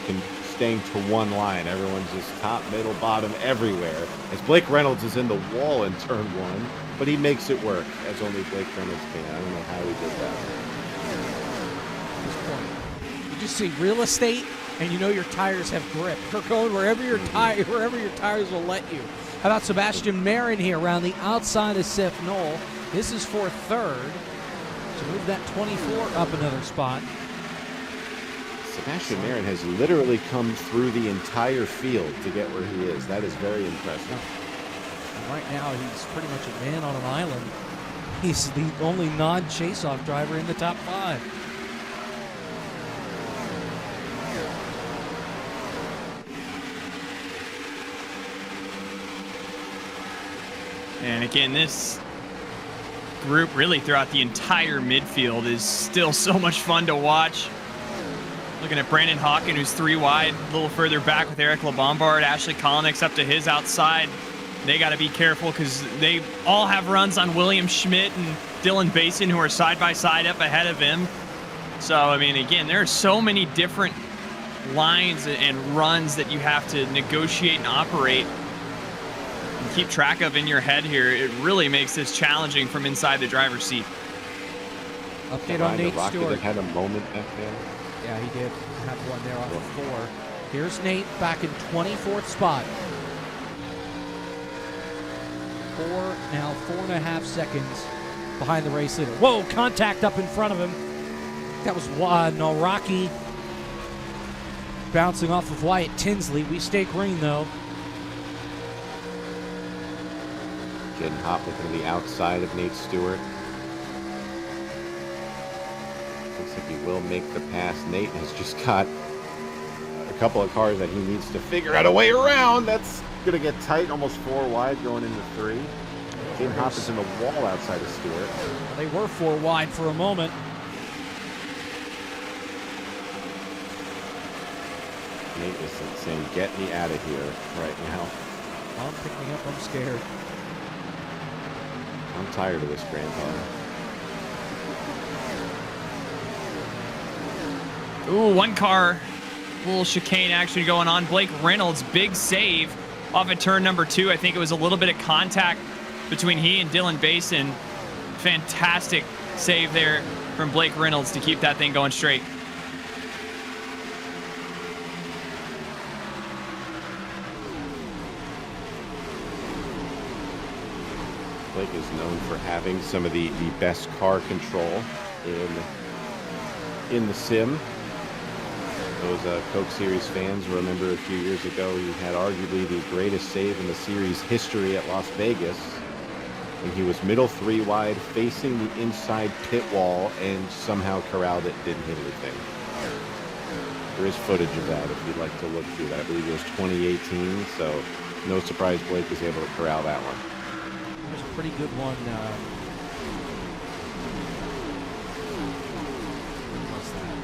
staying to one line. Everyone's just top, middle, bottom, everywhere. As Blake Reynolds is in the wall in turn 1, but he makes it work, as only Blake Reynolds can. I don't know how he did that. You just see real estate, and you know your tires have grip. You're going wherever your tires will let you. How about Sebastian Marin here around the outside of Seth Knoll? This is for 3rd. So move that 24 up another spot. Sebastian Marin has literally come through the entire field to get where he is. That is very impressive. And right now, he's pretty much a man on an island. He's the only non-chase-off driver in the top 5. And again, this group really throughout the entire midfield is still so much fun to watch. Looking at Brandon Hawken, who's 3 wide, a little further back with Eric LeBombard. Ashley Kolnick's up to his outside. They got to be careful because they all have runs on William Schmidt and Dylan Basin, who are side by side up ahead of him. So, I mean, again, there are so many different lines and runs that you have to negotiate and operate and keep track of in your head here. It really makes this challenging from inside the driver's seat. Update on Nate Stewart. Had a moment back there. Yeah, he did have one there off of 4. Here's Nate back in 24th spot. 4.5 seconds behind the race leader. Whoa, contact up in front of him. That was Rocky bouncing off of Wyatt Tinsley. We stay green, though. Jaden Hop looking to the outside of Nate Stewart. Looks like he will make the pass. Nate has just got a couple of cars that he needs to figure out a way around. That's going to get tight, almost 4 wide going into 3. Jaden Hop is in the wall outside of Stewart. Well, they were 4 wide for a moment. Nate is saying, get me out of here right now. I'm picking up, I'm scared. I'm tired of this, Grandpa. Ooh, one car, little chicane action going on. Blake Reynolds, big save off at turn number 2. I think it was a little bit of contact between he and Dylan Basin. Fantastic save there from Blake Reynolds to keep that thing going straight. Blake is known for having some of the best car control in the sim. Those Coke Series fans remember a few years ago he had arguably the greatest save in the series history at Las Vegas. And he was middle 3 wide, facing the inside pit wall, and somehow corralled it, didn't hit anything. There is footage of that if you'd like to look through that. I believe it was 2018, so no surprise Blake was able to corral that one. It was a pretty good one. When was that?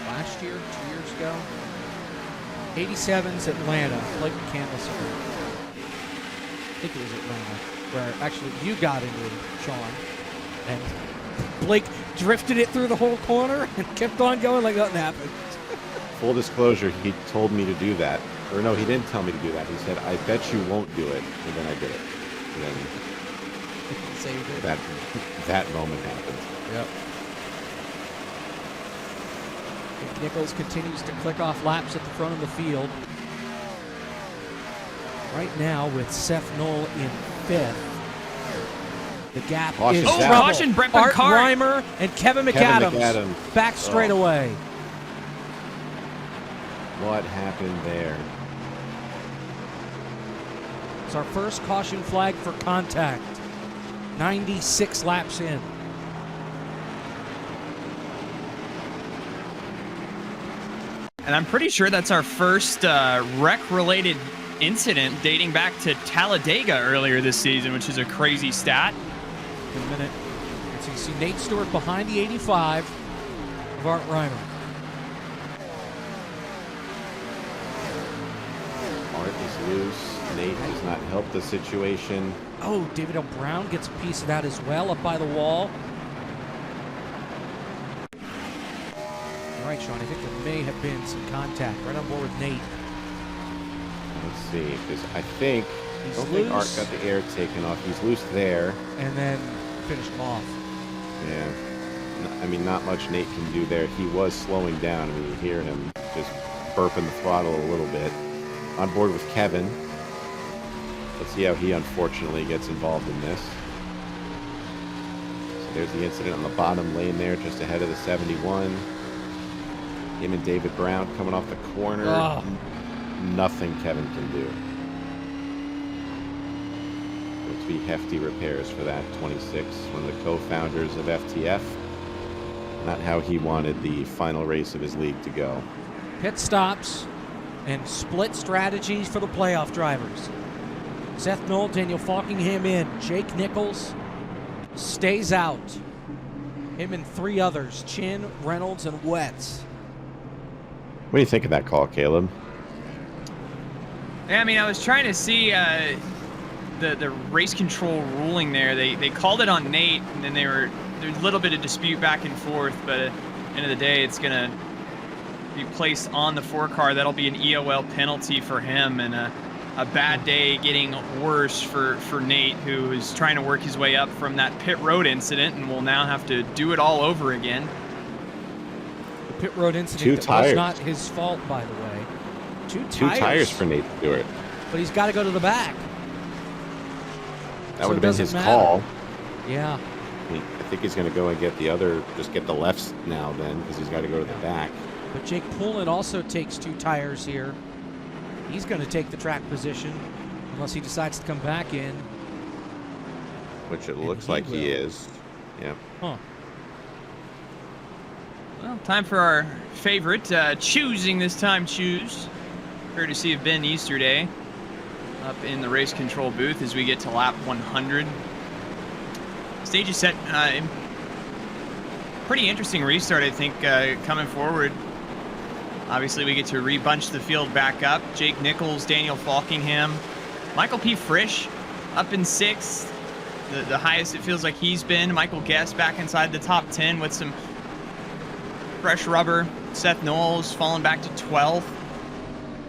Last year? 2 years ago? 87's Atlanta. Blake McCandless. I think it was Atlanta. Where actually you got into it, Sean. And Blake drifted it through the whole corner and kept on going like nothing happened. Full disclosure, he told me to do that. Or no, he didn't tell me to do that. He said, I bet you won't do it. And then I did it. And then saved it. That moment happened. Yep. Nichols continues to click off laps at the front of the field. Right now with Seth Knoll in 5th. The gap is trouble. Caution, Brett Art Burkhardt. Reimer and Kevin McAdams back straight away. What happened there? It's our first caution flag for contact. 96 laps in. And I'm pretty sure that's our first wreck-related incident dating back to Talladega earlier this season, which is a crazy stat. In a minute. So you see Nate Stewart behind the 85 of Art Reimer. Art is loose. Nate does not help the situation. Oh, David L. Brown gets a piece of that as well up by the wall. All right, Sean, I think there may have been some contact right on board with Nate. Let's see, because I think Art got the air taken off. He's loose there. And then finished him off. Yeah. I mean, not much Nate can do there. He was slowing down. I mean, you hear him just burping the throttle a little bit. On board with Kevin. Let's see how he unfortunately gets involved in this. So there's the incident on the bottom lane there, just ahead of the 71. Him and David Brown coming off the corner. Oh. Nothing Kevin can do. Going to be hefty repairs for that 26. One of the co-founders of FTF. Not how he wanted the final race of his league to go. Pit stops and split strategies for the playoff drivers. Seth Knoll, Daniel Falkingham in. Jake Nichols stays out. Him and 3 others, Chin, Reynolds, and Wetz. What do you think of that call, Caleb? Yeah, I mean, I was trying to see the race control ruling there. They called it on Nate, and then there's a little bit of dispute back and forth, but at the end of the day, it's going to be placed on the 4-car. That'll be an EOL penalty for him, and a bad day getting worse for Nate, who is trying to work his way up from that pit road incident and will now have to do it all over again. The pit road incident that was not his fault, by the way. Two tires for Nate Stewart. But he's got to go to the back. That would have been his call. Yeah. I think he's going to go and get just get the lefts now then, because he's got to go to the back. But Jake Poulin also takes 2 tires here. He's going to take the track position unless he decides to come back in. Which it looks like he is. Yeah. Huh. Well, time for our favorite, choosing this time, choose. Courtesy of Ben Easterday up in the race control booth as we get to lap 100. Stage is set. Pretty interesting restart, I think, coming forward. Obviously, we get to rebunch the field back up. Jake Nichols, Daniel Falkingham, Michael P. Frisch up in 6th. The highest it feels like he's been. Michael Guest back inside the top 10 with some fresh rubber. Seth Knowles falling back to 12th.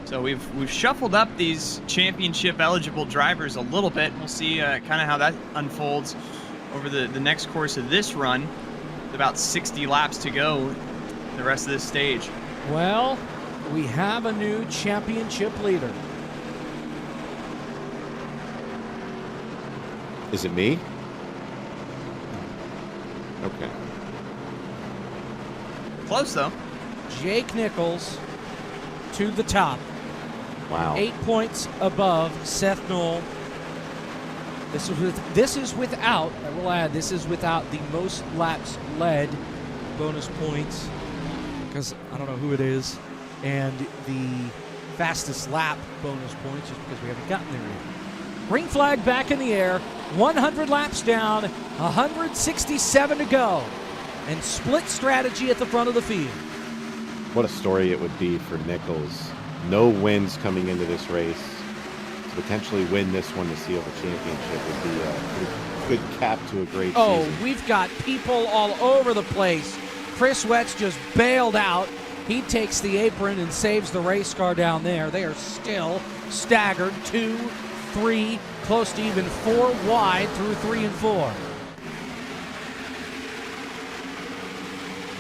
So we've shuffled up these championship eligible drivers a little bit. We'll see kind of how that unfolds over the next course of this run. With about 60 laps to go the rest of this stage. Well, we have a new championship leader. Is it me? Okay. Close, though. Jake Nichols to the top. Wow. 8 points above Seth Knoll. This is without, I will add, this is without the most laps led bonus points, because I don't know who it is, and the fastest lap bonus points, just because we haven't gotten there yet. Green flag back in the air, 100 laps down, 167 to go, and split strategy at the front of the field. What a story it would be for Nichols. No wins coming into this race. To potentially win this one to seal the championship would be a good cap to a great season. Oh, we've got people all over the place. Chris Wetz just bailed out. He takes the apron and saves the race car down there. They are still staggered 2, 3, close to even 4 wide through 3 and 4.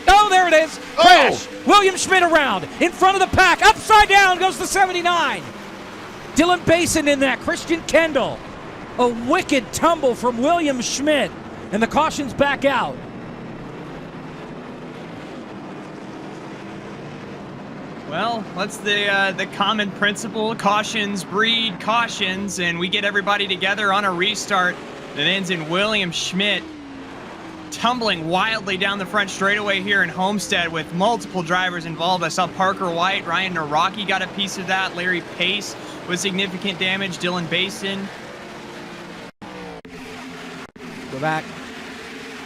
Oh, there it is. Crash. William Schmidt around in front of the pack. Upside down goes the 79. Dylan Basin in that. Christian Kendall. A wicked tumble from William Schmidt. And the caution's back out. Well, what's the common principle? Cautions breed cautions, and we get everybody together on a restart that ends in William Schmidt tumbling wildly down the front straightaway here in Homestead with multiple drivers involved. I saw Parker White, Ryan Naraki got a piece of that, Larry Pace with significant damage, Dylan Basin. Go back.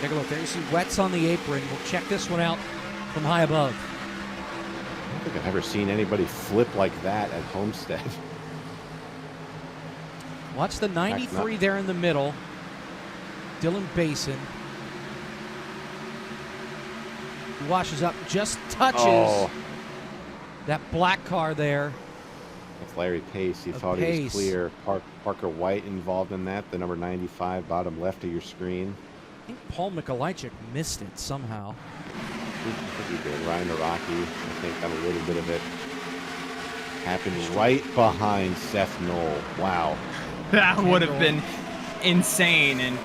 Take a look there. You see Wetz on the apron. We'll check this one out from high above. I don't think I've ever seen anybody flip like that at Homestead. Watch the 93 there in the middle. Dylan Basin. He washes up, just touches that black car there. That's Larry Pace. He thought he was clear. Parker White involved in that, the number 95, bottom left of your screen. I think Paul Mikolajczyk missed it somehow. I think he did. Ryan Naraki, I think, got a little bit of it. Happened right behind Seth Knoll. Wow. That would have been insane. And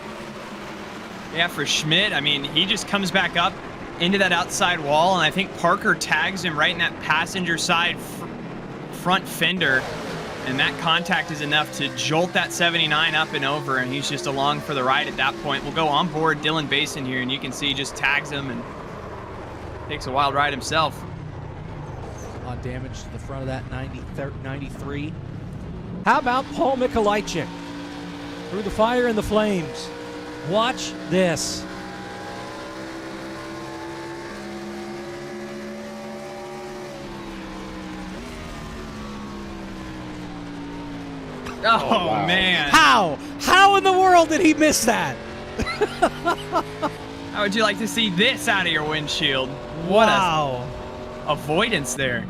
yeah, for Schmidt, I mean, he just comes back up into that outside wall, and I think Parker tags him right in that passenger side front fender, and that contact is enough to jolt that 79 up and over, and he's just along for the ride at that point. We'll go on board Dylan Basin here, and you can see he just tags him and takes a wild ride himself. A lot of damage to the front of that 93. How about Paul Mikolajczyk? through the fire and the flames. Watch this. Oh, wow. man. How? How in the world did he miss that? How would you like to see this out of your windshield? What Wow. a avoidance there.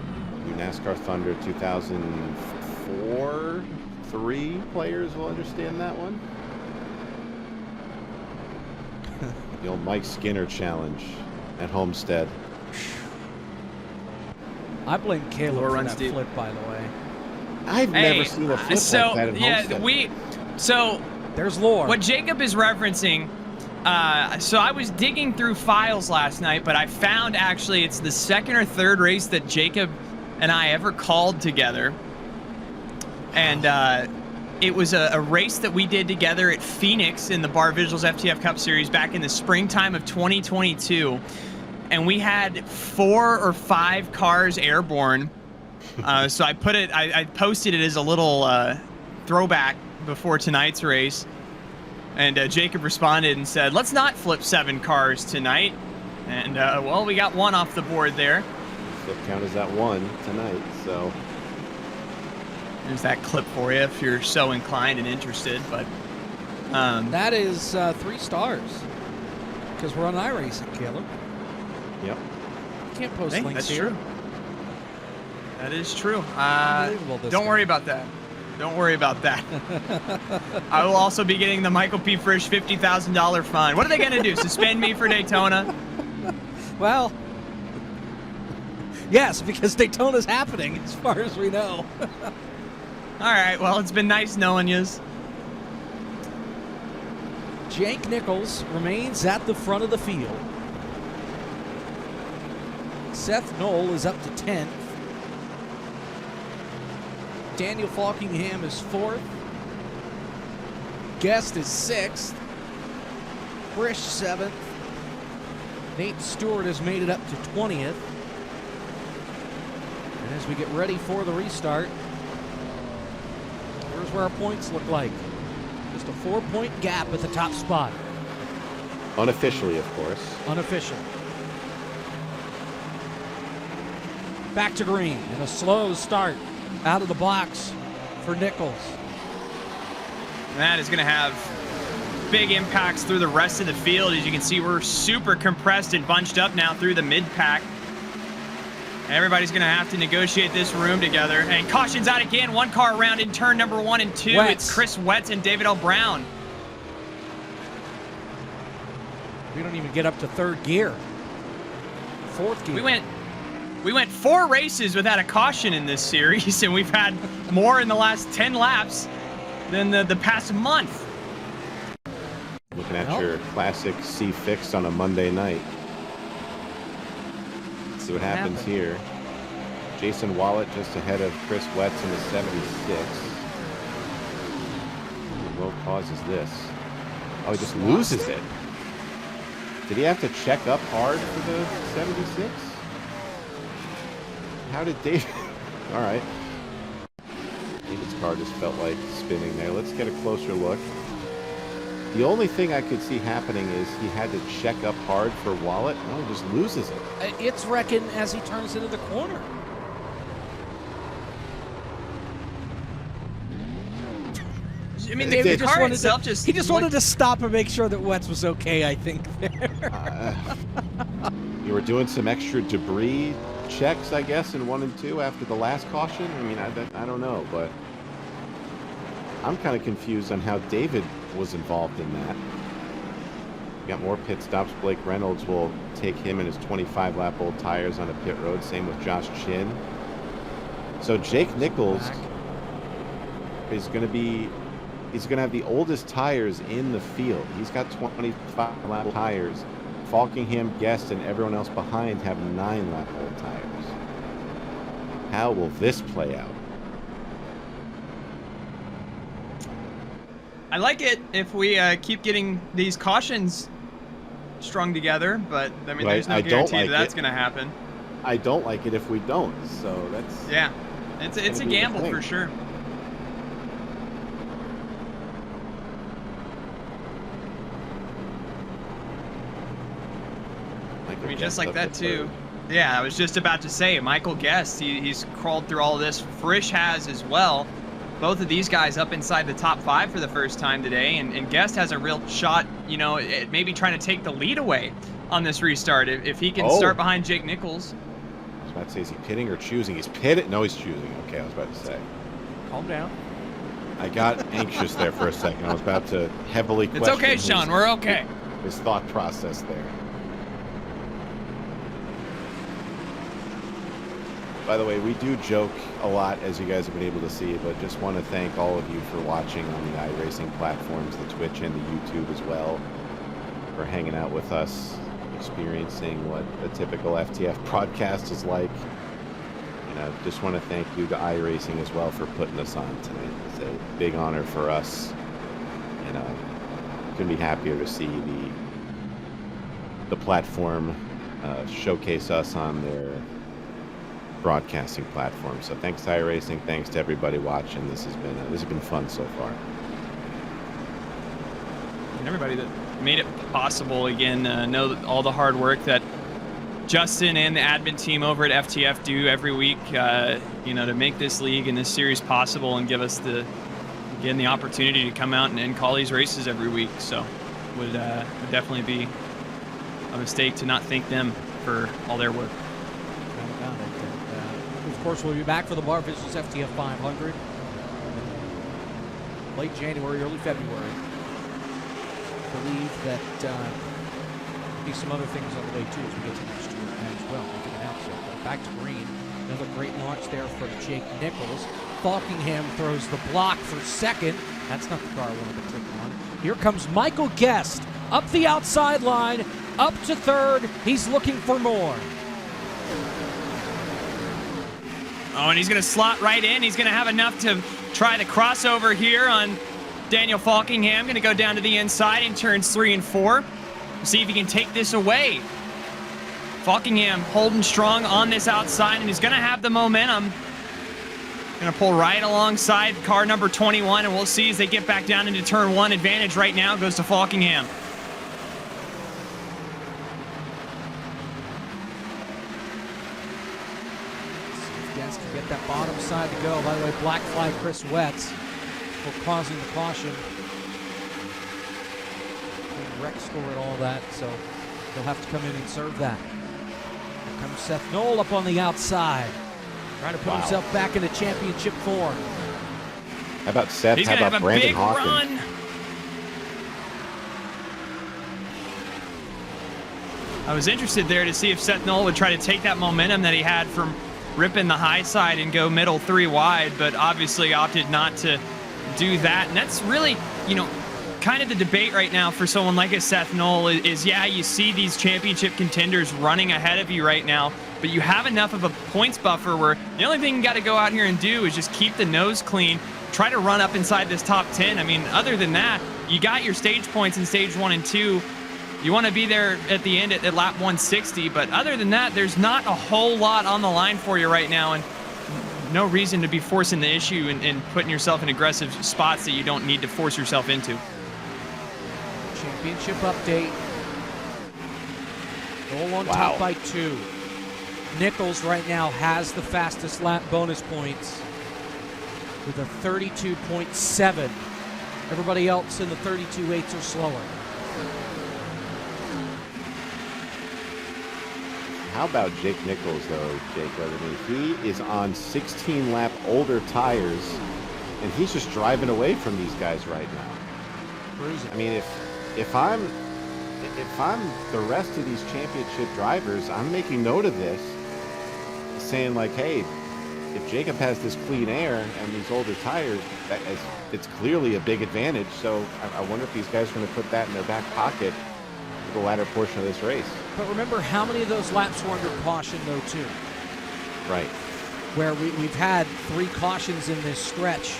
NASCAR Thunder 2004, 3 players will understand that one. The old Mike Skinner challenge at Homestead. I blame Caleb for runs that deep. flip, by the way. I've never seen a flip like that at Homestead. So There's lore. what Jacob is referencing, so I was digging through files last night, but I found actually it's the second or third race that Jacob and I ever called together. And it was a race that we did together at Phoenix in the Barr Visuals FTF Cup Series back in the springtime of 2022. And we had 4 or 5 cars airborne. So I put it, I posted it as a little throwback before tonight's race. And Jacob responded and said, let's not flip 7 cars tonight. And well, we got 1 off the board there. Flip count is at 1 tonight, so. There's that clip for you if you're so inclined and interested. But that is 3 stars. Because we're on iRacing, Caleb. Yep. You can't post hey, links that's here. true. That is true. Unbelievable, this Don't guy. worry about that. Don't worry about that. I will also be getting the Michael P. Frisch $50,000 fine. What are they going to do? Suspend me for Daytona? Well, yes, because Daytona's happening, as far as we know. All right. Well, it's been nice knowing yous. Jake Nichols remains at the front of the field. Seth Knoll is up to 10th. Daniel Falkingham is 4th. Guest is 6th. Frisch 7th. Nate Stewart has made it up to 20th. And as we get ready for the restart, here's where our points look like. Just a 4-point gap at the top spot. Unofficially, of course. Unofficial. Back to green and a slow start out of the box for Nichols. That is going to have big impacts through the rest of the field. As you can see, we're super compressed and bunched up now through the mid-pack. Everybody's going to have to negotiate this room together. And caution's out again. 1 car around in turn number 1 and 2. Wetz. It's Chris Wetz and David L. Brown. We don't even get up to 3rd gear. 4th gear. We went 4 races without a caution in this series, and we've had more in the last 10 laps than the past month. Looking at your classic C fix on a Monday night. Let's see what happens here. Jason Wallet just ahead of Chris Wetz in the 76. What causes this? Oh, he just loses it. Did he have to check up hard for the 76? How did David? All right. David's car just felt like spinning there. Let's get a closer look. The only thing I could see happening is he had to check up hard for Wallet. Oh, he just loses it. It's wrecking as he turns into the corner. I mean, David the car itself he just wanted to stop and make sure that Wetz was okay, I think, there. You were doing some extra debris checks, I guess, in 1 and 2 after the last caution. I mean, I don't know, but I'm kind of confused on how David was involved in that. We got more pit stops. Blake Reynolds will take him and his 25-lap old tires on a pit road. Same with Josh Chin. So Jake Nichols is going to be, he's going to have the oldest tires in the field. He's got 25-lap tires. Falkingham, Guest, and everyone else behind have 9-lap old tires. How will this play out? I like it if we keep getting these cautions strung together, but I mean, there's no guarantee that's going to happen. I don't like it if we don't, so that's... Yeah, it's a gamble for sure. Just like that too. Yeah, I was just about to say, Michael Guest, he's crawled through all of this. Frisch has as well. Both of these guys up inside the top 5 for the first time today, and Guest has a real shot, you know, at maybe trying to take the lead away on this restart if he can start behind Jake Nichols. I was about to say, is he pitting or choosing? He's pitting. No, he's choosing. Okay, I was about to say. Calm down. I got anxious there for a second. I was about to heavily question. It's okay, Sean. We're okay. His thought process there. By the way, we do joke a lot, as you guys have been able to see, but just want to thank all of you for watching on the iRacing platforms, the Twitch and the YouTube as well, for hanging out with us, experiencing what a typical FTF broadcast is like. And I just want to thank you to iRacing as well for putting us on tonight. It's a big honor for us. And couldn't be happier to see the platform showcase us on their broadcasting platform. So thanks to iRacing, thanks to everybody watching. This has been fun so far. And everybody that made it possible, again, know that all the hard work that Justin and the admin team over at FTF do every week, you know, to make this league and this series possible and give us the opportunity to come out and call these races every week. So would definitely be a mistake to not thank them for all their work. Of course, we'll be back for the Barr Visuals FTF 500 late January, early February. I believe that there'll be some other things on the way too as we get to next year as well. We can announce it. But back to green. Another great launch there from Jake Nichols. Falkingham throws the block for second. That's not the car I wanted to click on. Here comes Michael Guest up the outside line, up to third. He's looking for more. Oh, and he's going to slot right in. He's going to have enough to try the crossover here on Daniel Falkingham. Going to go down to the inside in turns 3 and 4. See if he can take this away. Falkingham holding strong on this outside, and he's going to have the momentum. Going to pull right alongside car number 21, and we'll see as they get back down into turn 1. Advantage right now goes to Falkingham. Get that bottom side to go. By the way, black flag Chris Wetz for causing the caution. Wreck score and all that, so he'll have to come in and serve that. Here comes Seth Knoll up on the outside, trying to put himself back into championship form. How about Seth? He's How gonna about have a Brandon big Hawkins? run. I was interested there to see if Seth Knoll would try to take that momentum that he had from ripping the high side and go middle 3 wide, but obviously opted not to do that. And that's really, you know, kind of the debate right now for someone like a Seth Knoll is, yeah, you see these championship contenders running ahead of you right now, but you have enough of a points buffer where the only thing you got to go out here and do is just keep the nose clean, try to run up inside this top 10. I mean, other than that, you got your stage points in stage 1 and 2. You want to be there at the end at lap 160, but other than that, there's not a whole lot on the line for you right now, and no reason to be forcing the issue and putting yourself in aggressive spots that you don't need to force yourself into. Championship update. Knoll on top by 2. Nichols right now has the fastest lap bonus points with a 32.7. Everybody else in the 32.8s or slower. How about Jake Nichols, though, Jacob? I mean, he is on 16-lap older tires, and he's just driving away from these guys right now. Cruising. I mean, if I'm the rest of these championship drivers, I'm making note of this, saying like, hey, if Jacob has this clean air and these older tires, it's clearly a big advantage. So I wonder if these guys are going to put that in their back pocket for the latter portion of this race. But remember how many of those laps were under caution, though, too. Right. Where we've had 3 cautions in this stretch,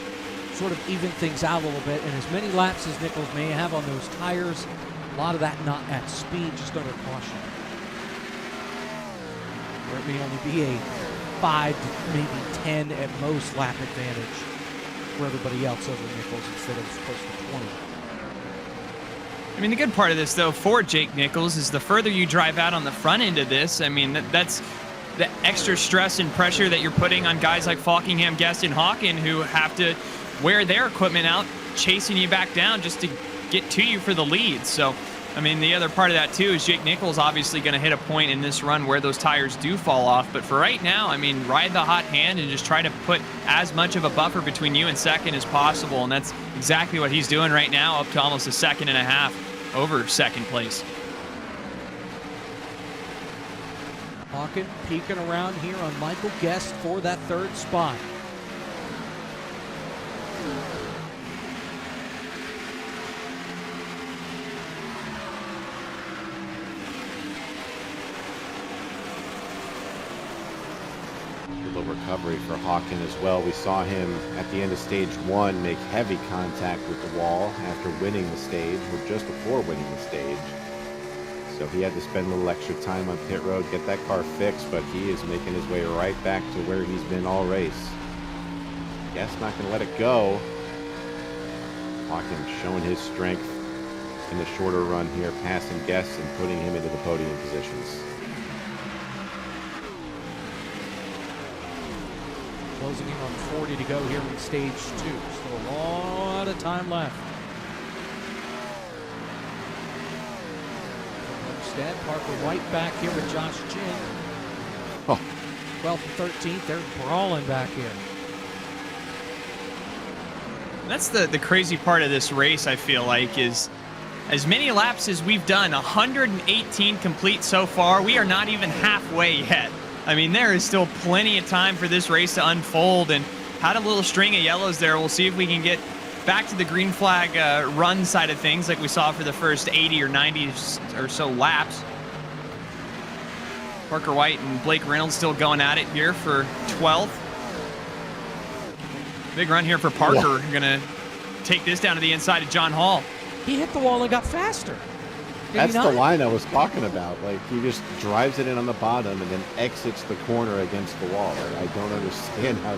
sort of even things out a little bit, and as many laps as Nichols may have on those tires, a lot of that not at speed, just under caution. Where it may only be a 5 to maybe 10 at most lap advantage for everybody else over Nichols instead of close to 20. I mean, the good part of this, though, for Jake Nichols is the further you drive out on the front end of this, I mean, that's the extra stress and pressure that you're putting on guys like Falkingham, Guest, and Hawken, who have to wear their equipment out, chasing you back down just to get to you for the lead. So, I mean, the other part of that, too, is Jake Nichols obviously going to hit a point in this run where those tires do fall off. But for right now, I mean, ride the hot hand and just try to put as much of a buffer between you and second as possible. And that's exactly what he's doing right now, up to almost a second and a half over second place. Hawken peeking around here on Michael Guest for that third spot. Good little recovery for Hawken as well. We saw him at the end of stage 1 make heavy contact with the wall after winning the stage, or just before winning the stage. So he had to spend a little extra time on pit road, get that car fixed, but he is making his way right back to where he's been all race. Guess not going to let it go. Hawken showing his strength in the shorter run here, passing Guess and putting him into the podium positions. Closing in on 40 to go here in stage 2. Still a lot of time left. Homestead, Parker White back here with Josh Chin. Oh. 12th and 13th, they're brawling back here. That's the crazy part of this race, I feel like, is as many laps as we've done, 118 complete so far. We are not even halfway yet. I mean, there is still plenty of time for this race to unfold, and had a little string of yellows there. We'll see if we can get back to the green flag run side of things like we saw for the first 80 or 90 or so laps. Parker White and Blake Reynolds still going at it here for 12th. Big run here for Parker. Going to take this down to the inside of John Hall. He hit the wall and got faster. That's the line I was talking about. Like, he just drives it in on the bottom and then exits the corner against the wall. Like, I don't understand how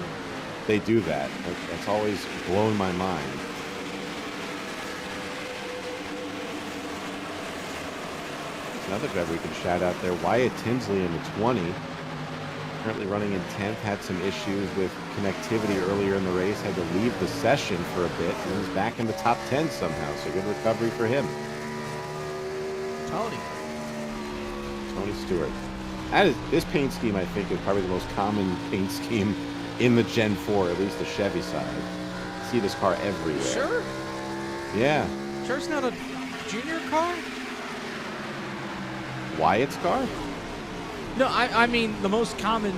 they do that. That's always blown my mind. Another driver we can shout out there, Wyatt Tinsley in the 20. Currently running in 10th, had some issues with connectivity earlier in the race, had to leave the session for a bit, and he's back in the top 10 somehow, so good recovery for him. Tony Stewart. This paint scheme, I think, is probably the most common paint scheme in the Gen 4, at least the Chevy side. I see this car everywhere. Sure? Yeah. Sure it's not a junior car? Wyatt's car? No, I mean the most common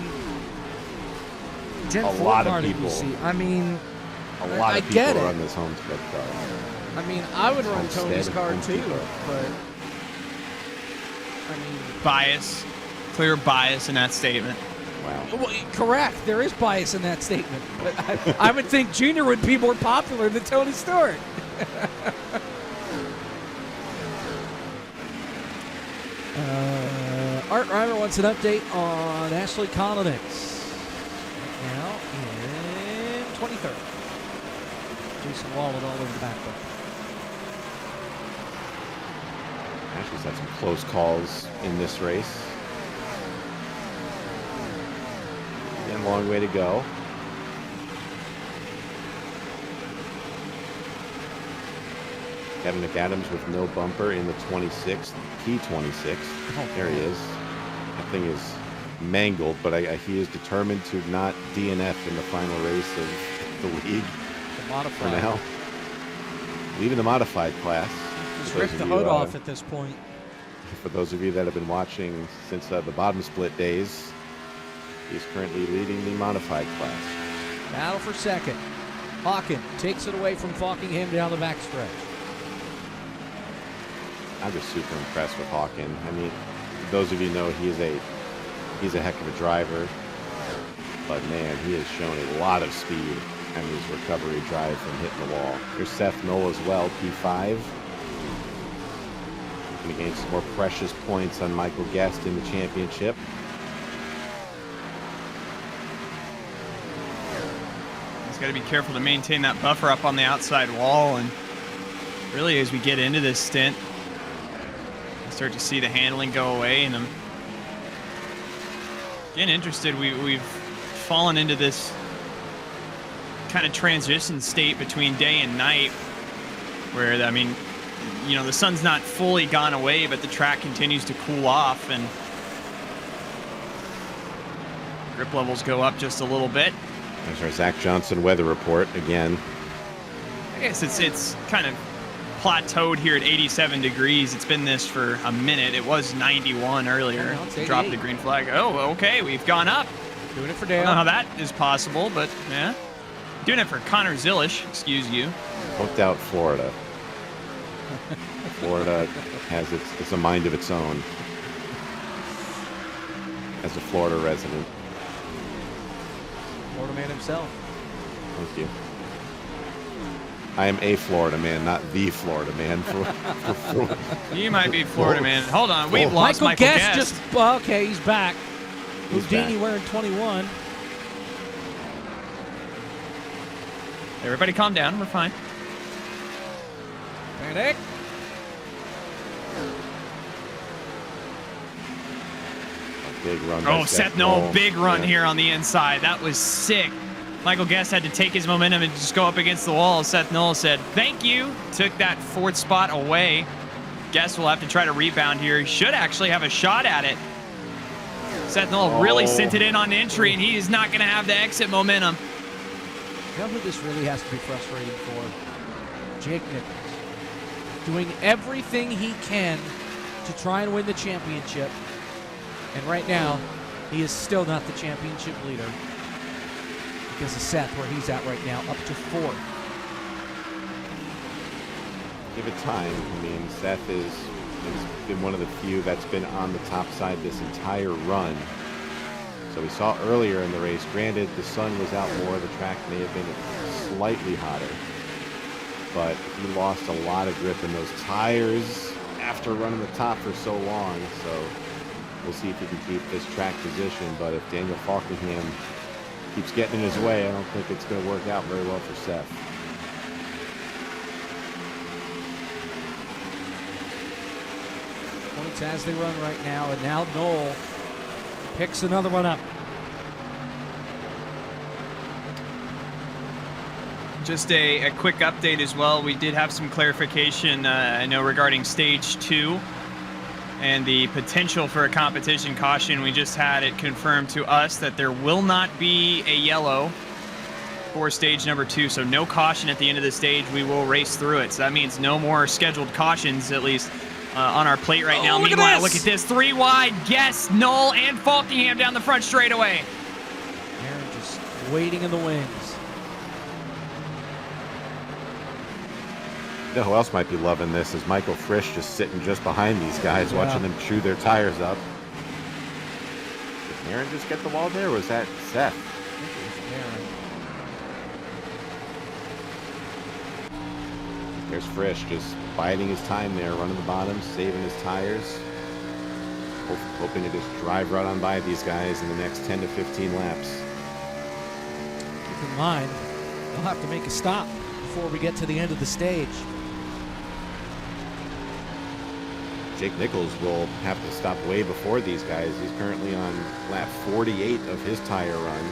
Gen 4 a lot car of people. that you see. I mean, a lot of get people it. run this Homestead car. I mean, I would run Tony's car too, Homestead. but I mean, Bias. Clear bias in that statement. Wow. well, correct. There is bias in that statement, but I would think Junior would be more popular than Tony Stewart. Art Reimer wants an update on Ashley Collins. Right now in 23rd. Jason Wallet all over the back. Ashley's had some close calls in this race. And a long way to go. Kevin McAdams with no bumper in the 26th, P26. Oh, there he is. That thing is mangled, but he is determined to not DNF in the final race of the league for now. Leaving the modified class. Just rip the hood off at this point. For those of you that have been watching since the bottom split days, he's currently leading the modified class. Battle for second. Hawken takes it away from Falkingham down the backstretch. I'm just super impressed with Hawken. I mean, those of you know he's a heck of a driver, but man, he has shown a lot of speed and his recovery drive from hitting the wall. Here's Seth Knoll as well, P5. Looking to gain some more precious points on Michael Guest in the championship. He's got to be careful to maintain that buffer up on the outside wall and really, as we get into this stint, I start to see the handling go away, and I'm getting interested. We've fallen into this kind of transition state between day and night, where, I mean, you know, the sun's not fully gone away, but the track continues to cool off, and grip levels go up just a little bit. There's our Zach Johnson weather report again. I guess it's kind of plateaued here at 87 degrees. It's been this for a minute. It was 91 earlier. Dropped the green flag. Oh, okay, we've gone up. Doing it for I Dale. don't know how that is possible, but yeah. Doing it for Connor Zillish, excuse you. Booked out Florida. Florida has it's a mind of its own. As a Florida resident. Florida man himself. Thank you. I am a Florida man, not the Florida man. You might be Florida man. Hold on, we've lost Michael Guest. Guest. Okay, he's back. He's back. Houdini wearing 21. Everybody calm down, we're fine. Panic. Big run by Seth Knoll, big run here on the inside. That was sick. Michael Guest had to take his momentum and just go up against the wall. Seth Knoll said, thank you. Took that fourth spot away. Guest will have to try to rebound here. He should actually have a shot at it. Seth Knoll really sent it in on entry, and he is not going to have the exit momentum. You know who this really has to be frustrating for? Jake Nichols. Doing everything he can to try and win the championship. And right now, he is still not the championship leader because of Seth, where he's at right now, up to 4th. Give it time. I mean, Seth has been one of the few that's been on the top side this entire run. So we saw earlier in the race, granted, the sun was out more, the track may have been slightly hotter, but he lost a lot of grip in those tires after running the top for so long. So we'll see if he can keep this track position, but if Daniel Falkingham keeps getting in his way, I don't think it's going to work out very well for Seth. Points as they run right now, and now Knoll picks another one up. Just a quick update as well. We did have some clarification, I know, regarding stage 2 and the potential for a competition caution. We just had it confirmed to us that there will not be a yellow for stage number 2, so no caution at the end of the stage. We will race through it, so that means no more scheduled cautions, at least on our plate right now. Meanwhile, look at this, 3 wide, Guest, Knoll, and Falkingham down the front straightaway. Aaron just waiting in the wings. You know who else might be loving this is Michael Frisch, just sitting just behind these guys, watching them chew their tires up. Did Aaron just get the wall there, or was that Seth? There's Frisch just biding his time there, running the bottom, saving his tires. Hoping to just drive right on by these guys in the next 10 to 15 laps. Keep in mind, they'll have to make a stop before we get to the end of the stage. Jake Nichols will have to stop way before these guys. He's currently on lap 48 of his tire run.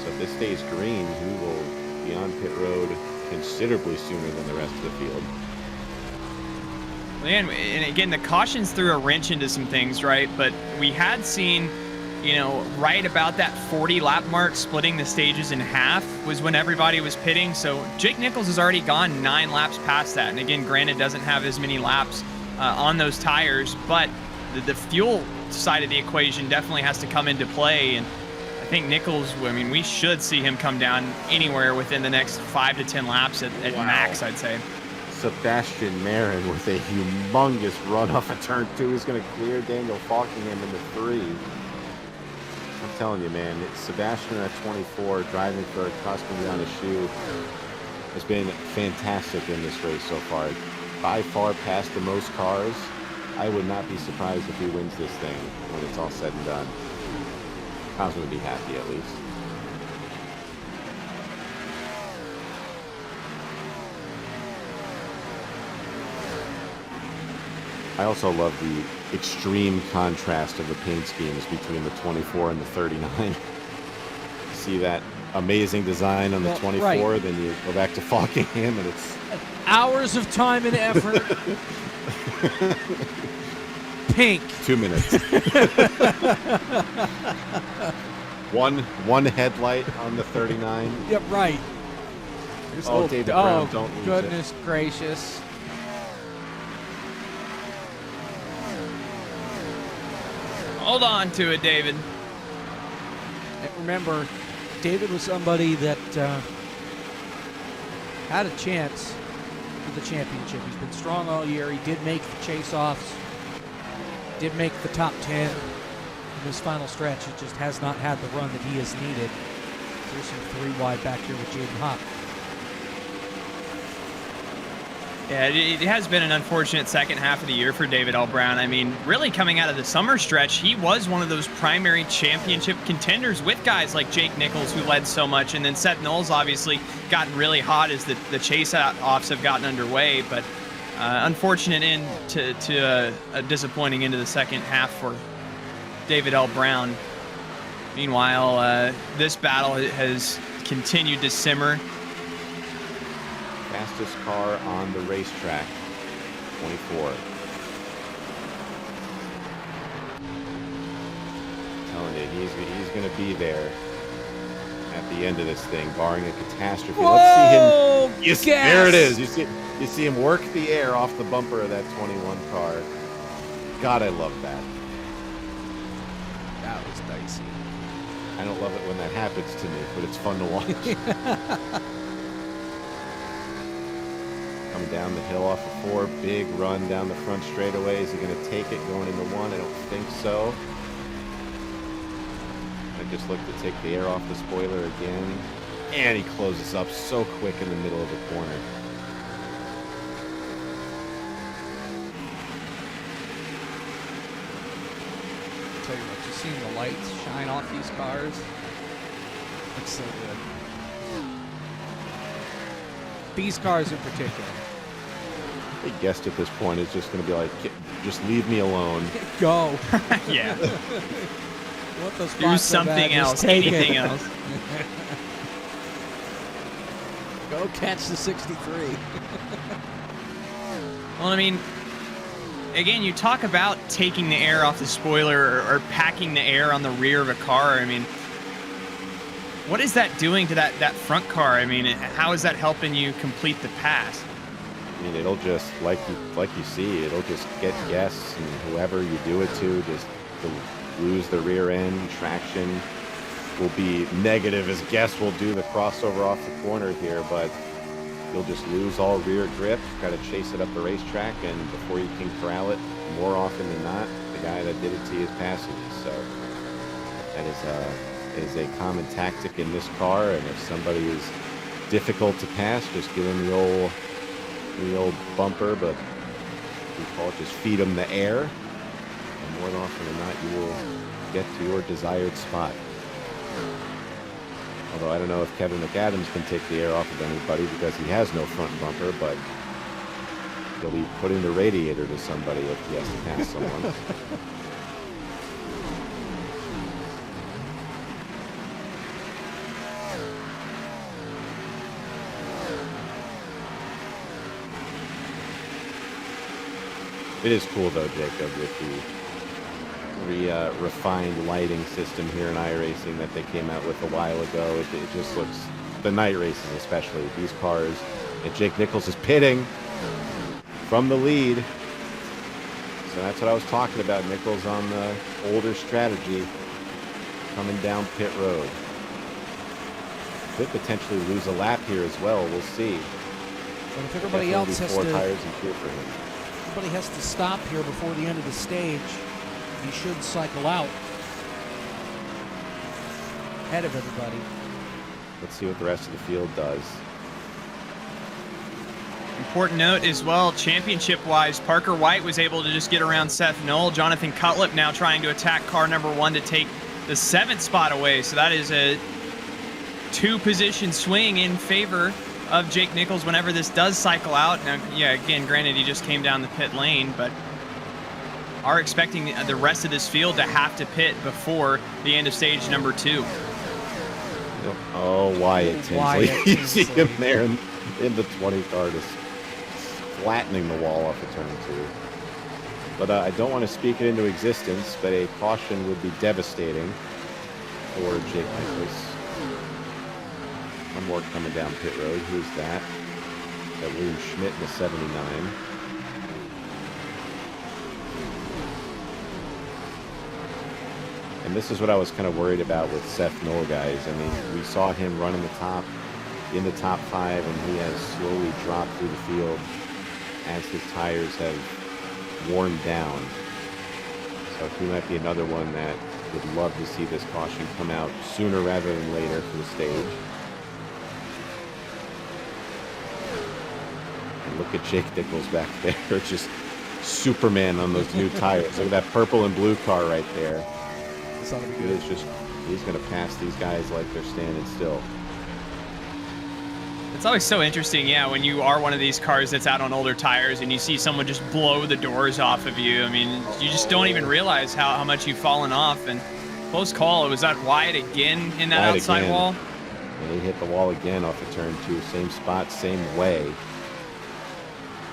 So if this stays green, he will be on pit road considerably sooner than the rest of the field. And again, the cautions threw a wrench into some things, right? But we had seen, you know, right about that 40 lap mark, splitting the stages in half was when everybody was pitting. So Jake Nichols has already gone 9 laps past that. And again, granted, doesn't have as many laps on those tires, but the fuel side of the equation definitely has to come into play. And I think Nichols, I mean, we should see him come down anywhere within the next 5 to 10 laps at max, I'd say. Sebastian Marin with a humongous run off of turn 2 is going to clear Daniel Falkingham into 3. I'm telling you, man, it's Sebastian at 24 driving for a customer on a shoe has been fantastic in this race so far. By far past the most cars. I would not be surprised if he wins this thing when it's all said and done. I was going to be happy at least. I also love the extreme contrast of the paint schemes between the 24 and the 39. See that amazing design on the 24, right. then you go back to Falkingham and it's hours of time and effort. Pink. 2 minutes. one headlight on the 39. Yep, right. Oh, David Brown, don't lose goodness gracious. Hold on to it, David. And remember, David was somebody that had a chance for the championship. He's been strong all year. He did make the chase-offs, did make the top 10 in this final stretch. It just has not had the run that he has needed. There's some 3 wide back here with Jaden Hopp. Yeah, it has been an unfortunate second half of the year for David L. Brown. I mean, really coming out of the summer stretch, he was one of those primary championship contenders with guys like Jake Nichols, who led so much, and then Seth Knowles obviously gotten really hot as the chase-offs have gotten underway, but unfortunate end to a disappointing into the second half for David L. Brown. Meanwhile, this battle has continued to simmer. Fastest car on the racetrack, 24. Telling you, he's going to be there at the end of this thing, barring a catastrophe. Whoa, let's see him. Yes, gas. there it is. You see him work the air off the bumper of that 21 car. God, I love that. That was dicey. I don't love it when that happens to me, but it's fun to watch. Coming down the hill off of 4, big run down the front straightaway. Is he going to take it going into 1? I don't think so. I just look to take the air off the spoiler again. And he closes up so quick in the middle of the corner. I'll tell you what, just seeing the lights shine off these cars, it's so good. These cars in particular. The guest at this point is just going to be like, just leave me alone. Go. Yeah. What the Do something else, anything else. Go catch the 63. Well, I mean, again, you talk about taking the air off the spoiler or packing the air on the rear of a car. I mean, what is that doing to that front car? I mean, how is that helping you complete the pass? I mean, it'll just, like you see, it'll just get guests and whoever you do it to just lose the rear end. Traction will be negative as guests will do the crossover off the corner here, but you'll just lose all rear grip. Got to chase it up the racetrack, and before you can corral it, more often than not, the guy that did it to you is passing you. So that is a common tactic in this car, and if somebody is difficult to pass, just give them the old bumper, but we call it just feed them the air, and more often than not, you will get to your desired spot. Although I don't know if Kevin McAdams can take the air off of anybody because he has no front bumper, but he'll be putting the radiator to somebody if he has to pass someone. It is cool though, Jacob, with the refined lighting system here in iRacing that they came out with a while ago. It just looks, the night races especially, these cars, and Jake Nichols is pitting from the lead. So that's what I was talking about, Nichols on the older strategy coming down pit road. Could potentially lose a lap here as well, we'll see. But if everybody else has 4 to, tires and 2 for him. everybody has to stop here before the end of the stage, he should cycle out ahead of everybody. Let's see what the rest of the field does. Important note as well, championship-wise, Parker White was able to just get around Seth Knoll. Jonathan Cutlip now trying to attack car number 1 to take the 7th spot away. So that is a 2-position swing in favor of Jake Nichols whenever this does cycle out. Now, yeah, again, granted, he just came down the pit lane, but are expecting the rest of this field to have to pit before the end of stage number 2. Oh, Wyatt Tinsley. You see him there in the 20 car, just flattening the wall off of turn 2. But I don't want to speak it into existence, but a caution would be devastating for Jake Nichols. One more coming down pit road. Who's that? Got William Schmidt in the 79. And this is what I was kind of worried about with Seth Knoll, guys. I mean, we saw him run in the top 5, and he has slowly dropped through the field as his tires have worn down. So he might be another one that would love to see this caution come out sooner rather than later for the stage. And look at Jake Nichols back there, just Superman on those new tires. Look at that purple and blue car right there. He's going to pass these guys like they're standing still. It's always so interesting, yeah, when you are one of these cars that's out on older tires and you see someone just blow the doors off of you. I mean, you just don't even realize how much you've fallen off. And close call, it was that Wyatt again in that outside wall. And he hit the wall again off of turn 2. Same spot, same way.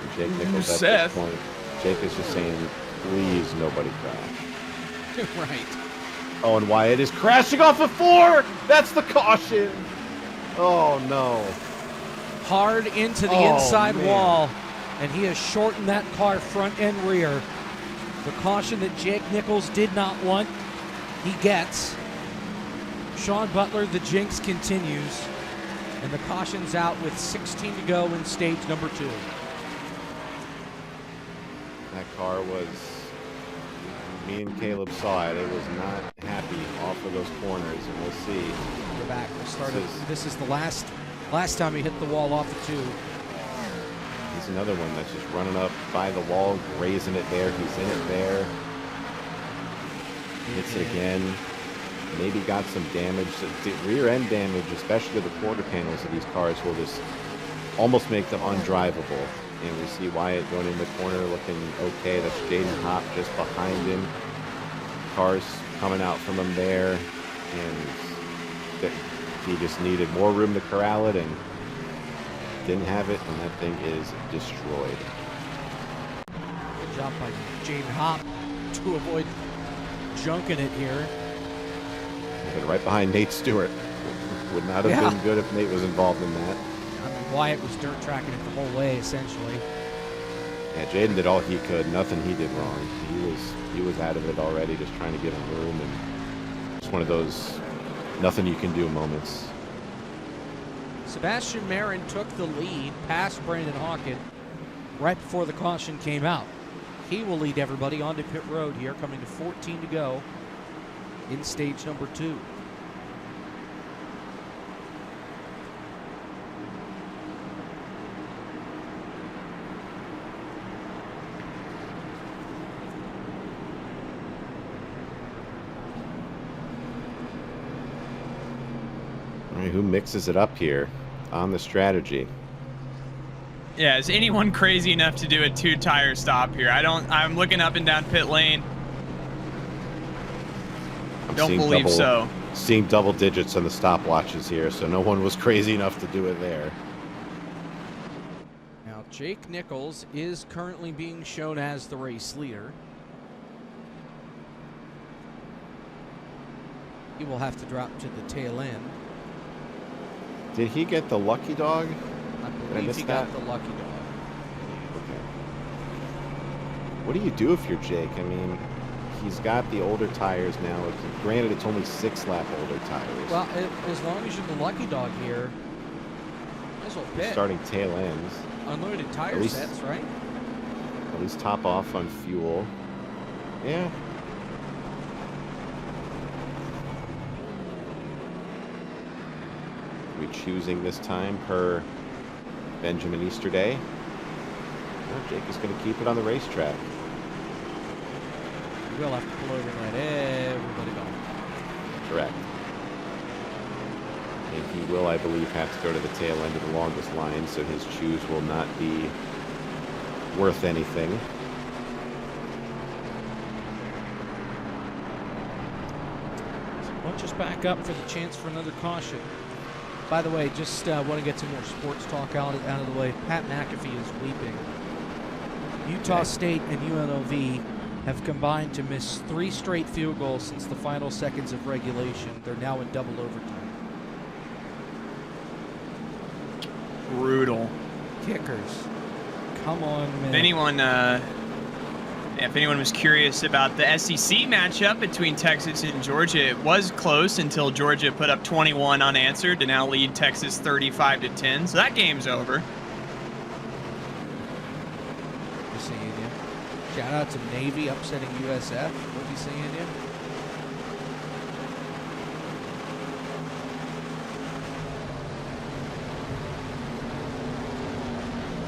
And Jake Nichols at this point, Jake is just saying, please, nobody crash. Right. Oh, and Wyatt is crashing off of 4! That's the caution! Oh, no. Hard into the inside wall, and he has shortened that car front and rear. The caution that Jake Nichols did not want, he gets. Sean Butler, the jinx continues, and the caution's out with 16 to go in stage number 2. That car was, me and Caleb saw it, it was not happy off of those corners, and we'll see. We're back. We started. This is the last time he hit the wall off the 2. He's another one that's just running up by the wall, grazing it there. He's in it there. Hits it again. Maybe got some damage. The rear end damage, especially to the quarter panels of these cars, will just almost make them undrivable. And we see Wyatt going in the corner looking okay. That's Jaden Hopp just behind him. Cars coming out from him there. And he just needed more room to corral it and didn't have it, and that thing is destroyed. Good job by Jaden Hopp to avoid junking it here. And right behind Nate Stewart. Would not have been good if Nate was involved in that. I mean, Wyatt was dirt tracking it the whole way, essentially. Yeah, Jaden did all he could. Nothing he did wrong. He was out of it already, just trying to get him room, and just one of those nothing you can do moments. Sebastian Marin took the lead past Brandon Hawken right before the caution came out. He will lead everybody onto pit road here, coming to 14 to go in stage number 2. All right, who mixes it up here on the strategy? Yeah, is anyone crazy enough to do a 2-tire stop here? I'm looking up and down pit lane. Don't believe so. Seeing double digits on the stopwatches here, so no one was crazy enough to do it there. Now, Jake Nichols is currently being shown as the race leader. He will have to drop to the tail end. Did he get the lucky dog? I believe he got the lucky dog. Okay. What do you do if you're Jake? I mean, he's got the older tires now. Granted, it's only 6-lap older tires. Well, as long as you're the lucky dog here, might as well pit. Starting tail ends. Unlimited tire sets, right? At least top off on fuel. Yeah. We choosing this time per Benjamin Easterday. Well, Jake is going to keep it on the racetrack. You will have to pull over and let everybody go. Correct. And he will, I believe, have to go to the tail end of the longest line, so his choose will not be worth anything. launch us back up for the chance for another caution. By the way, just want to get some more sports talk out of the way. Pat McAfee is weeping. Utah State and UNLV have combined to miss 3 straight field goals since the final seconds of regulation. They're now in double overtime. Brutal. Kickers. Come on, man. If anyone was curious about the SEC matchup between Texas and Georgia, it was close until Georgia put up 21 unanswered to now lead Texas 35-10. So that game's over. Good seeing you. Shout out to Navy upsetting USF. We'll be seeing you.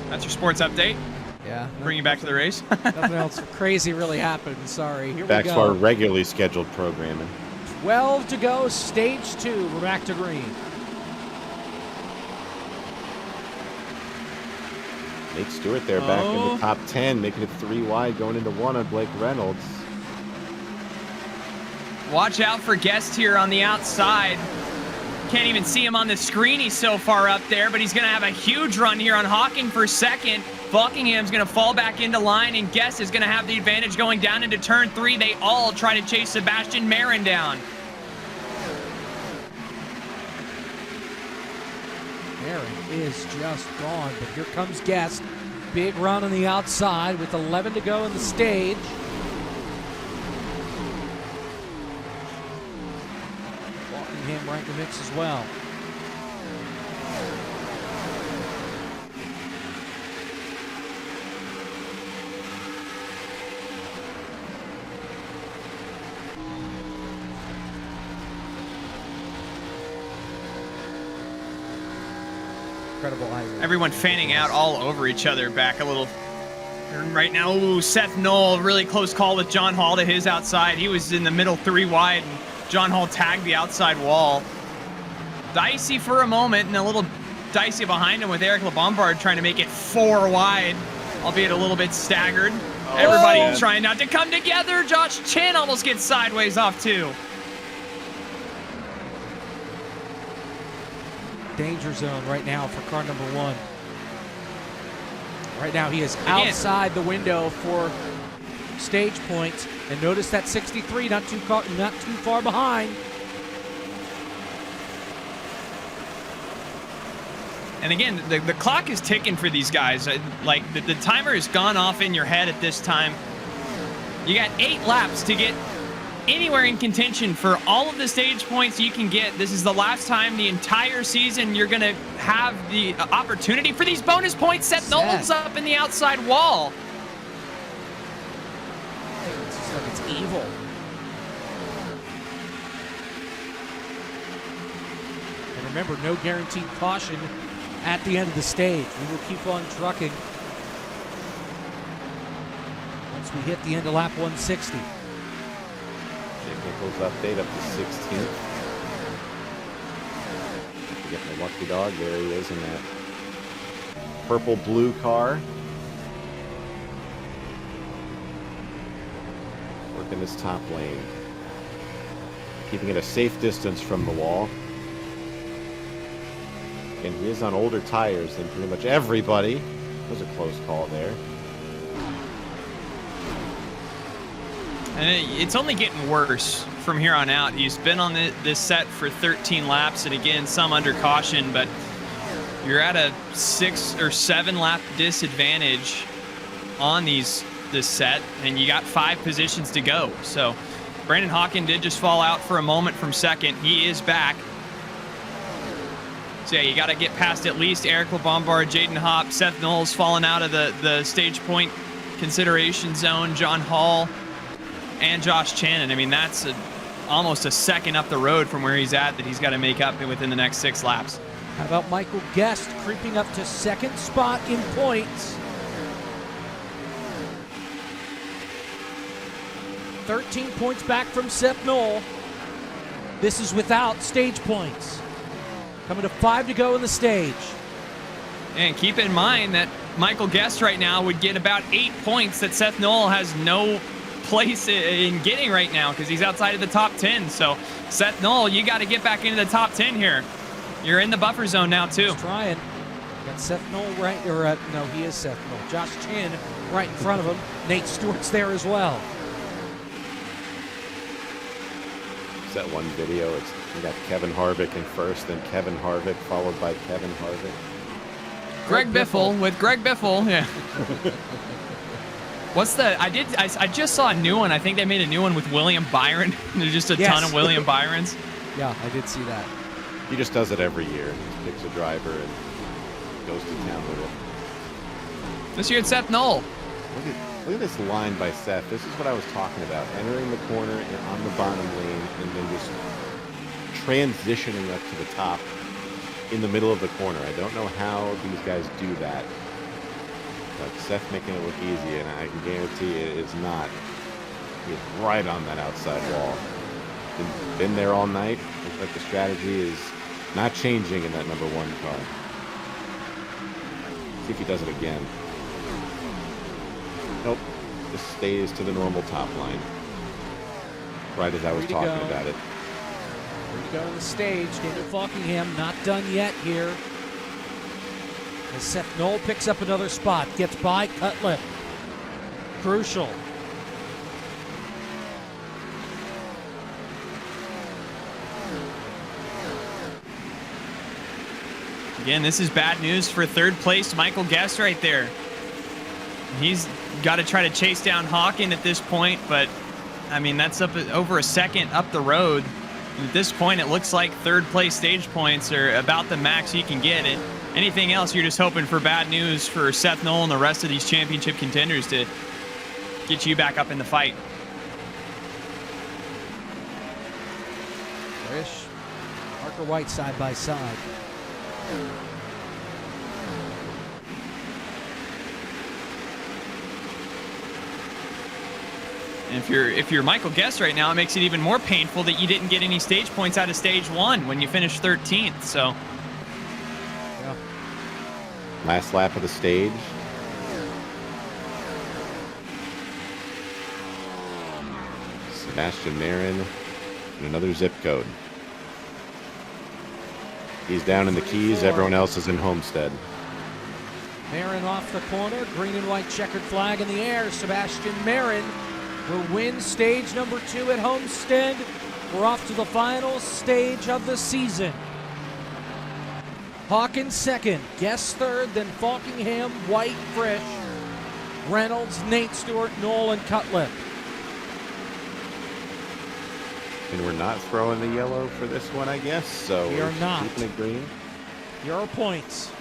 That's your sports update. Yeah. Bring you back to the race. Nothing else crazy really happened. Sorry. Here Back we go. to our regularly scheduled programming. 12 to go, stage 2. We're back to green. Nate Stewart there back in the top 10, making it 3 wide, going into 1 on Blake Reynolds. Watch out for Guest here on the outside. Can't even see him on the screen. He's so far up there, but he's going to have a huge run here on Hawking for second. Buckingham's going to fall back into line, and Guest is going to have the advantage going down into turn 3. They all try to chase Sebastian Marin down. Marin is just gone, but here comes Guest. Big run on the outside with 11 to go in the stage. Buckingham right in the mix as well. Incredible iRacing. Everyone fanning out all over each other back a little. And right now, ooh, Seth Knoll, really close call with John Hall to his outside. He was in the middle 3 wide, and John Hall tagged the outside wall. Dicey for a moment, and a little dicey behind him with Eric LeBombard trying to make it 4 wide, albeit a little bit staggered. Everybody trying not to come together. Josh Chin almost gets sideways off too. Danger zone right now for car number 1. Right now he is outside the window for stage points, and notice that 63 not too far behind. And again, the clock is ticking for these guys. Like the timer has gone off in your head at this time. You got 8 laps to get anywhere in contention for all of the stage points you can get. This is the last time the entire season you're going to have the opportunity for these bonus points. Seth Nolan's up in the outside wall. It's just like it's evil. And remember, no guaranteed caution at the end of the stage. We will keep on trucking once we hit the end of lap 160. Nichols update up to 16th. Get my lucky dog. There he is in that purple-blue car. Working this top lane. Keeping it a safe distance from the wall. And he is on older tires than pretty much everybody. That was a close call there. And it's only getting worse from here on out. He's been on this set for 13 laps, and again, some under caution, but you're at a 6 or 7 lap disadvantage on this set, and you got 5 positions to go. So Brandon Hawken did just fall out for a moment from second. He is back. So yeah, you got to get past at least Eric LeBombard, Jaden Hopp, Seth Knowles falling out of the stage point consideration zone, John Hall, and Josh Channon. I mean, that's almost a second up the road from where he's at that he's got to make up within the next 6 laps. How about Michael Guest creeping up to second spot in points? 13 points back from Seth Knoll. This is without stage points. Coming to 5 to go in the stage. And keep in mind that Michael Guest right now would get about 8 points that Seth Knoll has no place in getting right now because he's outside of the top 10. So Seth Knoll, you got to get back into the top 10 here. You're in the buffer zone now too. He's trying. Got Seth Knoll right, or no, he is Seth Knoll. Josh Chin right in front of him. Nate Stewart's there as well. It's that one video. We got Kevin Harvick in first, then Kevin Harvick followed by Kevin Harvick. Greg Biffle with Greg Biffle. Yeah. What's the? I just saw a new one. I think they made a new one with William Byron. There's just a ton of William Byrons. Yeah, I did see that. He just does it every year. He just picks a driver and goes to town with it. This year it's Seth Knoll. Look at this line by Seth. This is what I was talking about. Entering the corner and on the bottom lane and then just transitioning up to the top in the middle of the corner. I don't know how these guys do that. But Seth making it look easy, and I can guarantee it is not. He's right on that outside wall. Been there all night. Looks like the strategy is not changing in that number 1 car. See if he does it again. Nope. Just stays to the normal top line. Right as I was talking about it. Here we go on the stage. Daniel Falkingham not done yet here. As Seth Knoll picks up another spot. Gets by Cutlip. Crucial. Again, this is bad news for third place Michael Guest right there. He's got to try to chase down Hawken at this point, but I mean, that's up over a second up the road. And at this point, it looks like third place stage points are about the max you can get it. Anything else, you're just hoping for bad news for Seth Knoll and the rest of these championship contenders to get you back up in the fight. Trish, Parker White side by side. And if you're Michael Guest right now, it makes it even more painful that you didn't get any stage points out of stage 1 when you finished 13th. So, yeah. Last lap of the stage. Sebastian Marin and another zip code. He's down in the Keys. Everyone else is in Homestead. Marin off the corner. Green and white checkered flag in the air. Sebastian Marin will win stage number 2 at Homestead. We're off to the final stage of the season. Hawkins second, Guest third, then Falkingham, White, Frisch, Reynolds, Nate Stewart, Knoll, and Cutlip. And we're not throwing the yellow for this one, I guess. So we are not. Keeping it green. Here are points.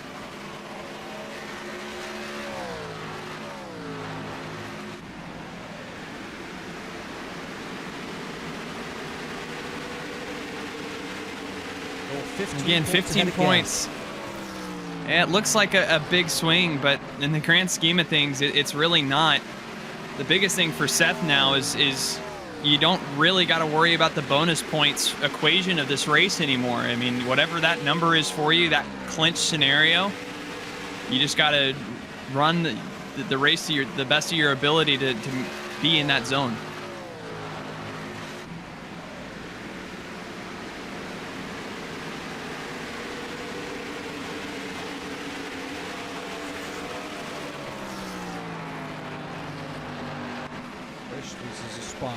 Again, 15 points. Yeah, it looks like a big swing, but in the grand scheme of things, it's really not. The biggest thing for Seth now is you don't really got to worry about the bonus points equation of this race anymore. I mean, whatever that number is for you, that clinch scenario, you just got to run the race to the best of your ability to be in that zone. This is a spot.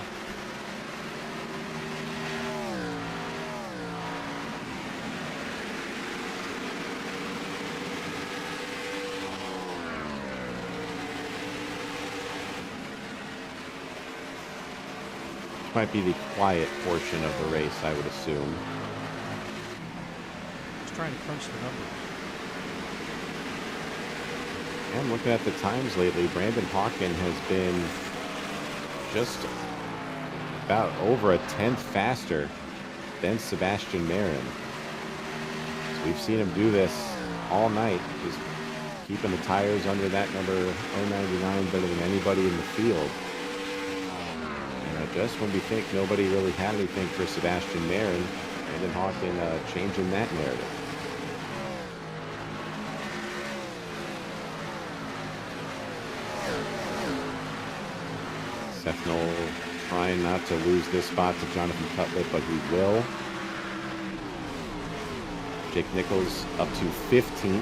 Might be the quiet portion of the race, I would assume. Just trying to crunch the numbers. And looking at the times lately, Brandon Hawken has been just about over a tenth faster than Sebastian Marin. So we've seen him do this all night, just keeping the tires under that number 099 better than anybody in the field. And just when we think nobody really had anything for Sebastian Marin, Brandon Hawken changing that narrative. Seth Knoll trying not to lose this spot to Jonathan Cutlet, but he will. Jake Nichols up to 15th.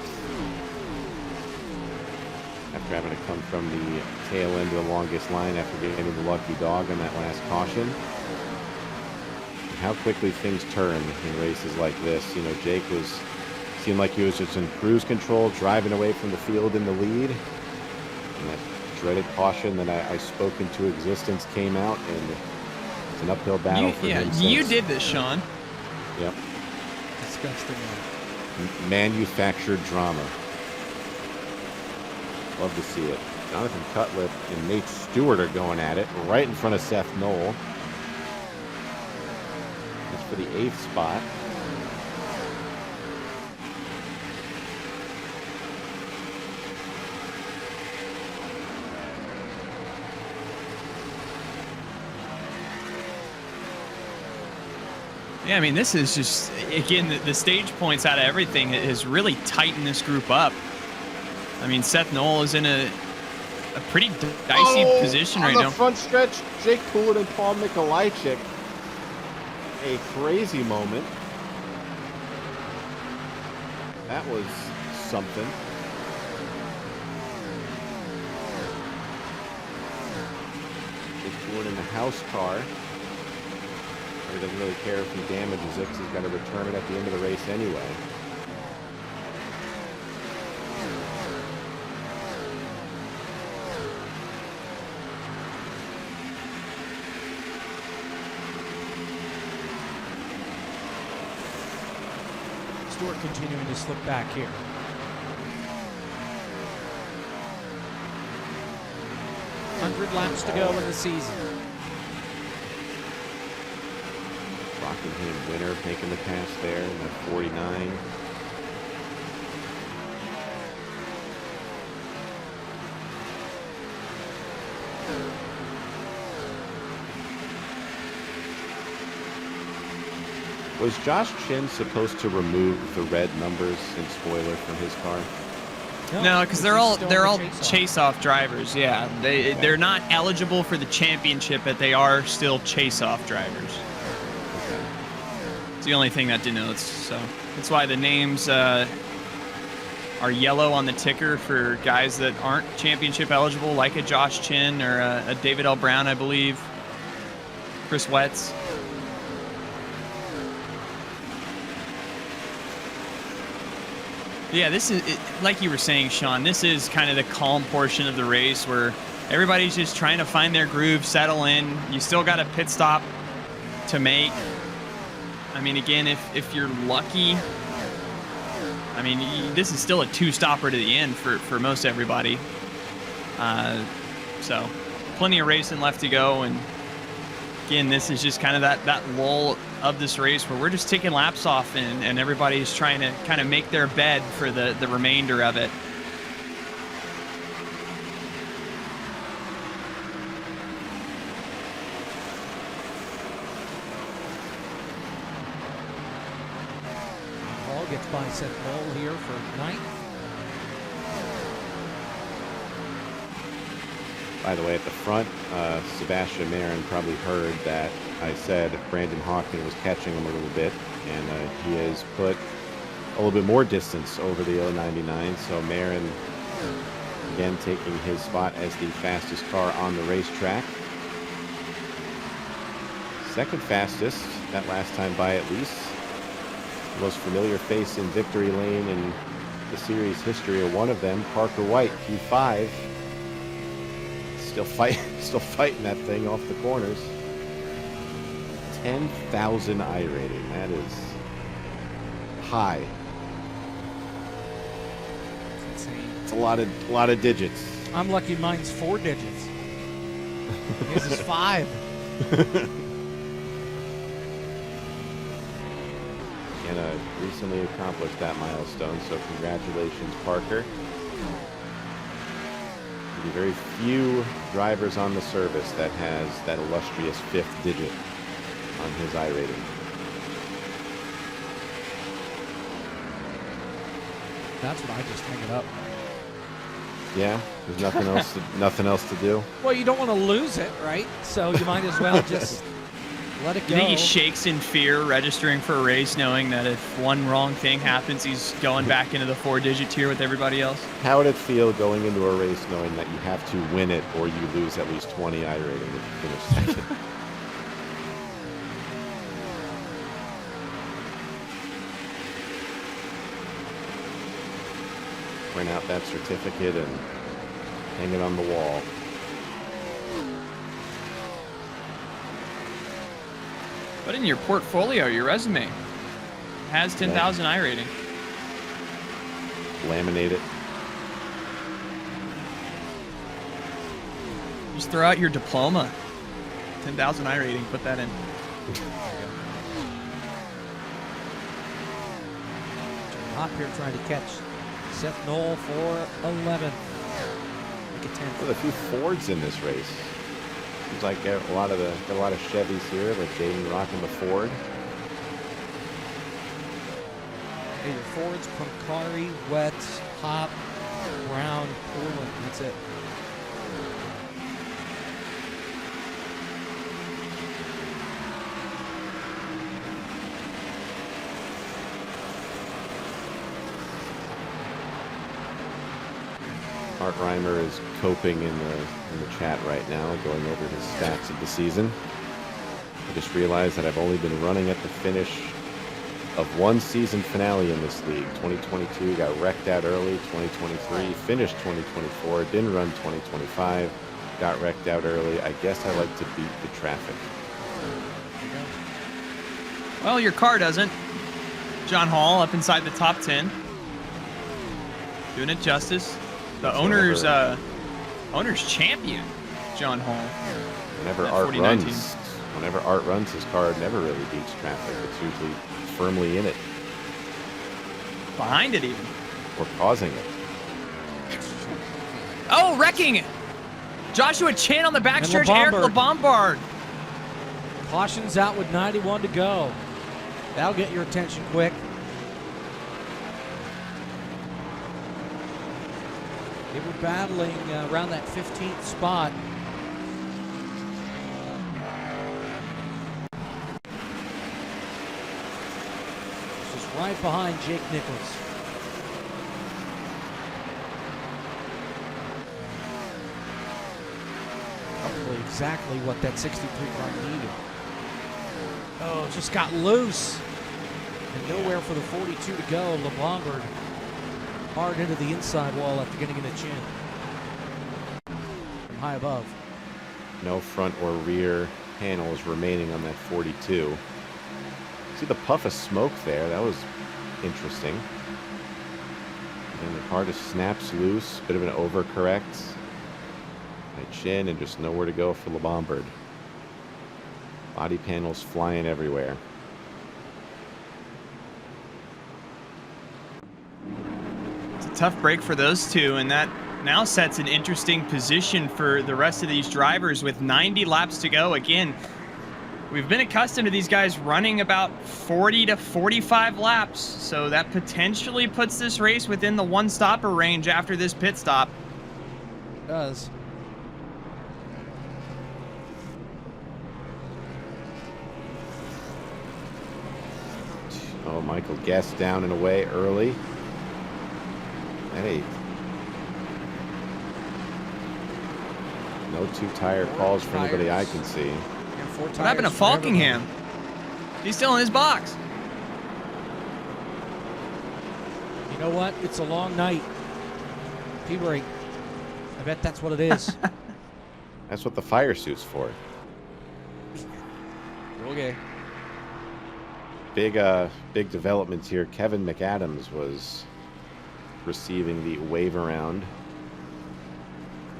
After having to come from the tail end of the longest line after getting the lucky dog on that last caution. How quickly things turn in races like this. You know, Jake seemed like he was just in cruise control, driving away from the field in the lead. And that dreaded caution that I spoke into existence came out, and it's an uphill battle for him. You did this, Sean. Yep. Disgusting. Manufactured drama. Love to see it. Jonathan Cutlet and Nate Stewart are going at it right in front of Seth Knoll. That's for the 8th spot. Yeah, I mean, this is just, again, the stage points out of everything has really tightened this group up. I mean, Seth Knoll is in a pretty dicey position right now. On the front stretch, Jake Poulin and Paul Mikolajczyk. A crazy moment. That was something. Jake Poulin in the house car. He doesn't really care if he damages it because he's got to return it at the end of the race anyway. Stewart continuing to slip back here. $100 laps to go in the season. Rockingham winner making the pass there in the 49. Was Josh Chin supposed to remove the red numbers and spoiler from his car? No, because they're all chase-off drivers. Yeah, they're not eligible for the championship, but they are still chase-off drivers. It's the only thing that denotes. So that's why the names are yellow on the ticker for guys that aren't championship eligible, like a Josh Chin or a David L. Brown, I believe. Chris Wetz. Yeah, this is, like you were saying, Sean, this is kind of the calm portion of the race where everybody's just trying to find their groove, settle in. You still got a pit stop to make. I mean, again, if you're lucky, I mean, this is still a two-stopper to the end for most everybody. So plenty of racing left to go. And again, this is just kind of that lull of this race where we're just taking laps off and everybody's trying to kind of make their bed for the remainder of it. Paul gets by Seth Knoll here for 9th. By the way, at the front, Sebastian Marin probably heard that I said Brandon Hawking was catching him a little bit, and he has put a little bit more distance over the 099. So Marin, again, taking his spot as the fastest car on the racetrack. Second fastest, that last time by at least. The most familiar face in victory lane in the series history, or one of them, Parker White, P5. Still fighting that thing off the corners. 10,000 I rating. That is high. That's insane. It's a lot of digits. I'm lucky mine's 4 digits. His is 5. And recently accomplished that milestone, so congratulations, Parker. The very few drivers on the service that has that illustrious 5th digit on his I rating. That's what I just hang it up. Yeah, there's nothing else to do. Well, you don't want to lose it, right? So you might as well just let it go. You think he shakes in fear, registering for a race, knowing that if one wrong thing happens, he's going back into the 4-digit tier with everybody else? How would it feel going into a race knowing that you have to win it or you lose at least 20 iRating if you finish second? Print out that certificate and hang it on the wall. Put in your portfolio, your resume. Has 10,000 iRating. Laminate it. Just throw out your diploma. 10,000 iRating, put that in. Hop here trying to catch Seth Knoll for 11. Make it 10. There's a few Fords in this race. Seems like a lot of Chevys here, but Jaden rocking the Ford. Hey, your Fords, Pancari, Wet, Hop, Brown, Portland. That's it. Art Reimer is coping in the chat right now, going over his stats of the season. I just realized that I've only been running at the finish of one season finale in this league. 2022 got wrecked out early. 2023 finished 2024, didn't run 2025, got wrecked out early. I guess I like to beat the traffic. Well, your car doesn't. John Hall up inside the top 10. Doing it justice. The owner's champion, John Hall. Whenever Art runs his car, it never really beats traffic. It's usually firmly in it. Behind it even. Or causing it. Oh, wrecking! Joshua Chin on the backstretch, Eric LeBombard. Caution's out with 91 to go. That'll get your attention quick. They were battling around that 15th spot. This is right behind Jake Nichols. Probably exactly what that 63 car needed. Oh, just got loose. And nowhere for the 42 to go. LeBombard hard into the inside wall after getting in the chin. From high above. No front or rear panels remaining on that 42. See the puff of smoke there. That was interesting. And the car just snaps loose. Bit of an overcorrect. Right chin and just nowhere to go for LeBombard. Body panels flying everywhere. Tough break for those two, and that now sets an interesting position for the rest of these drivers with 90 laps to go. Again, we've been accustomed to these guys running about 40 to 45 laps, so that potentially puts this race within the one-stopper range after this pit stop. It does. Oh, Michael Guest down and away early. Hey. No two-tire calls for anybody I can see. What happened to Falkingham? He's still in his box. You know what? It's a long night. P-break. I bet that's what it is. That's what the fire suit's for. Okay. Big developments here. Kevin McAdams was receiving the wave around.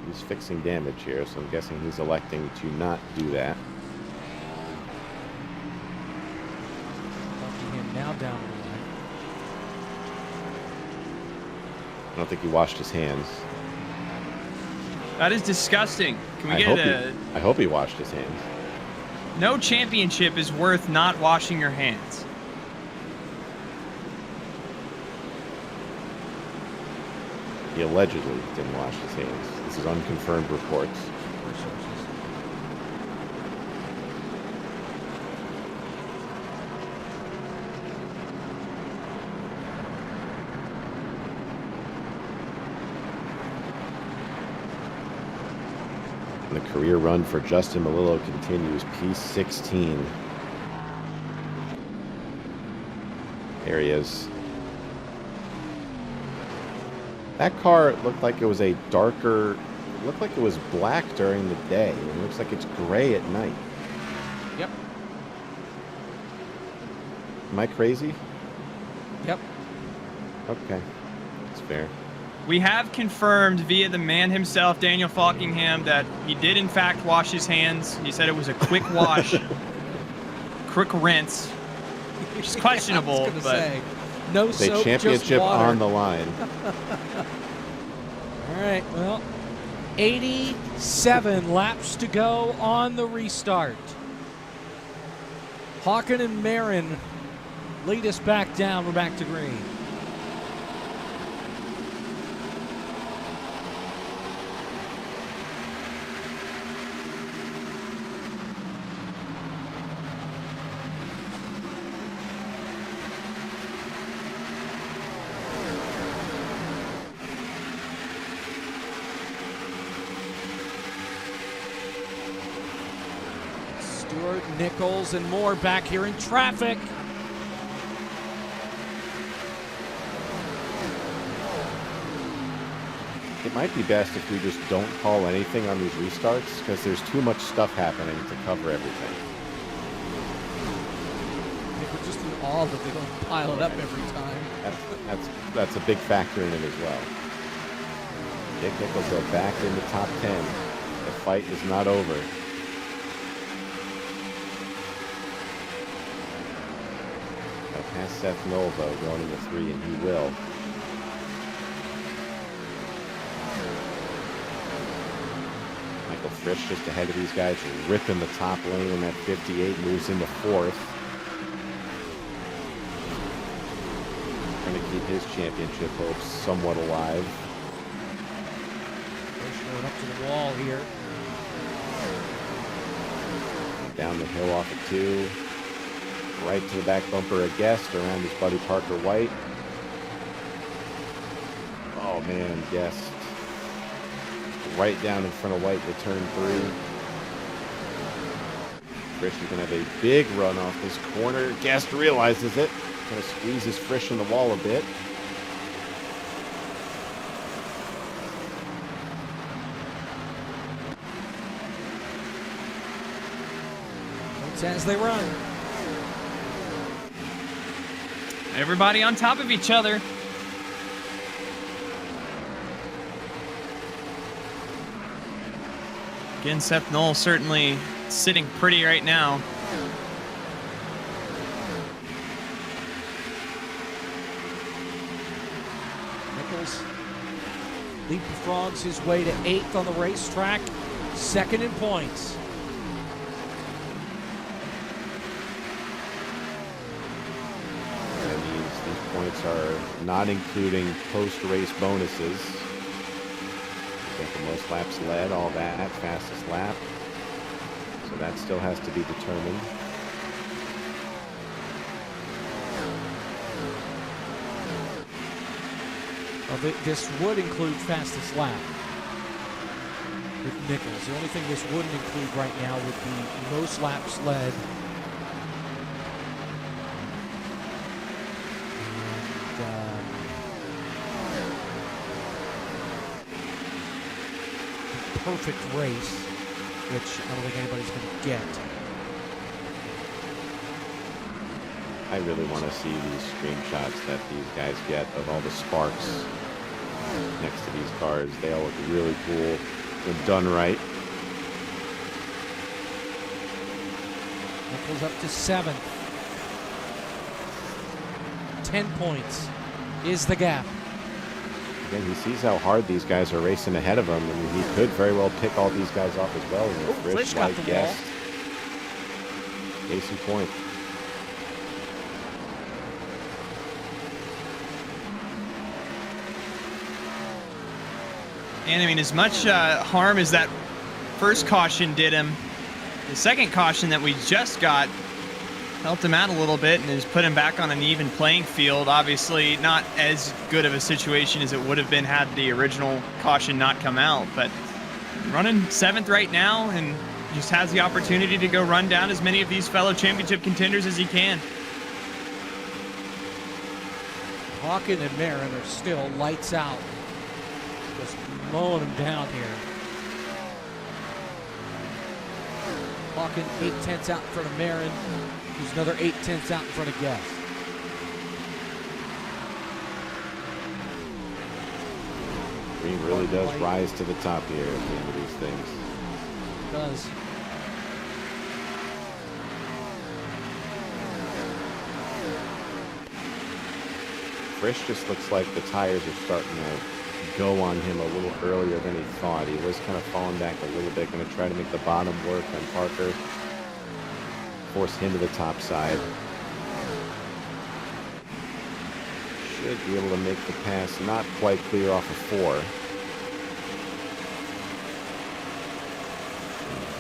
He's fixing damage here, so I'm guessing he's electing to not do that. Him now down the line. I don't think he washed his hands. That is disgusting. Can we I hope he washed his hands. No championship is worth not washing your hands. He allegedly didn't wash his hands. This is unconfirmed reports. The career run for Justin Melillo continues. P16. There he is. That car looked like it was a darker, it looked like it was black during the day. It looks like it's gray at night. Yep. Am I crazy? Yep. Okay. That's fair. We have confirmed via the man himself, Daniel Falkingham, that he did in fact wash his hands. He said it was a quick wash, quick rinse, which is questionable. I was gonna but say, no It's a soap, championship just water. on the line. All right, well, 87 laps to go on the restart. Hawken and Marin lead us back down. We're back to green. Stewart, Nichols, and more back here in traffic. It might be best if we just don't call anything on these restarts because there's too much stuff happening to cover everything. I think we're just in awe that they don't pile it up every time. That's a big factor in it as well. Dick Nichols are back in the top 10. The fight is not over. Pass Seth Nolvo going into 3, and he will. Michael Frisch just ahead of these guys, ripping the top lane in that 58, moves into 4th. Trying to keep his championship hopes somewhat alive. Going up to the wall here. Down the hill off of 2. Right to the back bumper of Guest around his buddy Parker White. Oh man, Guest. Right down in front of White to turn 3. Frisch is going to have a big run off this corner. Guest realizes it. Kind of squeezes Frisch in the wall a bit. It's as they run. everybody on top of each other. Again, Seth Knoll certainly sitting pretty right now. Nichols leapfrogs his way to 8th on the racetrack, 2nd in points. These points are not including post-race bonuses. Got the most laps led, all that, fastest lap. So that still has to be determined. Well, this would include fastest lap with Nichols. The only thing this wouldn't include right now would be most laps led. Perfect race, which I don't think anybody's going to get. I really want to see these screenshots that these guys get of all the sparks next to these cars. They all look really cool when done right. Nichols up to 7th. 10 points is the gap. Again, he sees how hard these guys are racing ahead of him, and he could very well pick all these guys off as well. Frisch got the wall. Case in point. And I mean, as much harm as that first caution did him, the second caution that we just got helped him out a little bit and has put him back on an even playing field. Obviously, not as good of a situation as it would have been had the original caution not come out, but running 7th right now and just has the opportunity to go run down as many of these fellow championship contenders as he can. Hawken and Marin are still lights out. Just mowing him down here. Hawken 8/10 out in front of Marin. He's another 8/10 out in front of Guest. Green really does rise to the top here at the end of these things. It does. Frisch just looks like the tires are starting to go on him a little earlier than he thought. He was kind of falling back a little bit, going to try to make the bottom work on Parker. Force him to the top side. Should be able to make the pass, not quite clear off of 4.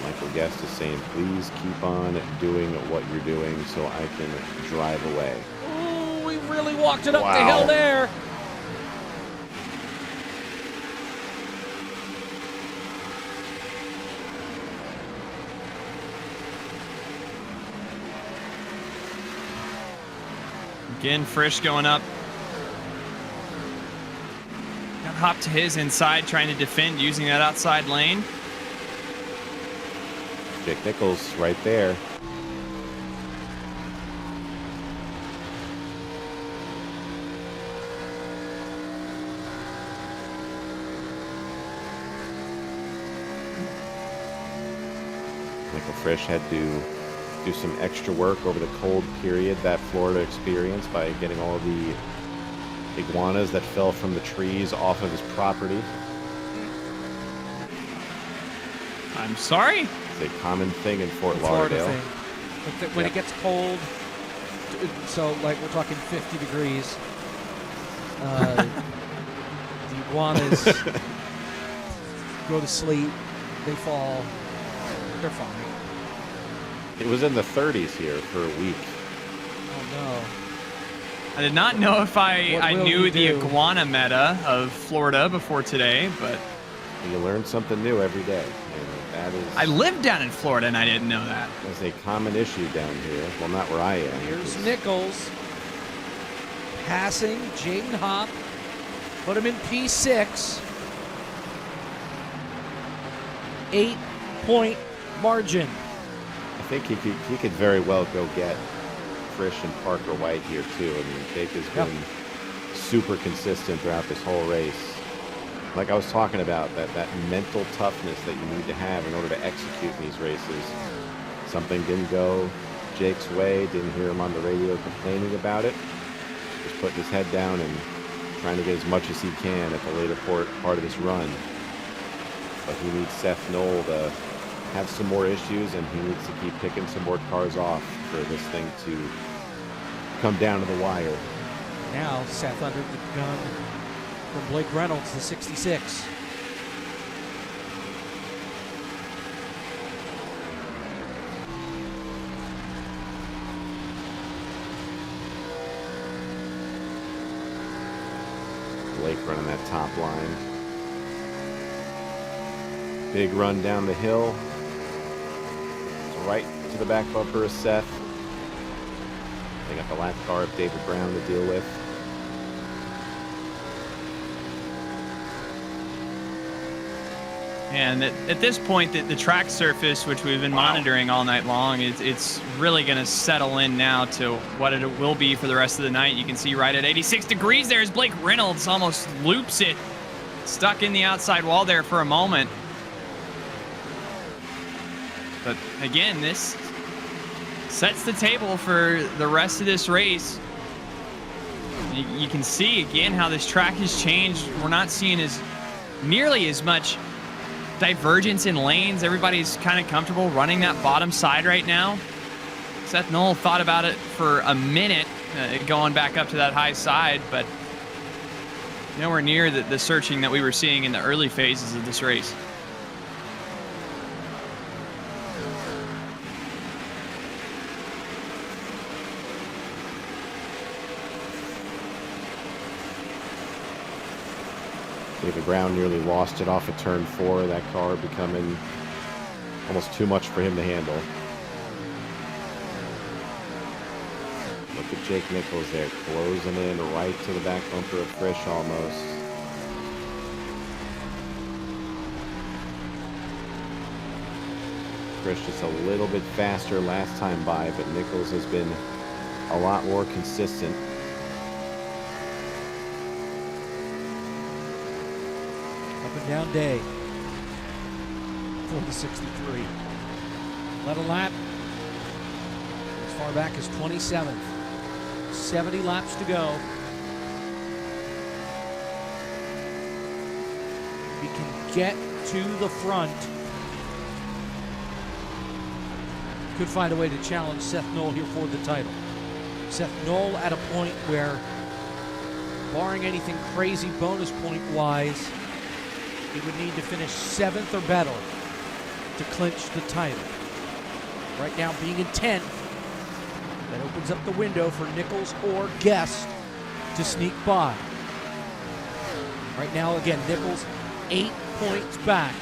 Michael Guest is saying, please keep on doing what you're doing so I can drive away. Ooh, we really walked it up the hill there. Again, Frisch going up. Got hop to his inside, trying to defend using that outside lane. Jake Nichols right there. Michael Frisch had to do some extra work over the cold period that Florida experienced by getting all the iguanas that fell from the trees off of his property. I'm sorry? It's a common thing in Fort Lauderdale. But when it gets cold, so like we're talking 50 degrees, the iguanas go to sleep, they fall, they're fine. It was in the 30s here for a week. Oh no. I did not know if I knew the iguana meta of Florida before today, but you learn something new every day. And that is, I lived down in Florida and I didn't know that. That's a common issue down here. Well, not where I am. Here's Nichols passing Jaden Hop, put him in P6. 8-point margin. I think he could very well go get Frisch and Parker White here too. I mean, Jake has been super consistent throughout this whole race. Like I was talking about, that mental toughness that you need to have in order to execute in these races. Something didn't go Jake's way, didn't hear him on the radio complaining about it. Just putting his head down and trying to get as much as he can at the later part of this run. But he needs Seth Knoll to have some more issues, and he needs to keep picking some more cars off for this thing to come down to the wire. Now Seth under the gun from Blake Reynolds, the 66. Blake running that top line. Big run down the hill. Right to the back bumper is Seth. They got the last car of David Brown to deal with. And at this point, the track surface, which we've been monitoring all night long, it's really going to settle in now to what it will be for the rest of the night. You can see right at 86 degrees there is Blake Reynolds, almost loops it. Stuck in the outside wall there for a moment. But again, this sets the table for the rest of this race. You can see again how this track has changed. We're not seeing nearly as much divergence in lanes. Everybody's kind of comfortable running that bottom side right now. Seth Knoll thought about it for a minute, going back up to that high side, but nowhere near the searching that we were seeing in the early phases of this race. David Brown nearly lost it off of turn 4. That car becoming almost too much for him to handle. Look at Jake Nichols there, closing in right to the back bumper of Frisch almost. Frisch just a little bit faster last time by, but Nichols has been a lot more consistent. Up and down day for the 63. Led a lap as far back as 27th. 70 laps to go. We can get to the front. Could find a way to challenge Seth Knoll here for the title. Seth Knoll at a point where, barring anything crazy bonus point wise, he would need to finish 7th or better to clinch the title. Right now being in 10th, that opens up the window for Nichols or Guest to sneak by. Right now, again, Nichols 8 points back.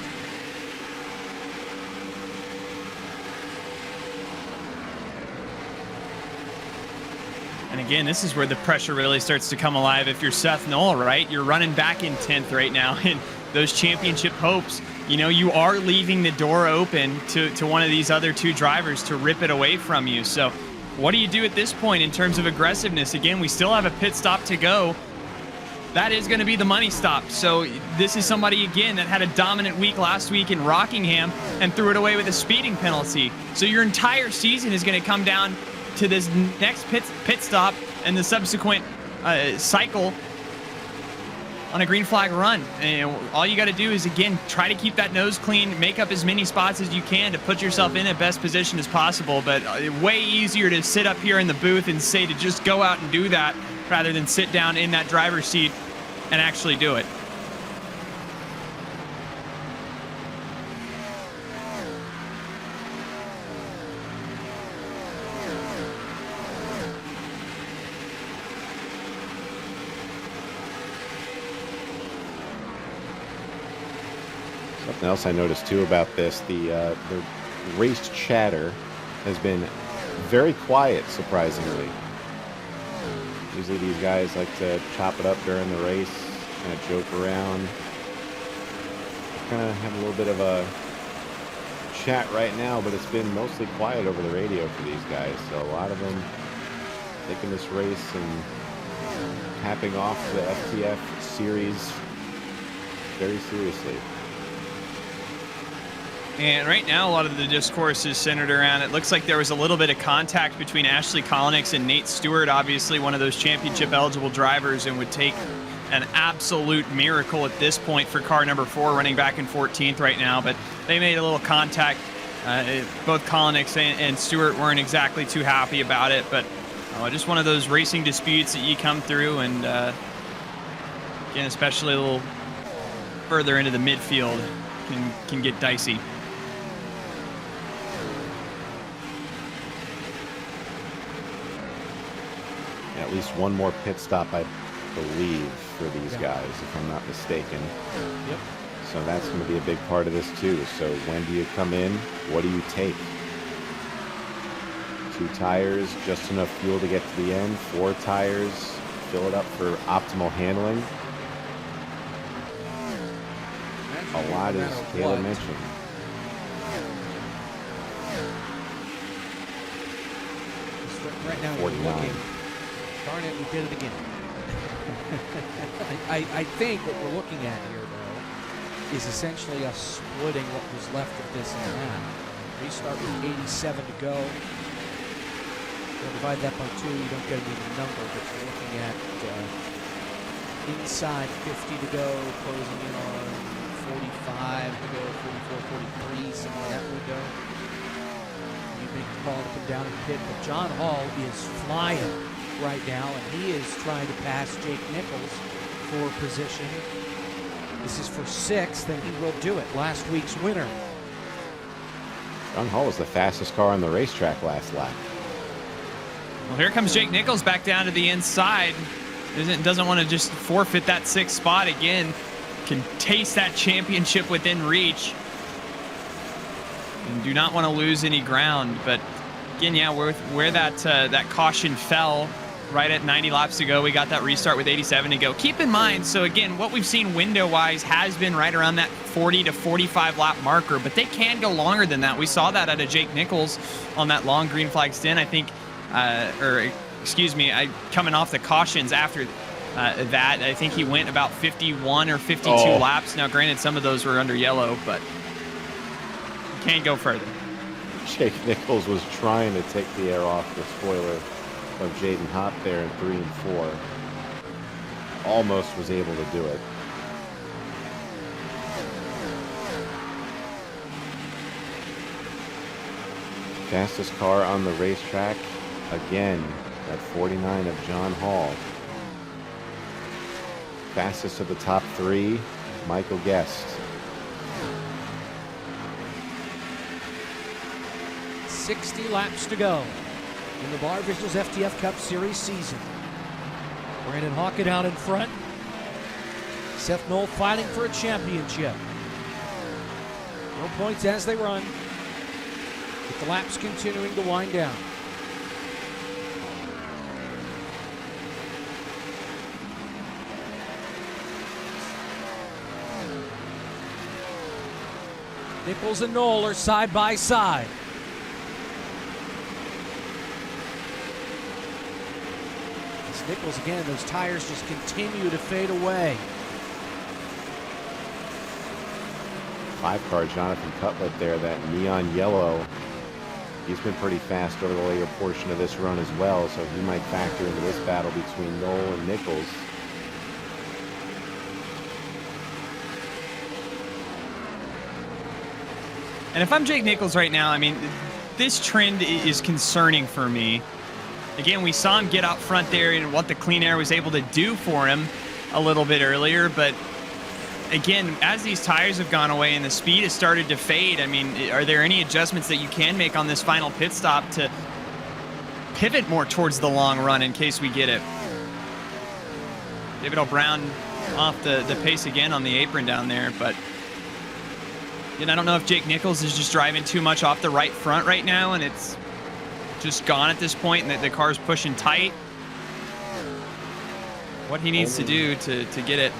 And again, this is where the pressure really starts to come alive. If you're Seth Knoll, right, you're running back in 10th right now, and those championship hopes, you know, you are leaving the door open to one of these other two drivers to rip it away from you. So what do you do at this point in terms of aggressiveness? Again, we still have a pit stop to go. That is going to be the money stop. So this is somebody, again, that had a dominant week last week in Rockingham and threw it away with a speeding penalty. So your entire season is going to come down to this next pit stop and the subsequent cycle on a green flag run. And all you got to do is, again, try to keep that nose clean, make up as many spots as you can to put yourself in the best position as possible. But way easier to sit up here in the booth and say to just go out and do that rather than sit down in that driver's seat and actually do it. Something else I noticed too about this, the race chatter has been very quiet, surprisingly. Usually these guys like to chop it up during the race, kind of joke around. Kind of have a little bit of a chat right now, but it's been mostly quiet over the radio for these guys. So a lot of them taking this race and tapping off the FTF series very seriously. And right now, a lot of the discourse is centered around, it looks like there was a little bit of contact between Ashley Kolnick and Nate Stewart, obviously one of those championship-eligible drivers, and would take an absolute miracle at this point for car number 4, running back in 14th right now. But they made a little contact. Both Kolnick and Stewart weren't exactly too happy about it, but just one of those racing disputes that you come through, and again, especially a little further into the midfield, can get dicey. At least one more pit stop, I believe, for these guys, if I'm not mistaken. Yep. So that's going to be a big part of this too. So when do you come in? What do you take? 2 tires, just enough fuel to get to the end. 4 tires, fill it up for optimal handling. A lot, as Kayla mentioned. Right now, 49. Darn it, we did it again. I think what we're looking at here, though, is essentially us splitting what was left of this in half. We start with 87 to go. We'll divide that by 2. You don't get an even number, but you're looking at inside 50 to go, closing in on 45 to go, 44, 43, somewhere that window. You make the call to come down and pit, but John Hall is flying right now, and he is trying to pass Jake Nichols for position. This is for 6th, and he will do it. Last week's winner. John Hall was the fastest car on the racetrack last lap. Well, here comes Jake Nichols back down to the inside. Doesn't want to just forfeit that 6th spot again. Can taste that championship within reach. And do not want to lose any ground. But again, yeah, where that caution fell right at 90 laps to go, we got that restart with 87 to go. Keep in mind, so again, what we've seen window-wise has been right around that 40 to 45 lap marker, but they can go longer than that. We saw that out of Jake Nichols on that long green flag stint, I think, coming off the cautions after that. I think he went about 51 or 52 laps. Now, granted, some of those were under yellow, but can't go further. Jake Nichols was trying to take the air off the spoiler of Jaden Hopp there in 3 and 4. Almost was able to do it. Fastest car on the racetrack, again, at 49 of John Hall. Fastest of the top 3, Michael Guest. 60 laps to go in the Barr Visuals FTF Cup Series season. Brandon Hawken out in front. Seth Knoll fighting for a championship. No points as they run, with the laps continuing to wind down. Nichols and Knoll are side by side. Nichols again, those tires just continue to fade away. 5-car Jonathan Cutlet there, that neon yellow. He's been pretty fast over the later portion of this run as well, so he might factor into this battle between Knoll and Nichols. And if I'm Jake Nichols right now, I mean, this trend is concerning for me. Again, we saw him get out front there and what the clean air was able to do for him a little bit earlier. But again, as these tires have gone away and the speed has started to fade, I mean, are there any adjustments that you can make on this final pit stop to pivot more towards the long run in case we get it? David O'Brown off the pace again on the apron down there. But again, I don't know if Jake Nichols is just driving too much off the right front right now and it's just gone at this point and the car's pushing tight. What he needs to do to get it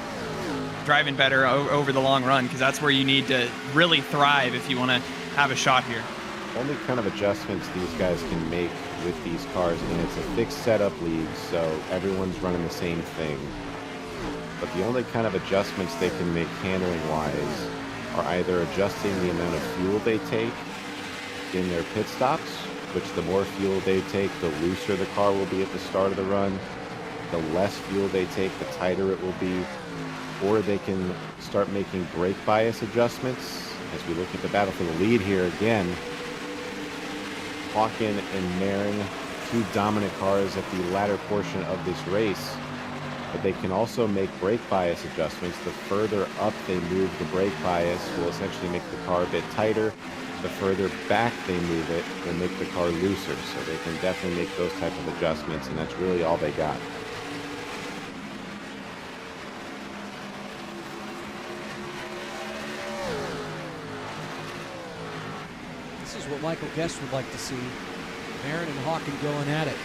driving better over the long run, because that's where you need to really thrive if you want to have a shot here. Only kind of adjustments these guys can make with these cars. I mean, it's a fixed setup league, so everyone's running the same thing. But the only kind of adjustments they can make handling-wise are either adjusting the amount of fuel they take in their pit stops, which the more fuel they take, the looser the car will be at the start of the run. The less fuel they take, the tighter it will be. Or they can start making brake bias adjustments. As we look at the battle for the lead here again, Hawken and Marin, 2 dominant cars at the latter portion of this race. But they can also make brake bias adjustments. The further up they move the brake bias will essentially make the car a bit tighter. The further back they move it will make the car looser. So they can definitely make those type of adjustments, and that's really all they got. This is what Michael Guest would like to see. Marin and Hawken going at it.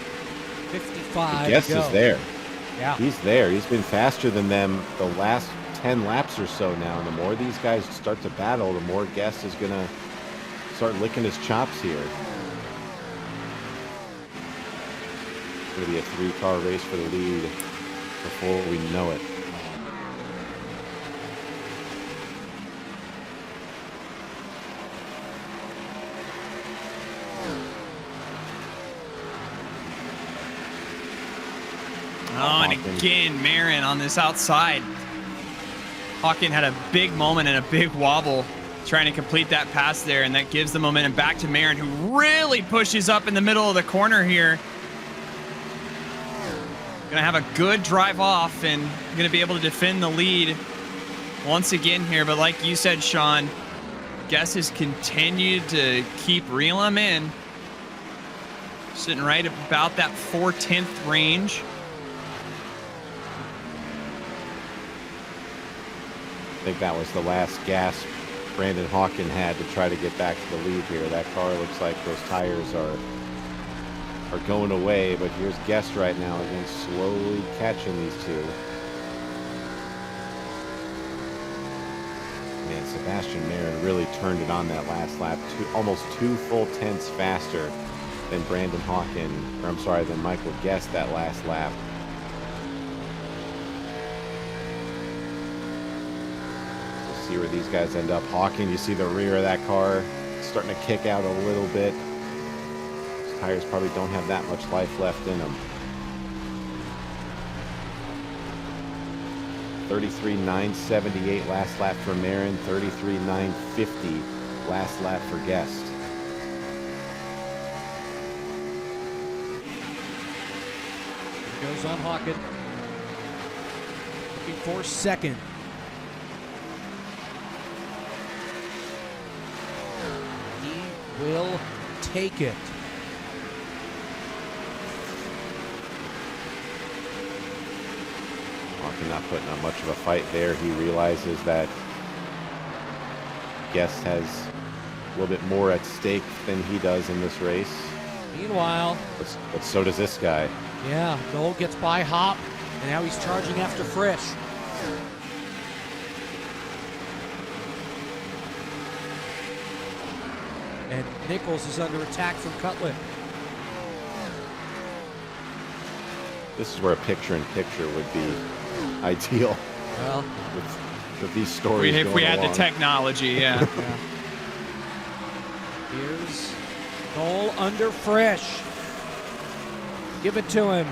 55 Guest to go. is there. Yeah. He's there. He's been faster than them the last 10 laps or so now. And the more these guys start to battle, the more Guest is going to start licking his chops here. It's going to be a 3-car race for the lead before we know it. Oh, and again, Marin on this outside. Hawken had a big moment and a big wobble trying to complete that pass there, and that gives the momentum back to Marin, who really pushes up in the middle of the corner here. Gonna have a good drive off and gonna be able to defend the lead once again here. But like you said, Sean, Guess has continued to keep reeling them in. Sitting right about that 4/10 range. I think that was the last gasp Brandon Hawken had to try to get back to the lead here. That car looks like those tires are going away, but here's Guest right now, again, slowly catching these two. Man, Sebastian Marin really turned it on that last lap, almost 2 full tenths faster than Brandon Hawken, or I'm sorry, than Michael Guest that last lap. We'll see where these guys end up. Hawken, you see the rear of that car starting to kick out a little bit. Those tires probably don't have that much life left in them. 33.978 last lap for Marin, 33.950 last lap for Guest. Goes on Hawken. Looking for second. He will take it. Hawken not putting up much of a fight there. He realizes that Guest has a little bit more at stake than he does in this race. Meanwhile, but so does this guy. Yeah, Noel gets by Hop, and now he's charging after Frisch. And Nichols is under attack from Cutlip. This is where a picture-in-picture would be ideal. Well, with these stories if we had along. the technology, yeah. Here's Noel under Frisch. Give it to him.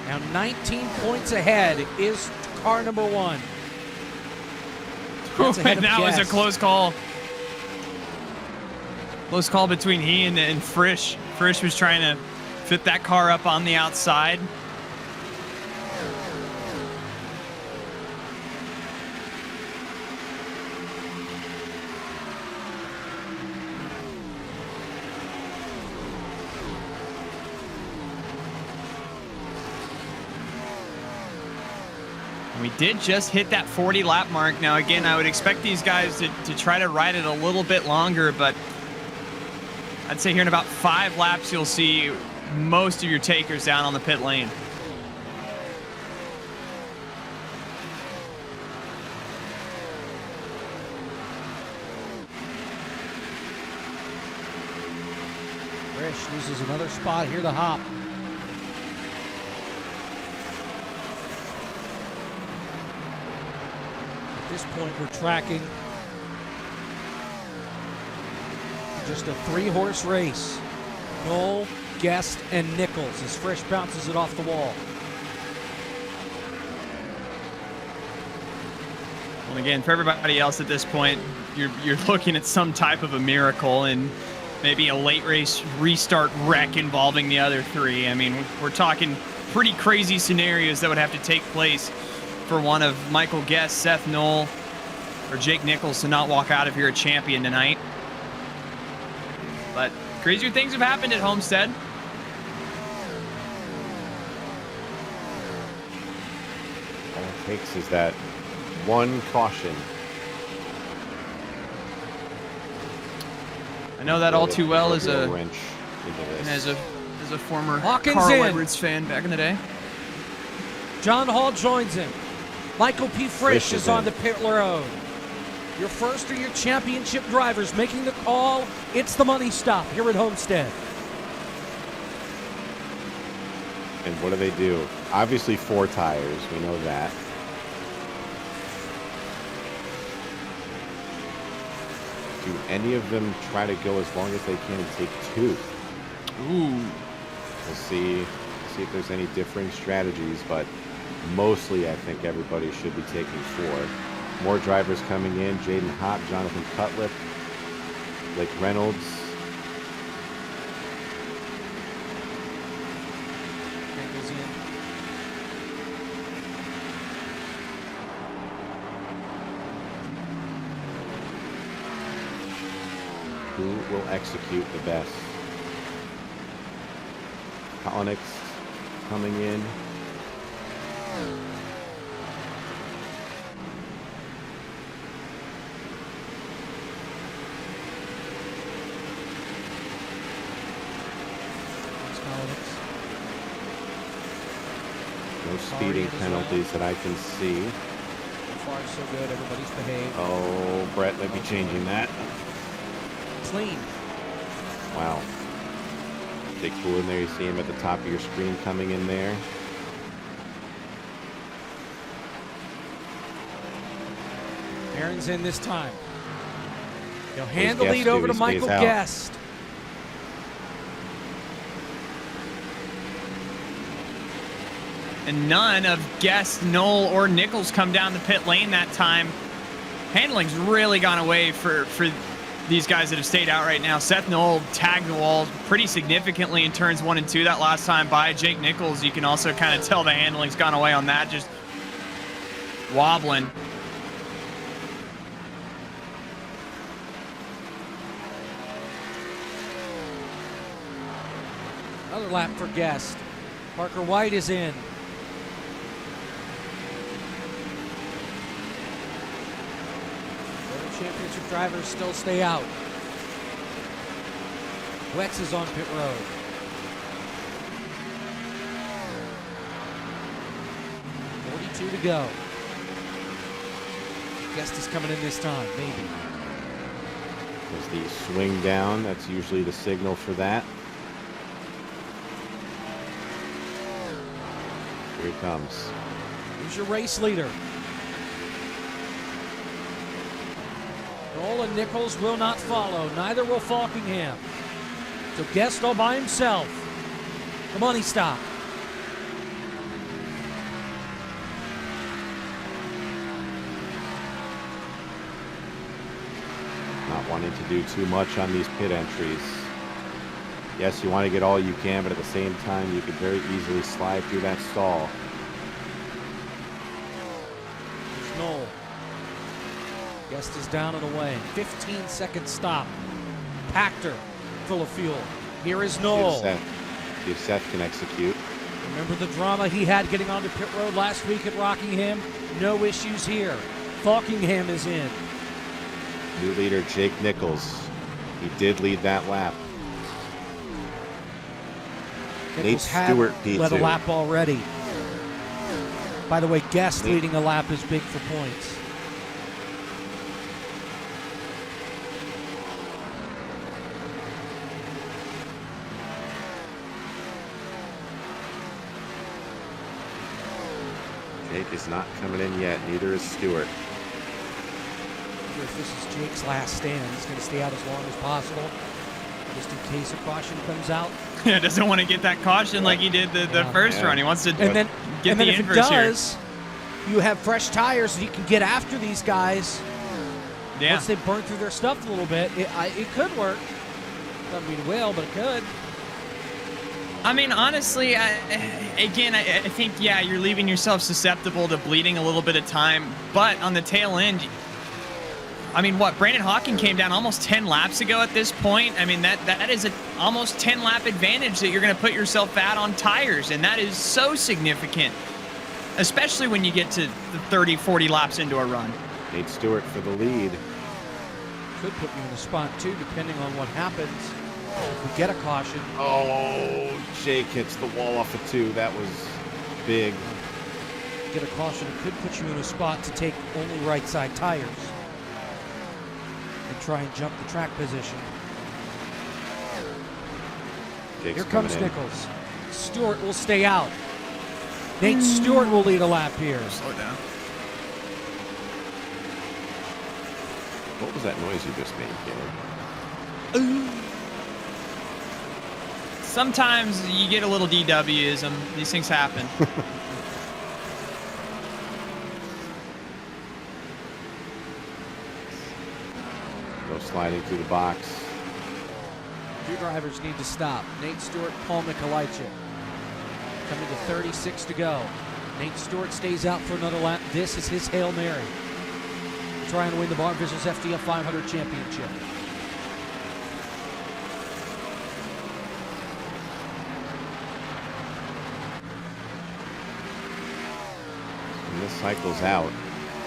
Now 19 points ahead is car number 1. And that was a close call. Close call between he and Frisch. Frisch was trying to fit that car up on the outside. We did just hit that 40 lap mark. Now, again, I would expect these guys to try to ride it a little bit longer, but I'd say here in about 5 laps, you'll see most of your takers down on the pit lane. Frisch loses another spot here to Hop. At this point, we're tracking just a 3-horse race. Noel, Guest, and Nichols as Frisch bounces it off the wall. Well, again, for everybody else at this point, you're looking at some type of a miracle and maybe a late race restart wreck involving the other 3. I mean, we're talking pretty crazy scenarios that would have to take place for one of Michael Guest, Seth Knoll, or Jake Nichols to not walk out of here a champion tonight. But crazier things have happened at Homestead. All it takes is that one caution. I know that all too well as a wrench into this. as a former Hawkins Carl in. Edwards fan back in the day. John Hall joins him. Michael P. Frisch is on the pit road. Your first or your championship drivers making the call. It's the money stop here at Homestead. And what do? Obviously 4 tires, we know that. Do any of them try to go as long as they can and take 2? Ooh. We'll see if there's any differing strategies, but mostly I think everybody should be taking 4. More drivers coming in. Jaden Hop, Jonathan Cutlip, Blake Reynolds, Stewart will execute the best. Kolonix coming in. No speeding penalties that I can see. So far, so good. Everybody's behaved. Oh, Brett might be changing that. Clean. Wow. Big pool in there. You see him at the top of your screen coming in there. Aaron's in this time. He'll hand the lead over to Michael Guest. And none of Guest, Knoll, or Nichols come down the pit lane that time. Handling's really gone away for these guys that have stayed out right now. Seth Knoll tagged the wall pretty significantly in turns 1 and 2 that last time by. Jake Nichols, you can also kind of tell the handling's gone away on that, just wobbling. Another lap for Guest. Parker White is in. Championship drivers still stay out. Wex is on pit road. .42 to go. Guest is coming in this time, maybe. There's the swing down. That's usually the signal for that. Here he comes. Who's your race leader? Knoll and Nichols will not follow. Neither will Falkingham. So Guest all by himself. The money stop. Not wanting to do too much on these pit entries. Yes, you want to get all you can, but at the same time, you could very easily slide through that stall. There's Knoll. Guest is down and away. 15-second stop. Pachter full of fuel. Here is Knoll. See if Seth can execute. Remember the drama he had getting onto pit road last week at Rockingham? No issues here. Falkingham is in. New leader Jake Nichols. He did lead that lap. Nate Stewart P2. Led a lap already. By the way, Guest leading a lap is big for points. Jake is not coming in yet. Neither is Stewart. If this is Jake's last stand, he's going to stay out as long as possible, just in case a caution comes out. Yeah, doesn't want to get that caution like he did the first run. He wants to get the if inverse it does, you have fresh tires and you can get after these guys. Yeah. Once they burn through their stuff a little bit, it could work. Doesn't mean it will, but it could. I mean, honestly, I think, yeah, you're leaving yourself susceptible to bleeding a little bit of time. But on the tail end, I mean, what? Brandon Hawking came down almost 10 laps ago at this point. I mean, that is an almost 10-lap advantage that you're going to put yourself at on tires. And that is so significant, especially when you get to the 30, 40 laps into a run. Nate Stewart for the lead. Could put you in the spot, too, depending on what happens. If we get a caution. Oh, Jake hits the wall off of 2. That was big. Get a caution, it could put you in a spot to take only right side tires and try and jump the track position. Jake's Here comes in. Nichols. Stewart will stay out. Nate Stewart will lead a lap here. Slow down. What was that noise you just made, Caleb? Sometimes you get a little DWism. These things happen. Go sliding through the box. Two drivers need to stop. Nate Stewart, Paul Mikolajczyk. Coming to 36 to go. Nate Stewart stays out for another lap. This is his Hail Mary. Trying to win the Barr Visuals FTF 500 championship. this cycles out,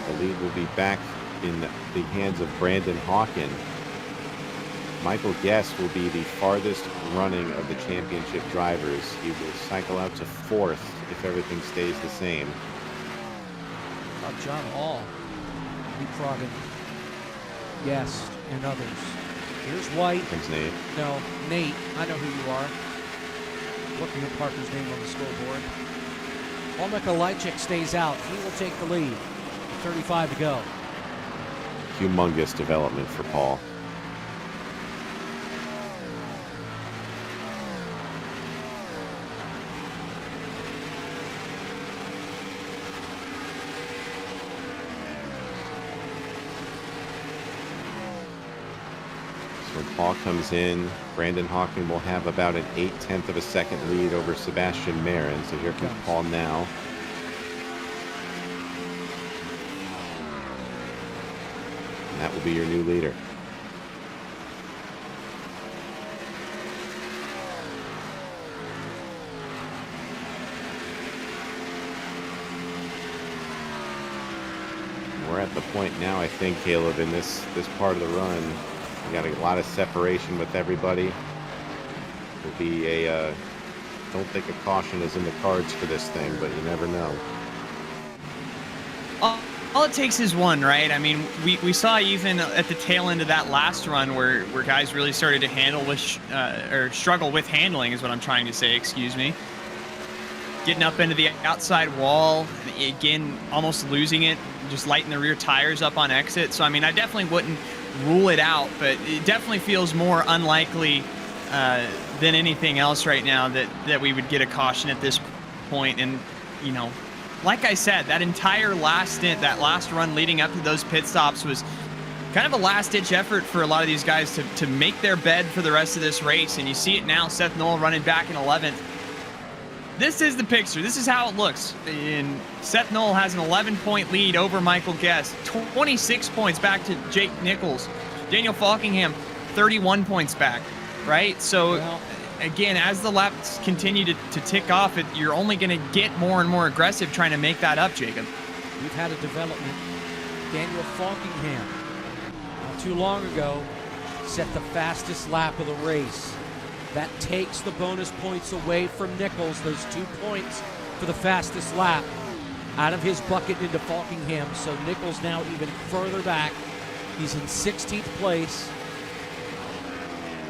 the lead will be back in the hands of Brandon Hawken. Michael Guest will be the farthest running of the championship drivers. He will cycle out to 4th if everything stays the same. John Hall leapfrogging Guest and others. Here's White. Thanks, Nate. No, Nate. I know who you are. Looking at Parker's name on the scoreboard. Paul Mikolajczyk stays out. He will take the lead. 35 to go. Humongous development for Paul. When Paul comes in, Brandon Hawken will have about an 0.8 of a second lead over Sebastian Marin. So here comes Paul now. And that will be your new leader. We're at the point now, I think, Caleb, in this part of the run. We got a lot of separation with everybody. Will be a don't think a caution is in the cards for this thing, but you never know. All it takes is one, right? I mean, we saw even at the tail end of that last run where guys really started to handle with or struggle with handling is what I'm trying to say, excuse me. Getting up into the outside wall, again, almost losing it, just lighting the rear tires up on exit. So, I mean, I definitely wouldn't rule it out, but it definitely feels more unlikely than anything else right now that we would get a caution at this point. And, you know, like I said, that entire last stint, that last run leading up to those pit stops was kind of a last-ditch effort for a lot of these guys to make their bed for the rest of this race. And you see it now, Seth Knoll running back in 11th. This is the picture. This is how it looks. And Seth Knoll has an 11-point lead over Michael Guest. 26 points back to Jake Nichols. Daniel Falkingham, 31 points back, right? So, again, as the laps continue to tick off, you're only going to get more and more aggressive trying to make that up, Jacob. We've had a development. Daniel Falkingham, not too long ago, set the fastest lap of the race. That takes the bonus points away from Nichols, those 2 points for the fastest lap, out of his bucket into Falkingham. So Nichols now even further back. He's in 16th place.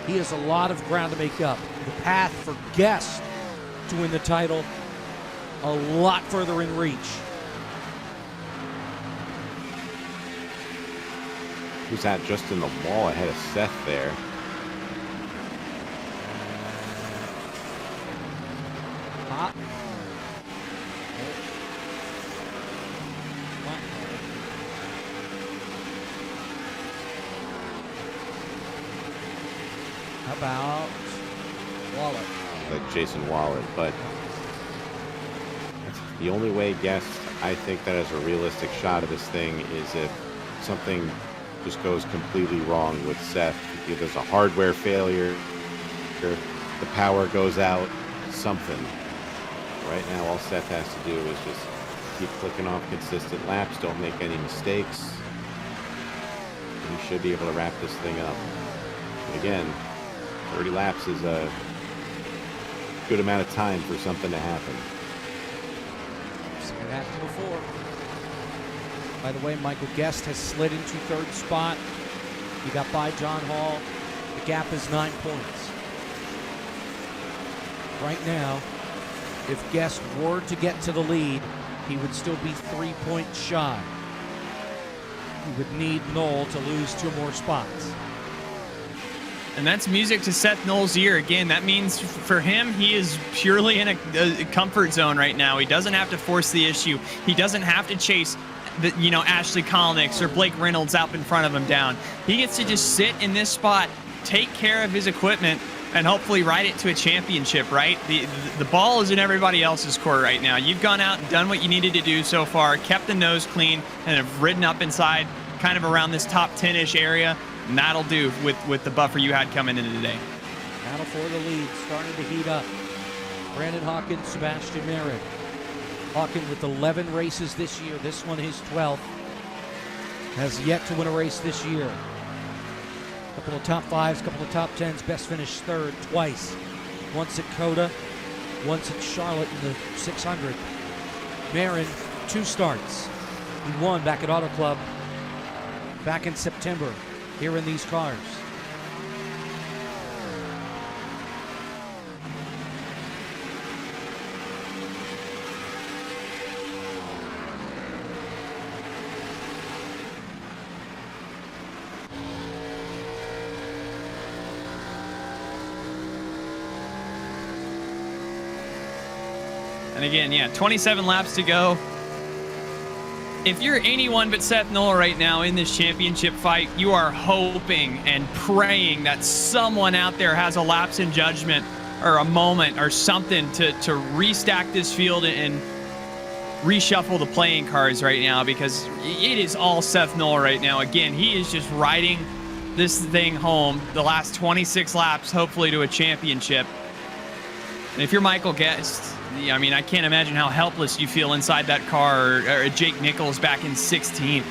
He has a lot of ground to make up. The path for Guest to win the title, a lot further in reach. Who's that just in the wall ahead of Seth there? Hot. How about Wallet? Like Jason Wallet, but the only way Guest, I think, that has a realistic shot of this thing is if something just goes completely wrong with Seth. If there's a hardware failure, or the power goes out, something. Right now, all Seth has to do is just keep clicking off consistent laps, don't make any mistakes. He should be able to wrap this thing up. But again, 30 laps is a good amount of time for something to happen. Seen it happen before. By the way, Michael Guest has slid into 3rd spot. He got by John Hall. The gap is 9 points. Right now, if Guest were to get to the lead, he would still be 3 points shy. He would need Knoll to lose 2 more spots. And that's music to Seth Knoll's ear. Again, that means for him, he is purely in a comfort zone right now. He doesn't have to force the issue. He doesn't have to chase Ashley Kolnick or Blake Reynolds out in front of him down. He gets to just sit in this spot, take care of his equipment, and hopefully ride it to a championship, right? The ball is in everybody else's court right now. You've gone out and done what you needed to do so far, kept the nose clean, and have ridden up inside kind of around this top 10-ish area. And that'll do with the buffer you had coming into today. Battle for the lead, starting to heat up. Brandon Hawken, Sebastian Marin. Hawken with 11 races this year. This one his 12th. Has yet to win a race this year. Couple of top 5s, couple of top 10s. Best finished third twice. Once at Coda, once at Charlotte in the 600. Marin, 2 starts. He won back at Auto Club back in September here in these cars. And again, yeah, 27 laps to go. If you're anyone but Seth Knoll right now in this championship fight, you are hoping and praying that someone out there has a lapse in judgment or a moment or something to restack this field and reshuffle the playing cards right now, because it is all Seth Knoll right now. Again, he is just riding this thing home the last 26 laps, hopefully to a championship. And if you're Michael Guest, I mean, I can't imagine how helpless you feel inside that car, or Jake Nichols back in 16th.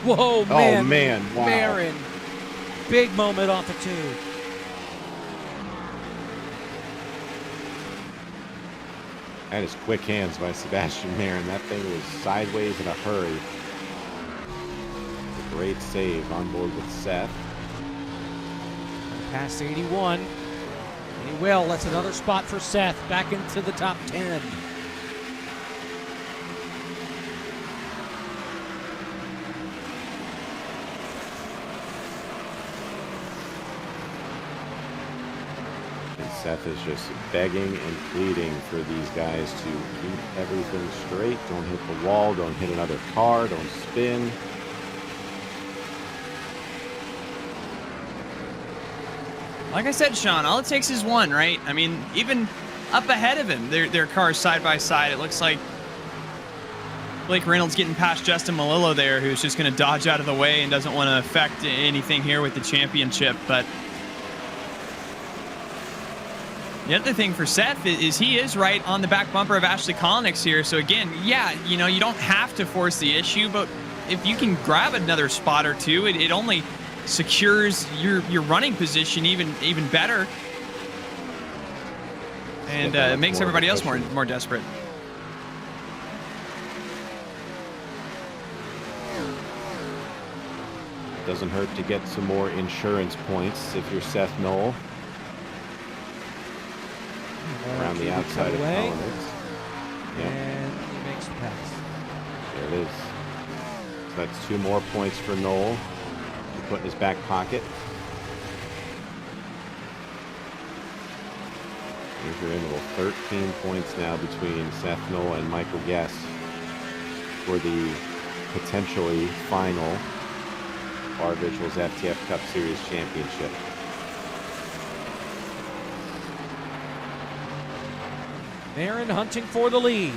Whoa, man. Oh, man. Wow. Marin. Big moment off of 2. That is quick hands by Sebastian Marin. That thing was sideways in a hurry. A great save on board with Seth. Past 81. And he will. That's another spot for Seth. Back into the top 10. Seth is just begging and pleading for these guys to keep everything straight. Don't hit the wall. Don't hit another car. Don't spin. Like I said, Sean, all it takes is one, right? I mean, even up ahead of him, their cars side by side. It looks like Blake Reynolds getting past Justin Malillo there, who's just going to dodge out of the way and doesn't want to affect anything here with the championship. But the other thing for Seth is he is right on the back bumper of Ashley Kolnick's here. So again, yeah, you know, you don't have to force the issue, but if you can grab another spot or two, it only secures your running position even better, and it makes everybody else more desperate. Doesn't hurt to get some more insurance points if you're Seth Knoll. Around the outside of Kolnick's. Yep. And he makes the pass. There it is. So that's 2 more points for Knoll to put in his back pocket. Here's your interval. 13 points now between Seth Knoll and Michael Guest for the potentially final Barr Visuals FTF Cup Series Championship. Marin hunting for the lead.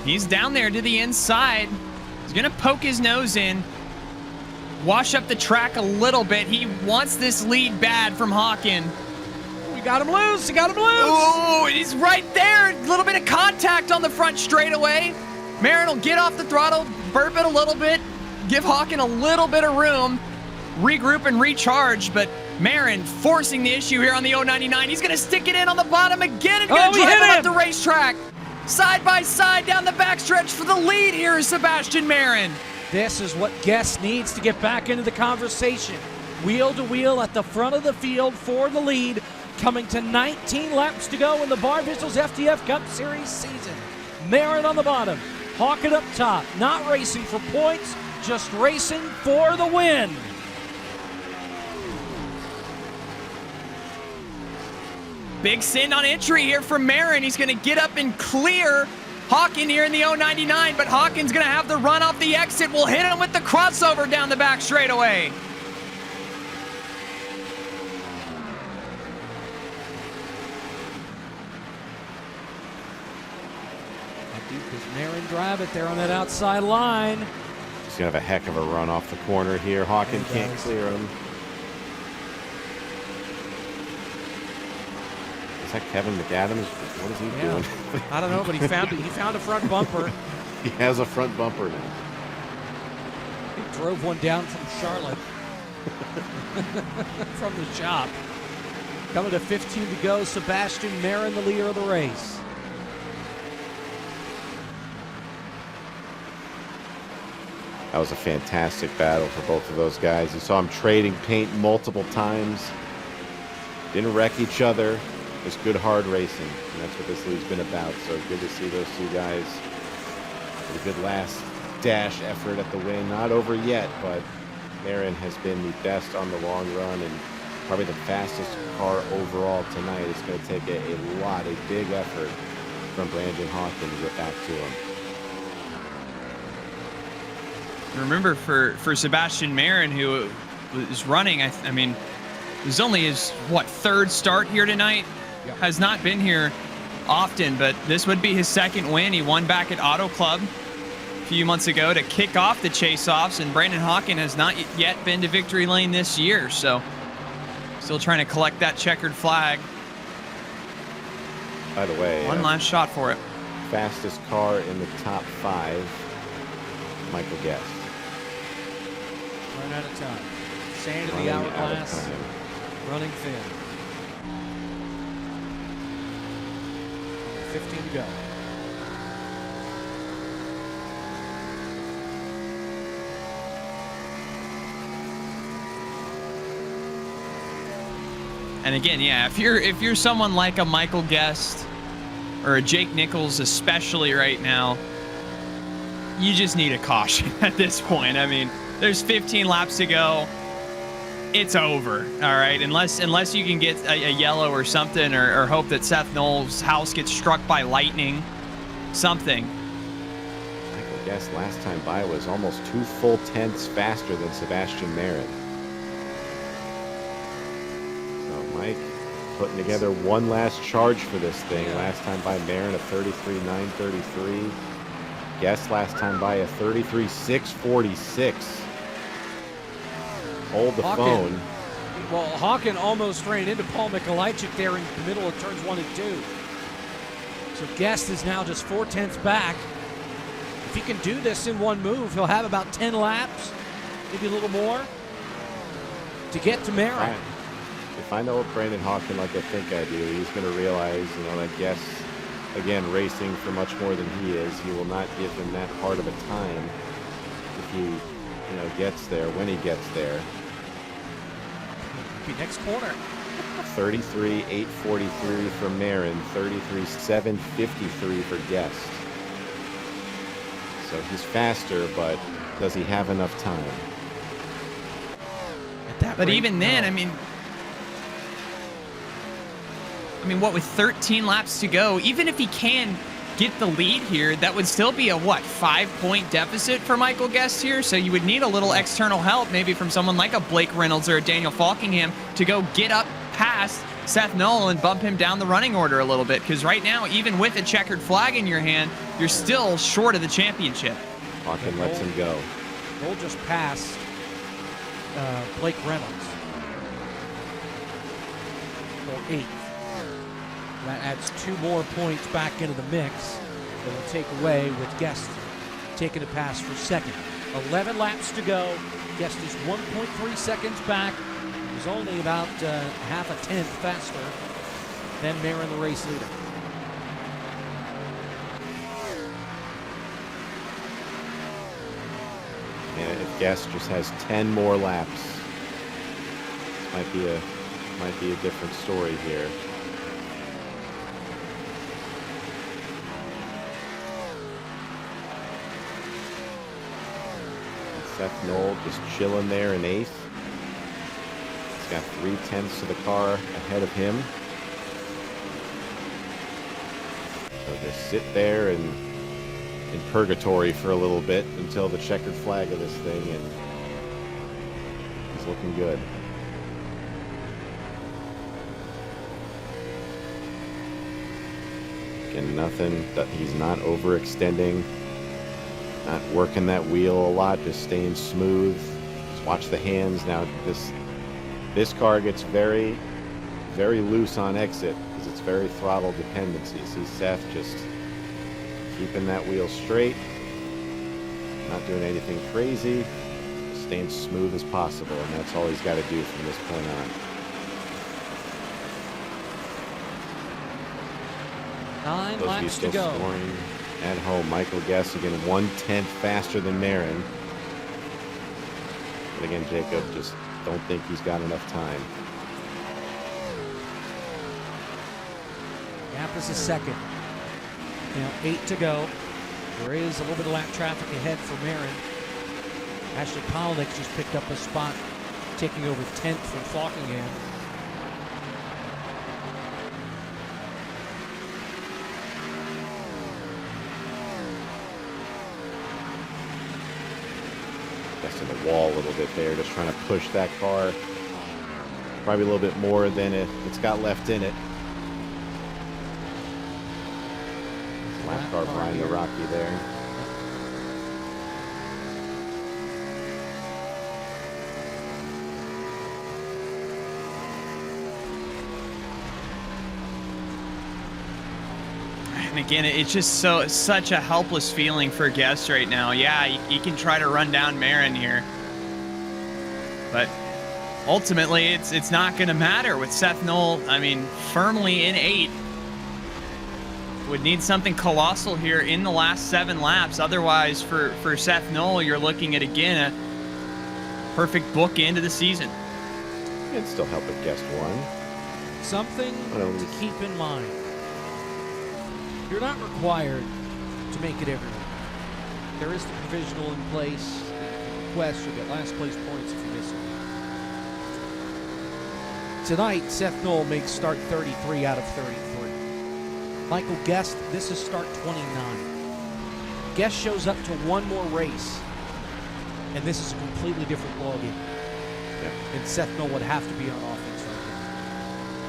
He's down there to the inside. He's going to poke his nose in, wash up the track a little bit. He wants this lead bad from Hawken. We got him loose. We got him loose. Oh, he's right there. A little bit of contact on the front straightaway. Marin will get off the throttle, burp it a little bit, give Hawken a little bit of room, regroup and recharge, but Marin forcing the issue here on the 099. He's going to stick it in on the bottom again and going to drive him up the racetrack. Side by side down the backstretch for the lead here is Sebastian Marin. This is what Guest needs to get back into the conversation. Wheel to wheel at the front of the field for the lead, coming to 19 laps to go in the Barr Visuals FTF Cup Series season. Marin on the bottom, Hawken up top, not racing for points, just racing for the win. Big sin on entry here from Marin. He's going to get up and clear Hawken here in the 099, but Hawken's going to have the run off the exit. We'll hit him with the crossover down the back straightaway. Marin drive it there on that outside line. He's going to have a heck of a run off the corner here. Hawken can't clear him. Is that Kevin McAdams? What is he doing? I don't know, but he found a front bumper. He has a front bumper now. He drove one down from Charlotte. From the shop. Coming to 15 to go, Sebastian Marin, the leader of the race. That was a fantastic battle for both of those guys. You saw them trading paint multiple times. Didn't wreck each other. It's good hard racing, and that's what this league's been about. So good to see those two guys with a good last dash effort at the win. Not over yet, but Marin has been the best on the long run and probably the fastest car overall tonight. It's going to take a big effort from Brandon Hawken to get back to him. Remember, for Sebastian Marin, who was running, I mean, it was only his, third start here tonight? Yep. Has not been here often, but this would be his second win. He won back at Auto Club a few months ago to kick off the chase-offs, and Brandon Hawken has not yet been to victory lane this year, so still trying to collect that checkered flag. By the way, one last shot for it. Fastest car in the top 5, Michael Guest. Run out of time. Sand in the hourglass. Running thin. 15 to go. And again, yeah, if you're someone like a Michael Guest or a Jake Nichols, especially right now, you just need a caution at this point. I mean, there's 15 laps to go. It's over, all right? Unless you can get a yellow or something, or hope that Seth Knowles' house gets struck by lightning, something. Michael Guest last time by was almost 2 full tenths faster than Sebastian Marin. So Mike putting together one last charge for this thing. Last time by Marin, a 33.933. Guest last time by a 33.646. Hold the phone. Well, Hawken almost ran into Paul Mikolajczyk there in the middle of turns 1 and 2. So Guest is now just 4 tenths back. If he can do this in one move, he'll have about 10 laps, maybe a little more, to get to Marin. If I know Brandon Hawken like I think I do, he's going to realize, that Guest, again, racing for much more than he is. He will not give him that hard of a time if he, gets there, when he gets there. Be next corner. 33.843 for Marin, 33.753 for Guest. So he's faster, but does he have enough time? But even then, I mean, what, with 13 laps to go, even if he can get the lead here, that would still be a 5-point deficit for Michael Guest here. So you would need a little external help, maybe from someone like a Blake Reynolds or a Daniel Falkingham, to go get up past Seth Knoll and bump him down the running order a little bit. Because right now, even with a checkered flag in your hand, you're still short of the championship. Hawken lets him go. Knoll just passed Blake Reynolds for 8th. That adds 2 more points back into the mix that will take away with Guest taking a pass for 2nd. 11 laps to go. Guest is 1.3 seconds back. He's only about half a tenth faster than Marin, the race leader. And if Guest just has 10 more laps, this might be a different story here. Seth Knoll just chilling there in 8th. He's got 3 tenths of the car ahead of him. So just sit there and in purgatory for a little bit until the checkered flag of this thing, and he's looking good. Again, nothing. He's not overextending, not working that wheel a lot, just staying smooth. Just watch the hands. Now this car gets very, very loose on exit because it's very throttle dependency. See Seth just keeping that wheel straight, not doing anything crazy, staying smooth as possible, and that's all he's got to do from this point on. 9 Those laps still to go. Scoring at home. Michael Guess again 1/10 faster than Marin. But again, Jacob, just don't think he's got enough time. Gap is a second. Now 8 to go. There is a little bit of lap traffic ahead for Marin. Ashley Polnick just picked up a spot, taking over 10th from Falkingham. That's in the wall a little bit there, just trying to push that car. Probably a little bit more than it's got left in it. Lap car behind the Rocky there. And again, it's just such a helpless feeling for Guest right now. Yeah, you can try to run down Marin here, but ultimately it's not going to matter with Seth Knoll. I mean, firmly in 8. Would need something colossal here in the last 7 laps. Otherwise, for Seth Knoll, you're looking at, again, a perfect bookend of the season. It'd still help if Guest won. Something to keep in mind. You're not required to make it every week. There is the provisional in place. Request, you'll get last place points if you miss it. Tonight, Seth Knoll makes start 33 out of 33. Michael Guest, this is start 29. Guest shows up to one more race, and this is a completely different ballgame. Yeah. And Seth Knoll would have to be on offense right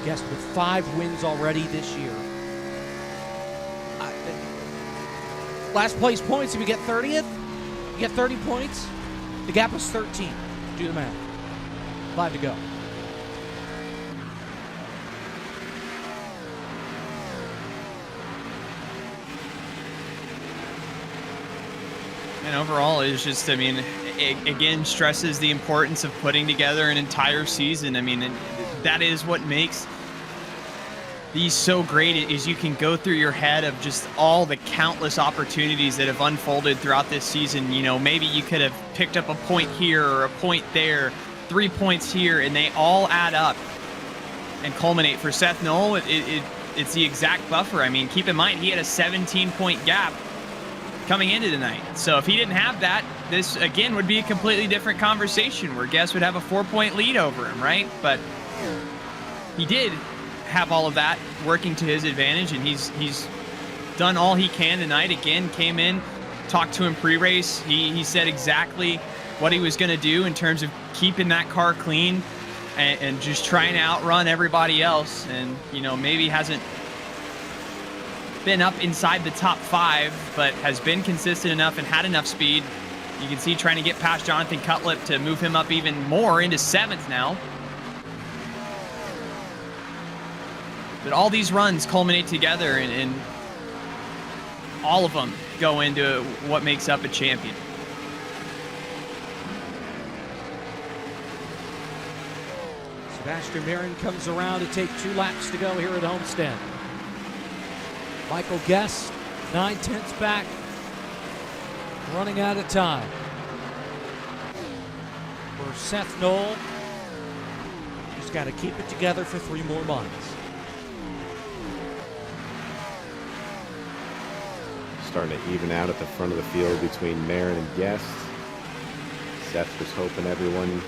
now. Guest with 5 wins already this year. Last place points, if you get 30th, you get 30 points. The gap is 13. Do the math. 5 to go. And overall, it's just, I mean, it again stresses the importance of putting together an entire season. I mean, that is what makes these so great, is you can go through your head of just all the countless opportunities that have unfolded throughout this season. You know, maybe you could have picked up a point here or a point there, 3 points here, and they all add up and culminate. For Seth Knoll, it's the exact buffer. I mean, keep in mind, he had a 17-point gap coming into tonight. So if he didn't have that, this, again, would be a completely different conversation where Guest would have a 4-point lead over him, right? But he did have all of that working to his advantage, and he's done all he can tonight. Again, came in, talked to him pre-race. He said exactly what he was going to do in terms of keeping that car clean and just trying to outrun everybody else. And, you know, maybe hasn't been up inside the top 5, but has been consistent enough and had enough speed. You can see trying to get past Jonathan Cutlip to move him up even more into 7th now. But all these runs culminate together, and all of them go into what makes up a champion. Sebastian Marin comes around to take 2 laps to go here at Homestead. Michael Guest, 9/10 back, running out of time. For Seth Knoll, just got to keep it together for 3 more months. Starting to even out at the front of the field between Marin and Guest. Seth was hoping everyone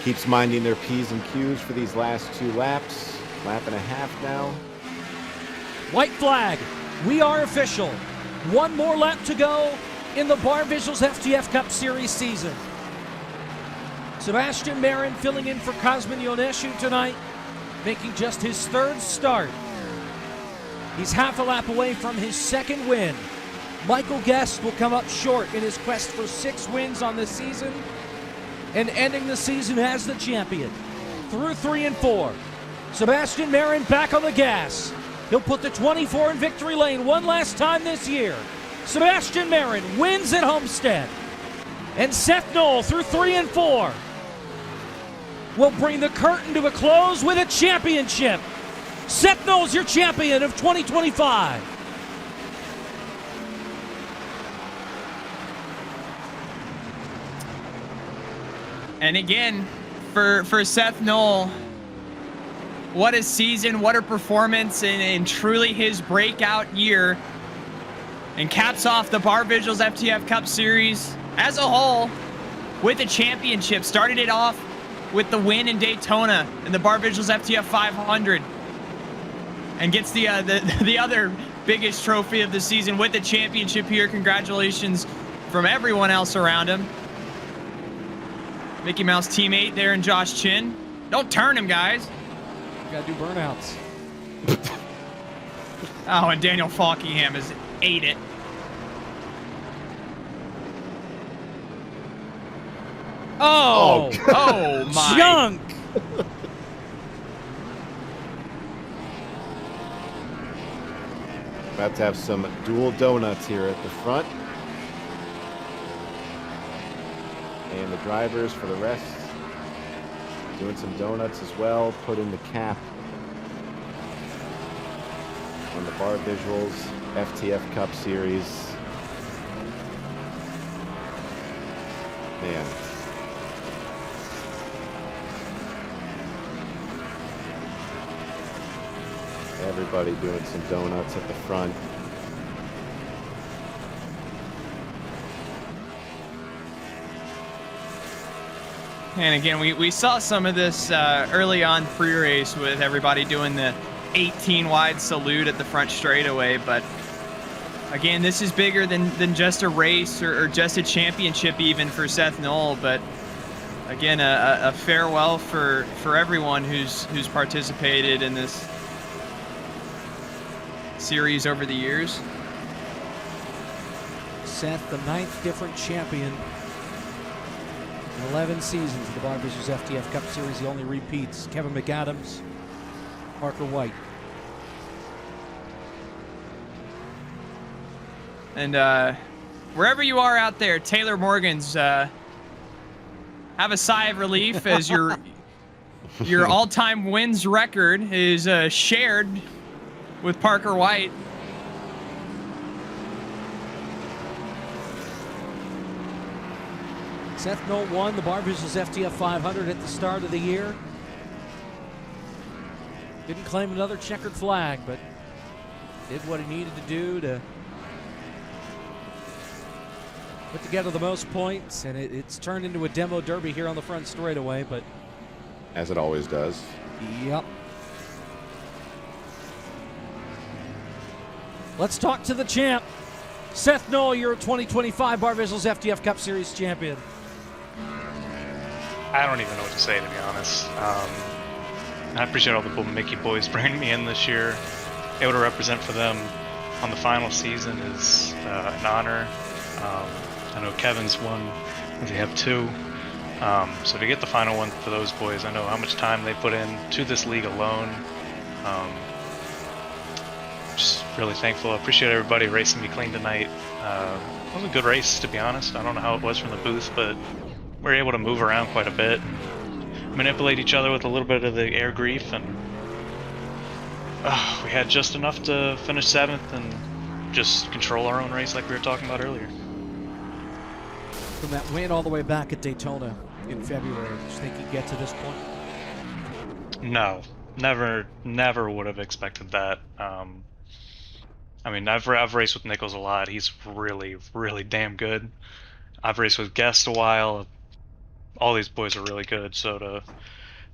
keeps minding their P's and Q's for these last 2 laps. Lap and a half now. White flag. We are official. 1 more lap to go in the Barr Visuals FTF Cup Series season. Sebastian Marin filling in for Cosmin Ionescu tonight, making just his 3rd start He's half a lap away from his second win. Michael Guest will come up short in his quest for 6 wins on this season and ending the season as the champion. Through 3 and 4, Sebastian Marin back on the gas. He'll put the 24 in victory lane one last time this year. Sebastian Marin wins at Homestead. And Seth Knoll through 3 and 4 will bring the curtain to a close with a championship. Seth Knoll's your champion of 2025. And again, for Seth Knoll, what a season, what a performance, and truly his breakout year. And caps off the Barr Visuals FTF Cup Series as a whole with a championship. Started it off with the win in Daytona in the Barr Visuals FTF 500. And gets the other biggest trophy of the season with the championship here. Congratulations from everyone else around him. Mickey Mouse teammate there in Josh Chin. Don't turn him, guys. You gotta do burnouts. Oh, and Daniel Falkingham has ate it. Oh, oh my. Junk. About to have some dual donuts here at the front. And the drivers for the rest doing some donuts as well, putting the cap on the Barr Visuals FTF Cup Series. Man. Everybody doing some donuts at the front. And again, we saw some of this early on pre-race with everybody doing the 18 wide salute at the front straightaway. But again, this is bigger than just a race or just a championship even for Seth Knoll. But again, a farewell for everyone who's participated in this series over the years. Seth, the 9th different champion in 11 seasons of the Barr Visuals FTF Cup Series. He only repeats. Kevin McAdams, Parker White. And wherever you are out there, Taylor Morgan's have a sigh of relief as your all-time wins record is shared with Parker White. Seth Knoll won the Barr Visuals FTF 500 at the start of the year. Didn't claim another checkered flag, but did what he needed to do to put together the most points, and it's turned into a demo derby here on the front straightaway, but As it always does. Yep. Let's talk to the champ. Seth Knoll, your 2025 Barr Visuals FTF Cup Series champion. I don't even know what to say, to be honest. I appreciate all the Mickey boys bringing me in this year. Able to represent for them on the final season is an honor. I know Kevin's won, they have 2. So to get the final one for those boys, I know how much time they put in to this league alone. Just really thankful. I appreciate everybody racing me clean tonight. It was a good race, to be honest. I don't know how it was from the booth, but we were able to move around quite a bit, manipulate each other with a little bit of the air grief, and we had just enough to finish 7th and just control our own race like we were talking about earlier. From that win all the way back at Daytona in February, did you think you'd get to this point? No, never would have expected that. I mean, I've raced with Nichols a lot. He's really damn good. I've raced with Guest a while. All these boys are really good. So to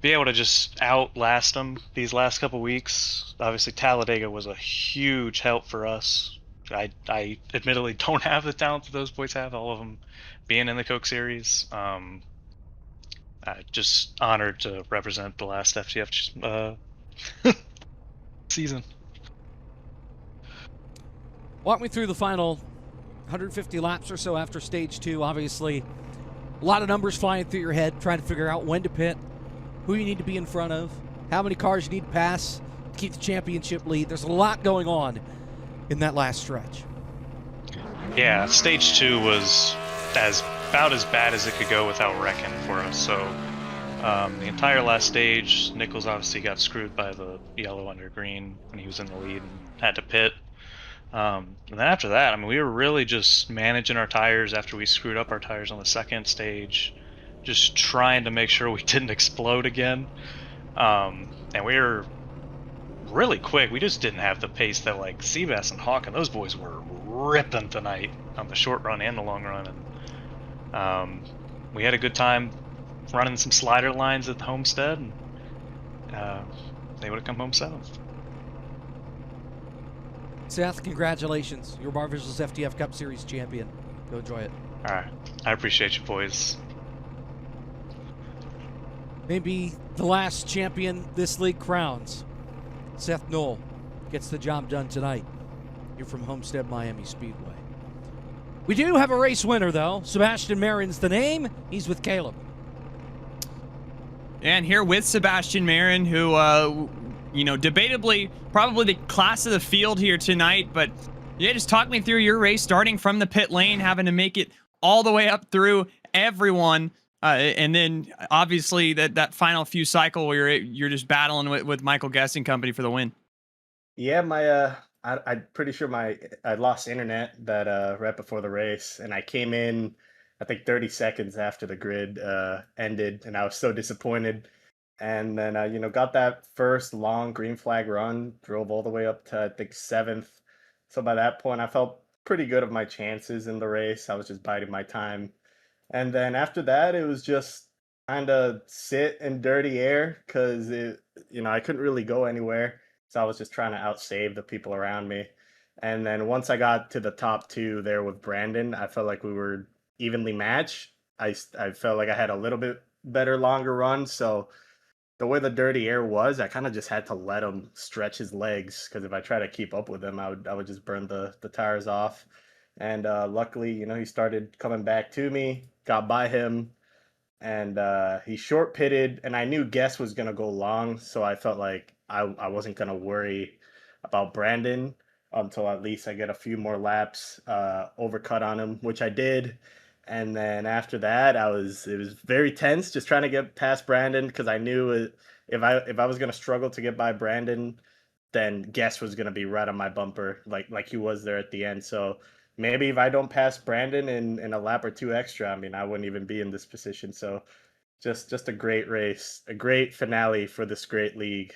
be able to just outlast them these last couple weeks, obviously Talladega was a huge help for us. I admittedly don't have the talent that those boys have, all of them being in the Coke Series. Just honored to represent the last FTF season. Walk me through the final 150 laps or so after stage 2. Obviously, a lot of numbers flying through your head, trying to figure out when to pit, who you need to be in front of, how many cars you need to pass to keep the championship lead. There's a lot going on in that last stretch. Yeah, stage 2 was about as bad as it could go without wrecking for us. So the entire last stage, Nichols obviously got screwed by the yellow under green when he was in the lead and had to pit. And then after that, I mean, we were really just managing our tires after we screwed up our tires on the second stage, just trying to make sure we didn't explode again. And we were really quick. We just didn't have the pace that like Seabass and Hawk and those boys were ripping tonight on the short run and the long run. And we had a good time running some slider lines at the Homestead, and they would have come home 7th. Seth, congratulations. You're Barr Visuals FTF Cup Series champion. Go enjoy it. All right. I appreciate you, boys. Maybe the last champion this league crowns. Seth Knoll gets the job done tonight. You're from Homestead-Miami Speedway. We do have a race winner, though. Sebastian Marin's the name. He's with Caleb. And here with Sebastian Marin, who, debatably probably the class of the field here tonight. But yeah, just talk me through your race, starting from the pit lane, having to make it all the way up through everyone. And then obviously that final few cycle where you're just battling with Michael Guest and company for the win. Yeah, I'm pretty sure I lost internet that right before the race, and I came in I think 30 seconds after the grid ended, and I was so disappointed. And then got that first long green flag run, drove all the way up to I think 7th. So by that point, I felt pretty good of my chances in the race. I was just biding my time. And then after that, it was just kind of sit in dirty air because I couldn't really go anywhere. So I was just trying to outsave the people around me. And then once I got to the top 2 there with Brandon, I felt like we were evenly matched. I felt like I had a little bit better, longer run. So the way the dirty air was, I kind of just had to let him stretch his legs because if I try to keep up with him, I would just burn the tires off. And luckily, he started coming back to me, got by him, and he short pitted, and I knew Guess was going to go long, so I felt like I wasn't going to worry about Brandon until at least I get a few more laps overcut on him, which I did. And then after that, it was very tense, just trying to get past Brandon because I knew if I was going to struggle to get by Brandon, then Guess was going to be right on my bumper, like he was there at the end. So maybe if I don't pass Brandon in a lap or 2 extra, I mean, I wouldn't even be in this position. So just a great race, a great finale for this great league.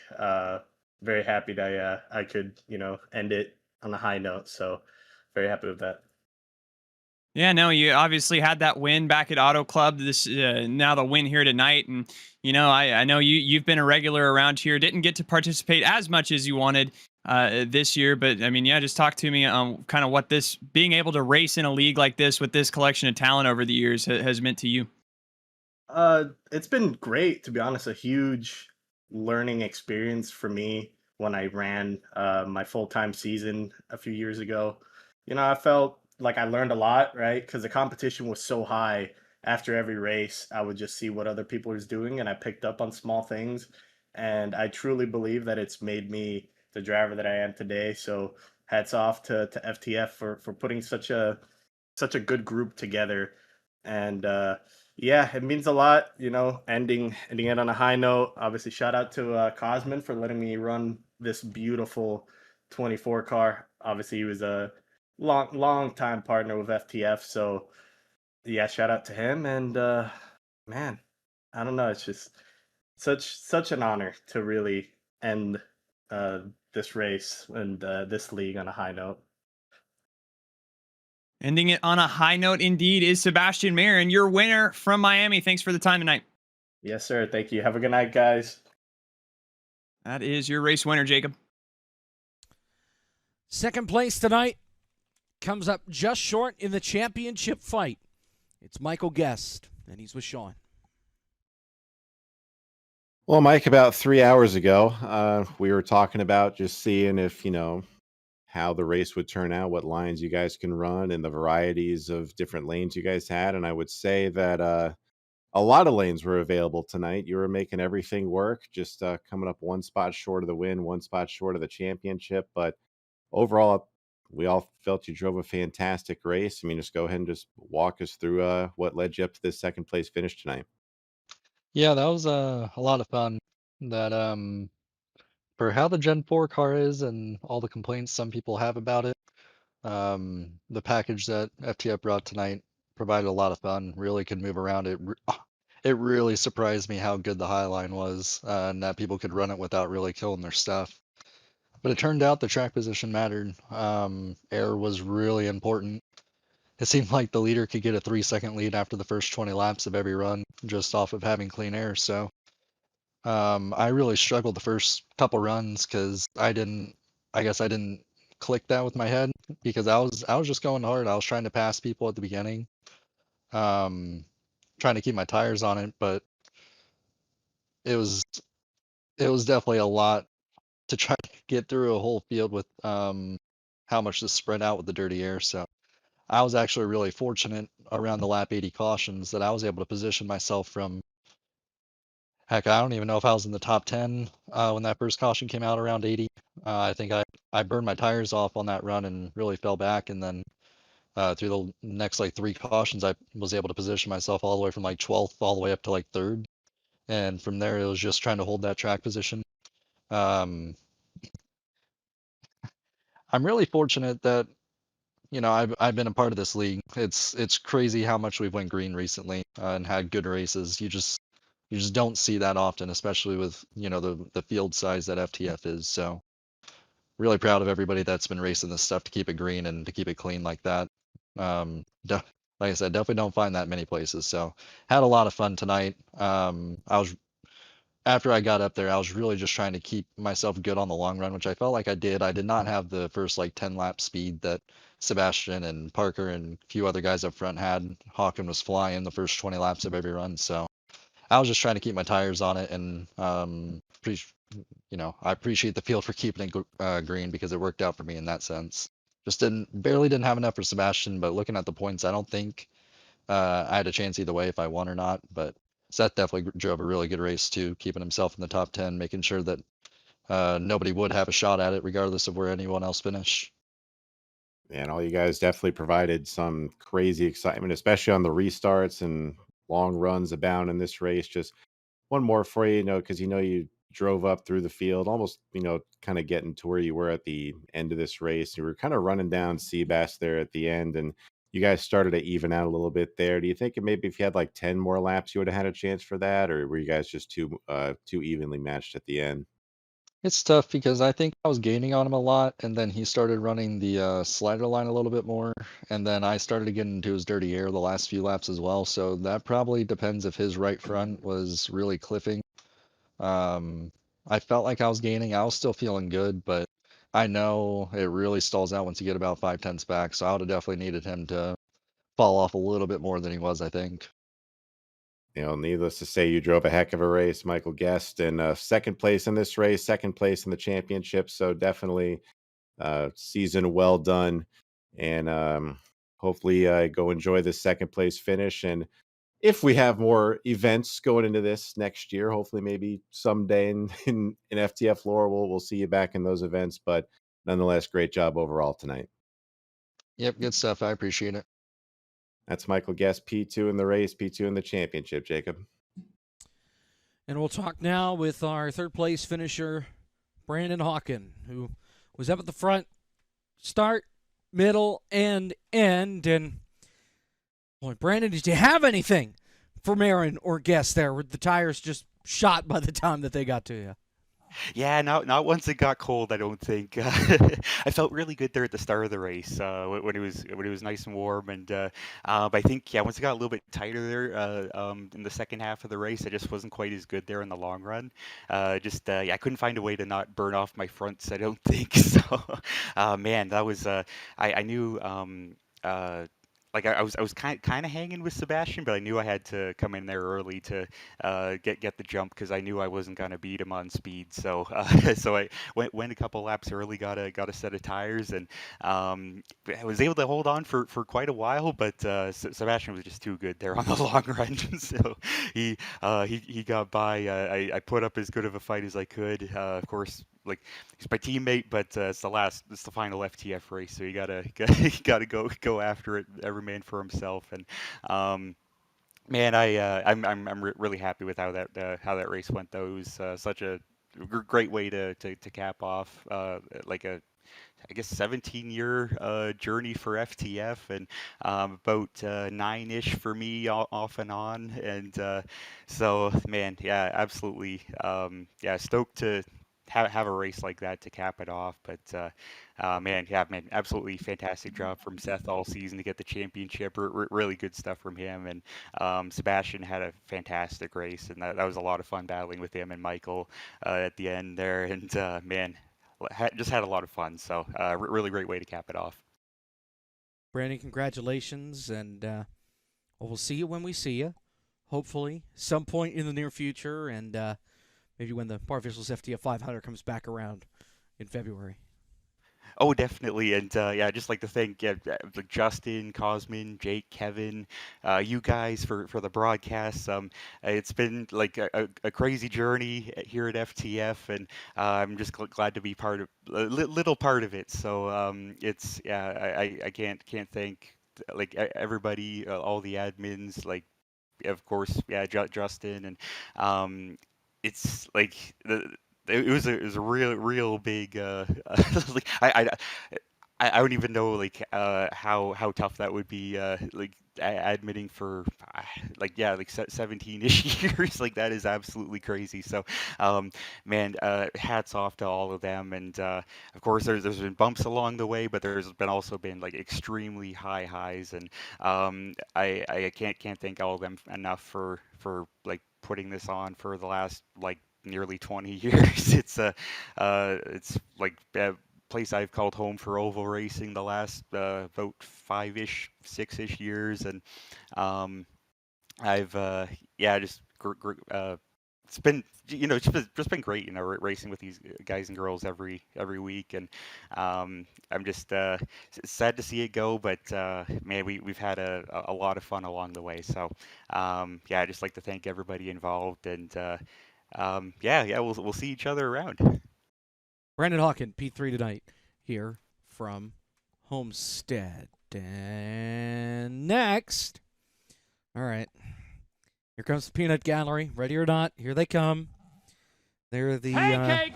Very happy that I could, end it on a high note. So very happy with that. Yeah, no, you obviously had that win back at Auto Club. This now the win here tonight, and I know you've been a regular around here. Didn't get to participate as much as you wanted this year, but I mean, yeah, just talk to me on kind of what this being able to race in a league like this with this collection of talent over the years has meant to you. It's been great, to be honest. A huge learning experience for me when I ran my full-time season a few years ago. I felt like I learned a lot, right? Because the competition was so high. After every race, I would just see what other people was doing, and I picked up on small things. And I truly believe that it's made me the driver that I am today. So hats off to FTF for putting such a good group together. And yeah, it means a lot, ending it on a high note. Obviously, shout out to Cosman for letting me run this beautiful 24 car. Obviously, he was a long time partner with FTF, so yeah, shout out to him. And man, I don't know, it's just such an honor to really end this race and this league on a high note. Ending it on a high note indeed is Sebastian Marin, your winner from Miami. Thanks for the time tonight. Yes, sir. Thank you. Have a good night, guys. That is your race winner, Jacob. Second place tonight comes up just short in the championship fight. It's Michael Guest, and he's with Sean. Well, Mike, about 3 hours ago, we were talking about just seeing if, how the race would turn out, what lines you guys can run, and the varieties of different lanes you guys had. And I would say that a lot of lanes were available tonight. You were making everything work, just coming up one spot short of the win, one spot short of the championship. But overall, we all felt you drove a fantastic race. I mean, just go ahead and just walk us through what led you up to this second place finish tonight. Yeah, that was a lot of fun. That for how the Gen 4 car is and all the complaints some people have about it, the package that FTF brought tonight provided a lot of fun. Really could move around. It really surprised me how good the Highline was, and that people could run it without really killing their stuff. But it turned out the track position mattered. Air was really important. It seemed like the leader could get a 3-second lead after the first 20 laps of every run just off of having clean air. So I really struggled the first couple runs because I guess I didn't click that with my head because I was just going hard. I was trying to pass people at the beginning, trying to keep my tires on it, but it was definitely a lot to try to get through a whole field with how much this spread out with the dirty air. So I was actually really fortunate around the lap 80 cautions that I was able to position myself from, heck, I don't even know if I was in the top 10 when that first caution came out around 80. I think I burned my tires off on that run and really fell back. And then through the next like 3 cautions, I was able to position myself all the way from like 12th all the way up to like 3rd. And from there, it was just trying to hold that track position. Um, I'm really fortunate that I've been a part of this league. It's crazy how much we've went green recently and had good races. You just don't see that often, especially with the field size that FTF is. So really proud of everybody that's been racing this stuff to keep it green and to keep it clean like that. Like I said, definitely don't find that many places. So had a lot of fun tonight. After I got up there, I was really just trying to keep myself good on the long run, which I felt like I did. I did not have the first like 10 lap speed that Sebastian and Parker and a few other guys up front had. Hawken was flying the first 20 laps of every run, so I was just trying to keep my tires on it, and I appreciate the field for keeping it green because it worked out for me in that sense. Just barely didn't have enough for Sebastian, but looking at the points, I don't think I had a chance either way if I won or not. But Seth definitely drove a really good race too, keeping himself in the top 10, making sure that nobody would have a shot at it, regardless of where anyone else finished. And all you guys definitely provided some crazy excitement, especially on the restarts and long runs abound in this race. Just one more for you, because you drove up through the field, almost, kind of getting to where you were at the end of this race. You were kind of running down Seabass there at the end, and you guys started to even out a little bit there. Do you think maybe if you had like 10 more laps, you would have had a chance for that, or were you guys just too evenly matched at the end? It's tough because I think I was gaining on him a lot, and then he started running the slider line a little bit more, and then I started to get into his dirty air the last few laps as well. So that probably depends if his right front was really cliffing. I felt like I was gaining. I was still feeling good, but I know it really stalls out once you get about 5/10ths back. So I would have definitely needed him to fall off a little bit more than he was, I think. Needless to say, you drove a heck of a race, Michael Guest, and second place in this race, second place in the championship. So definitely season well done. And hopefully go enjoy this second place finish. And if we have more events going into this next year, hopefully maybe someday in FTF lore, we'll see you back in those events. But nonetheless, great job overall tonight. Yep, good stuff. I appreciate it. That's Michael Guest, P2 in the race, P2 in the championship, Jacob. And we'll talk now with our third place finisher, Brandon Hawken, who was up at the front, start, middle, and end. And boy, Brandon, did you have anything for Marin or Guest there? Were the tires just shot by the time that they got to you? Yeah, not once it got cold, I don't think. I felt really good there at the start of the race when it was nice and warm, and but I think once it got a little bit tighter there in the second half of the race, I just wasn't quite as good there in the long run. I couldn't find a way to not burn off my fronts. I don't think so. Man, that was I knew. like I was kind of hanging with Sebastian, but I knew I had to come in there early to get the jump because I knew I wasn't gonna beat him on speed. So so I went a couple laps early, got a set of tires, and I was able to hold on for quite a while. But Sebastian was just too good there on the long run, so he got by. I put up as good of a fight as I could. Of course, like he's my teammate, but it's the final FTF race, so you gotta go after it, every man for himself. And man, I'm really happy with how that race went. Though it was such a great way to cap off like a I guess 17-year journey for FTF, and about 9-ish for me off and on. And so man, yeah, absolutely, yeah, stoked to have a race like that to cap it off. But man, yeah, man, absolutely fantastic job from Seth all season to get the championship. Really good stuff from him. And Sebastian had a fantastic race, and that was a lot of fun battling with him and Michael at the end there. And man, just had a lot of fun. So really great way to cap it off. Brandon, congratulations, and well, we'll see you when we see you. Hopefully, some point in the near future, and maybe when the Barr Visuals FTF 500 comes back around in February. Oh, definitely, and yeah, I'd just like to thank like Justin, Cosmin, Jake, Kevin, you guys for the broadcast. It's been like a crazy journey here at FTF, and I'm just glad to be part of little part of it. So it's I can't thank like everybody, all the admins, like of course, yeah, Justin, and it's like it was a real big like I don't even know like how tough that would be like admitting for like yeah like 17-ish years. Like that is absolutely crazy. So man, hats off to all of them. And of course there's been bumps along the way, but there's been also been like extremely high highs. And I can't thank all of them enough for like putting this on for the last like nearly 20 years. It's like place I've called home for oval racing the last about 5-ish, 6-ish years. And I've yeah, just it's been it's been great, racing with these guys and girls every week. And I'm just sad to see it go, but man, we've had a lot of fun along the way. So yeah, I just like to thank everybody involved. And yeah, we'll see each other around. Brandon Hawken, P3 tonight, here from Homestead. And next, all right, here comes the Peanut Gallery. Ready or not, here they come. They're the Pancake!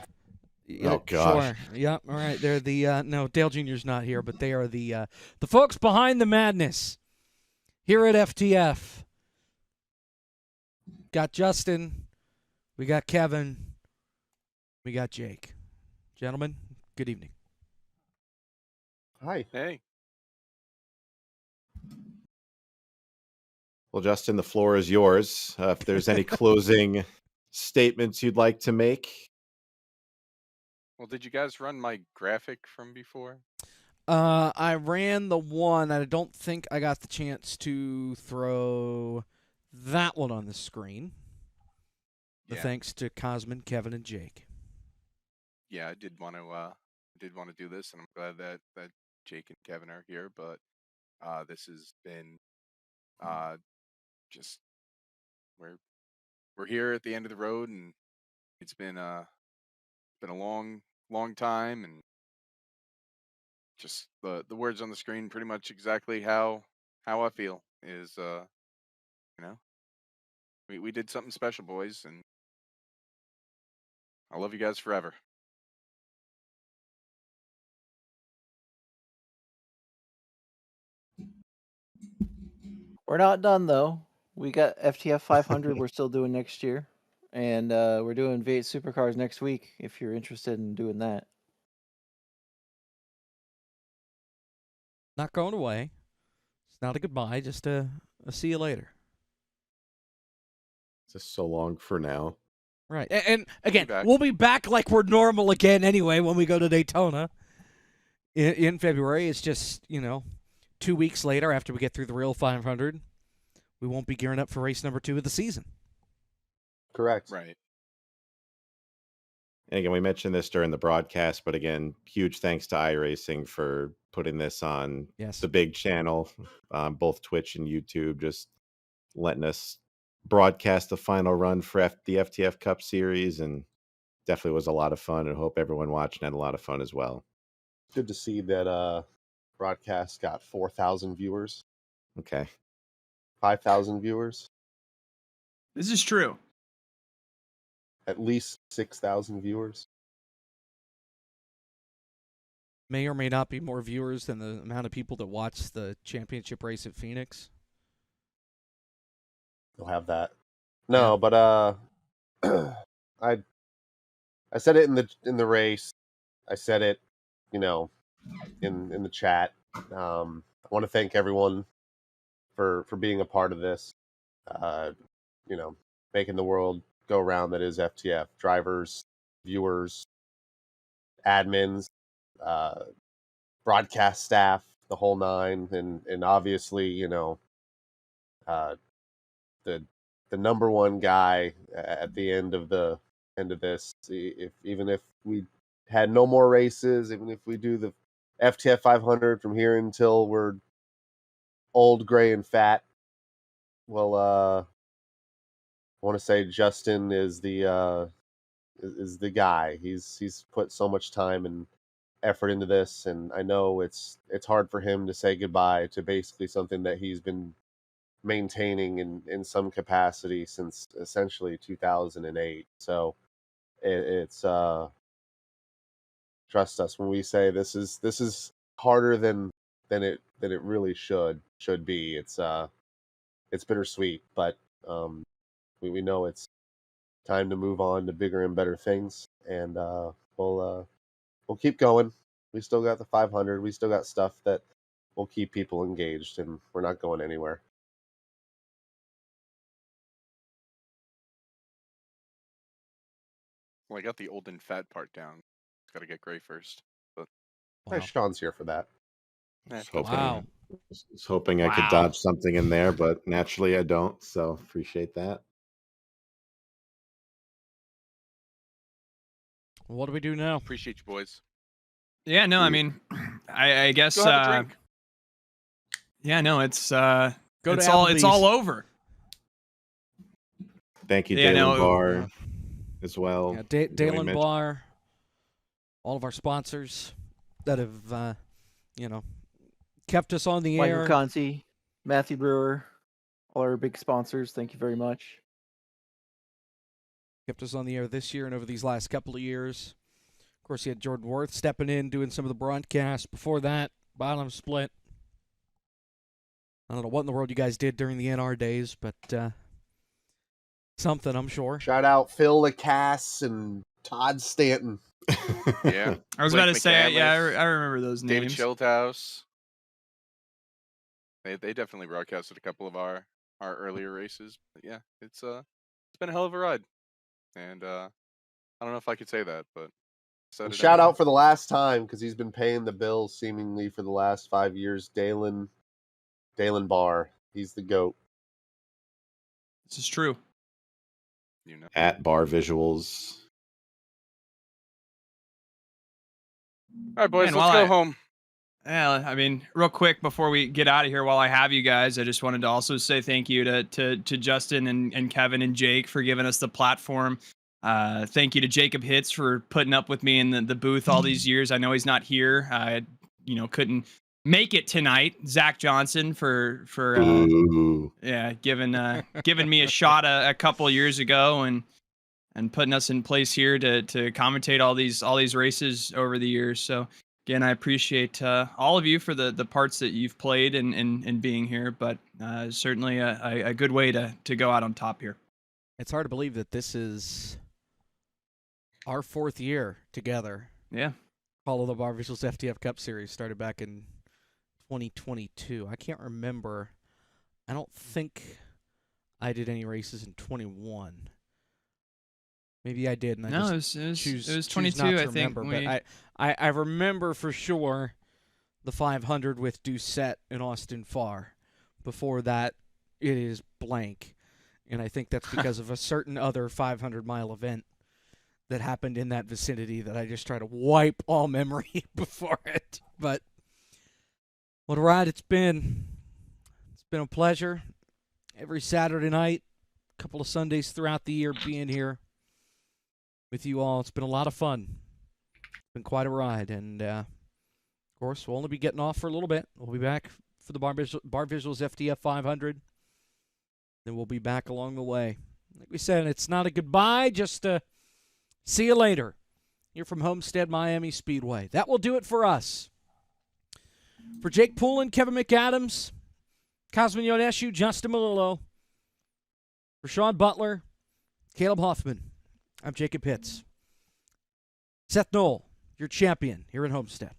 Oh, gosh. Sure. Yep, all right. They're the no, Dale Jr.'s not here, but they are the folks behind the madness here at FTF. Got Justin, we got Kevin, we got Jake. Gentlemen, good evening. Hi. Hey. Well, Justin, the floor is yours. If there's any closing statements you'd like to make. Well, did you guys run my graphic from before? I ran the one. I don't think I got the chance to throw that one on the screen. But thanks to Cosmin, Kevin, and Jake. Yeah, I did want to do this, and I'm glad that Jake and Kevin are here. But this has been just we're here at the end of the road, and it's been a long time, and just the words on the screen pretty much exactly how I feel is we did something special, boys, and I love you guys forever. We're not done though. We got FTF 500 we're still doing next year. And we're doing V8 Supercars next week if you're interested in doing that. Not going away. It's not a goodbye, just a see you later. Just so long for now. Right. And again, we'll be back like we're normal again anyway when we go to Daytona in February. It's just, 2 weeks later, after we get through the real 500, we won't be gearing up for race number 2 of the season. Correct. Right. And again, we mentioned this during the broadcast, but again, huge thanks to iRacing for putting this on the big channel, both Twitch and YouTube, just letting us broadcast the final run for the FTF Cup Series, and definitely was a lot of fun, and hope everyone watching had a lot of fun as well. Good to see that broadcast got 4,000 viewers. Okay. 5,000 viewers. This is true. At least 6,000 viewers. May or may not be more viewers than the amount of people that watch the championship race at Phoenix. You'll have that. No, but I said it in the race. I said it, in the chat. I want to thank everyone for being a part of this. Making the world go around that is FTF. Drivers, viewers, admins, broadcast staff, the whole nine, and obviously, the number one guy at the end of this. Even if we had no more races, even if we do the FTF 500 from here until we're old, gray, and fat, well, I want to say Justin is the guy. He's put so much time and effort into this, and I know it's hard for him to say goodbye to basically something that he's been maintaining in some capacity since essentially 2008. So it's trust us when we say this is harder than it really should be. It's bittersweet, but we know it's time to move on to bigger and better things, and we'll keep going. We still got the 500. We still got stuff that will keep people engaged, and we're not going anywhere. Well, I got the old and fat part down. Got to get gray first. But Sean's here for that. Was hoping I could dodge something in there, but naturally I don't. So appreciate that. What do we do now? Appreciate you, boys. Yeah, no, I mean, I guess. Go have a drink. Yeah, no, it's to it's Applebee's. all over. Thank you, Yeah, Dalen no, Barr, as well. Yeah, Dalen Barr, all of our sponsors that have, kept us on the Michael air. Conti, Matthew Brewer, all our big sponsors. Thank you very much. Kept us on the air this year and over these last couple of years. Of course, you had Jordan Worth stepping in, doing some of the broadcasts. Before that, bottom split. I don't know what in the world you guys did during the NR days, but something, I'm sure. Shout out Phil Lacasse and Todd Stanton. Yeah. I was about to say, yeah, I remember those David names. Schildhouse. They definitely broadcasted a couple of our earlier races. But yeah, it's been a hell of a ride. And I don't know if I could say that, but And shout out for the last time, because he's been paying the bills seemingly for the last 5 years. Dalen Barr. He's the GOAT. This is true. At Barr Visuals. All right, boys, Man, let's while go I- home. Yeah, I mean, real quick before we get out of here, while I have you guys, I just wanted to also say thank you to Justin and Kevin and Jake for giving us the platform. Thank you to Jacob Hitz for putting up with me in the booth all these years. I know he's not here. I couldn't make it tonight. Zach Johnson for giving me a shot a couple of years ago and putting us in place here to commentate all these races over the years. So again, I appreciate all of you for the parts that you've played in being here, but certainly a good way to go out on top here. It's hard to believe that this is our 4th year together. Yeah. All of the Barr Visuals FTF Cup Series started back in 2022. I can't remember. I don't think I did any races in 21. Maybe I did, and No, I it just was choose 22, not to I think. remember. But I remember for sure the 500 with Doucette and Austin Farr. Before that, it is blank. And I think that's because of a certain other 500-mile event that happened in that vicinity that I just try to wipe all memory before it. But what a ride it's been. It's been a pleasure. Every Saturday night, a couple of Sundays throughout the year being here with you all. It's been a lot of fun. It's been quite a ride. And, of course, we'll only be getting off for a little bit. We'll be back for the Barr Visuals FTF 500. Then we'll be back along the way. Like we said, it's not a goodbye, just see you later. Here from Homestead-Miami Speedway. That will do it for us. For Jake Poulin, Kevin McAdams, Cosmin Yoneshu, Justin Malillo, for Sean Butler, Caleb Hoffman, I'm Jacob Pitts. Seth Knoll, your champion here in Homestead.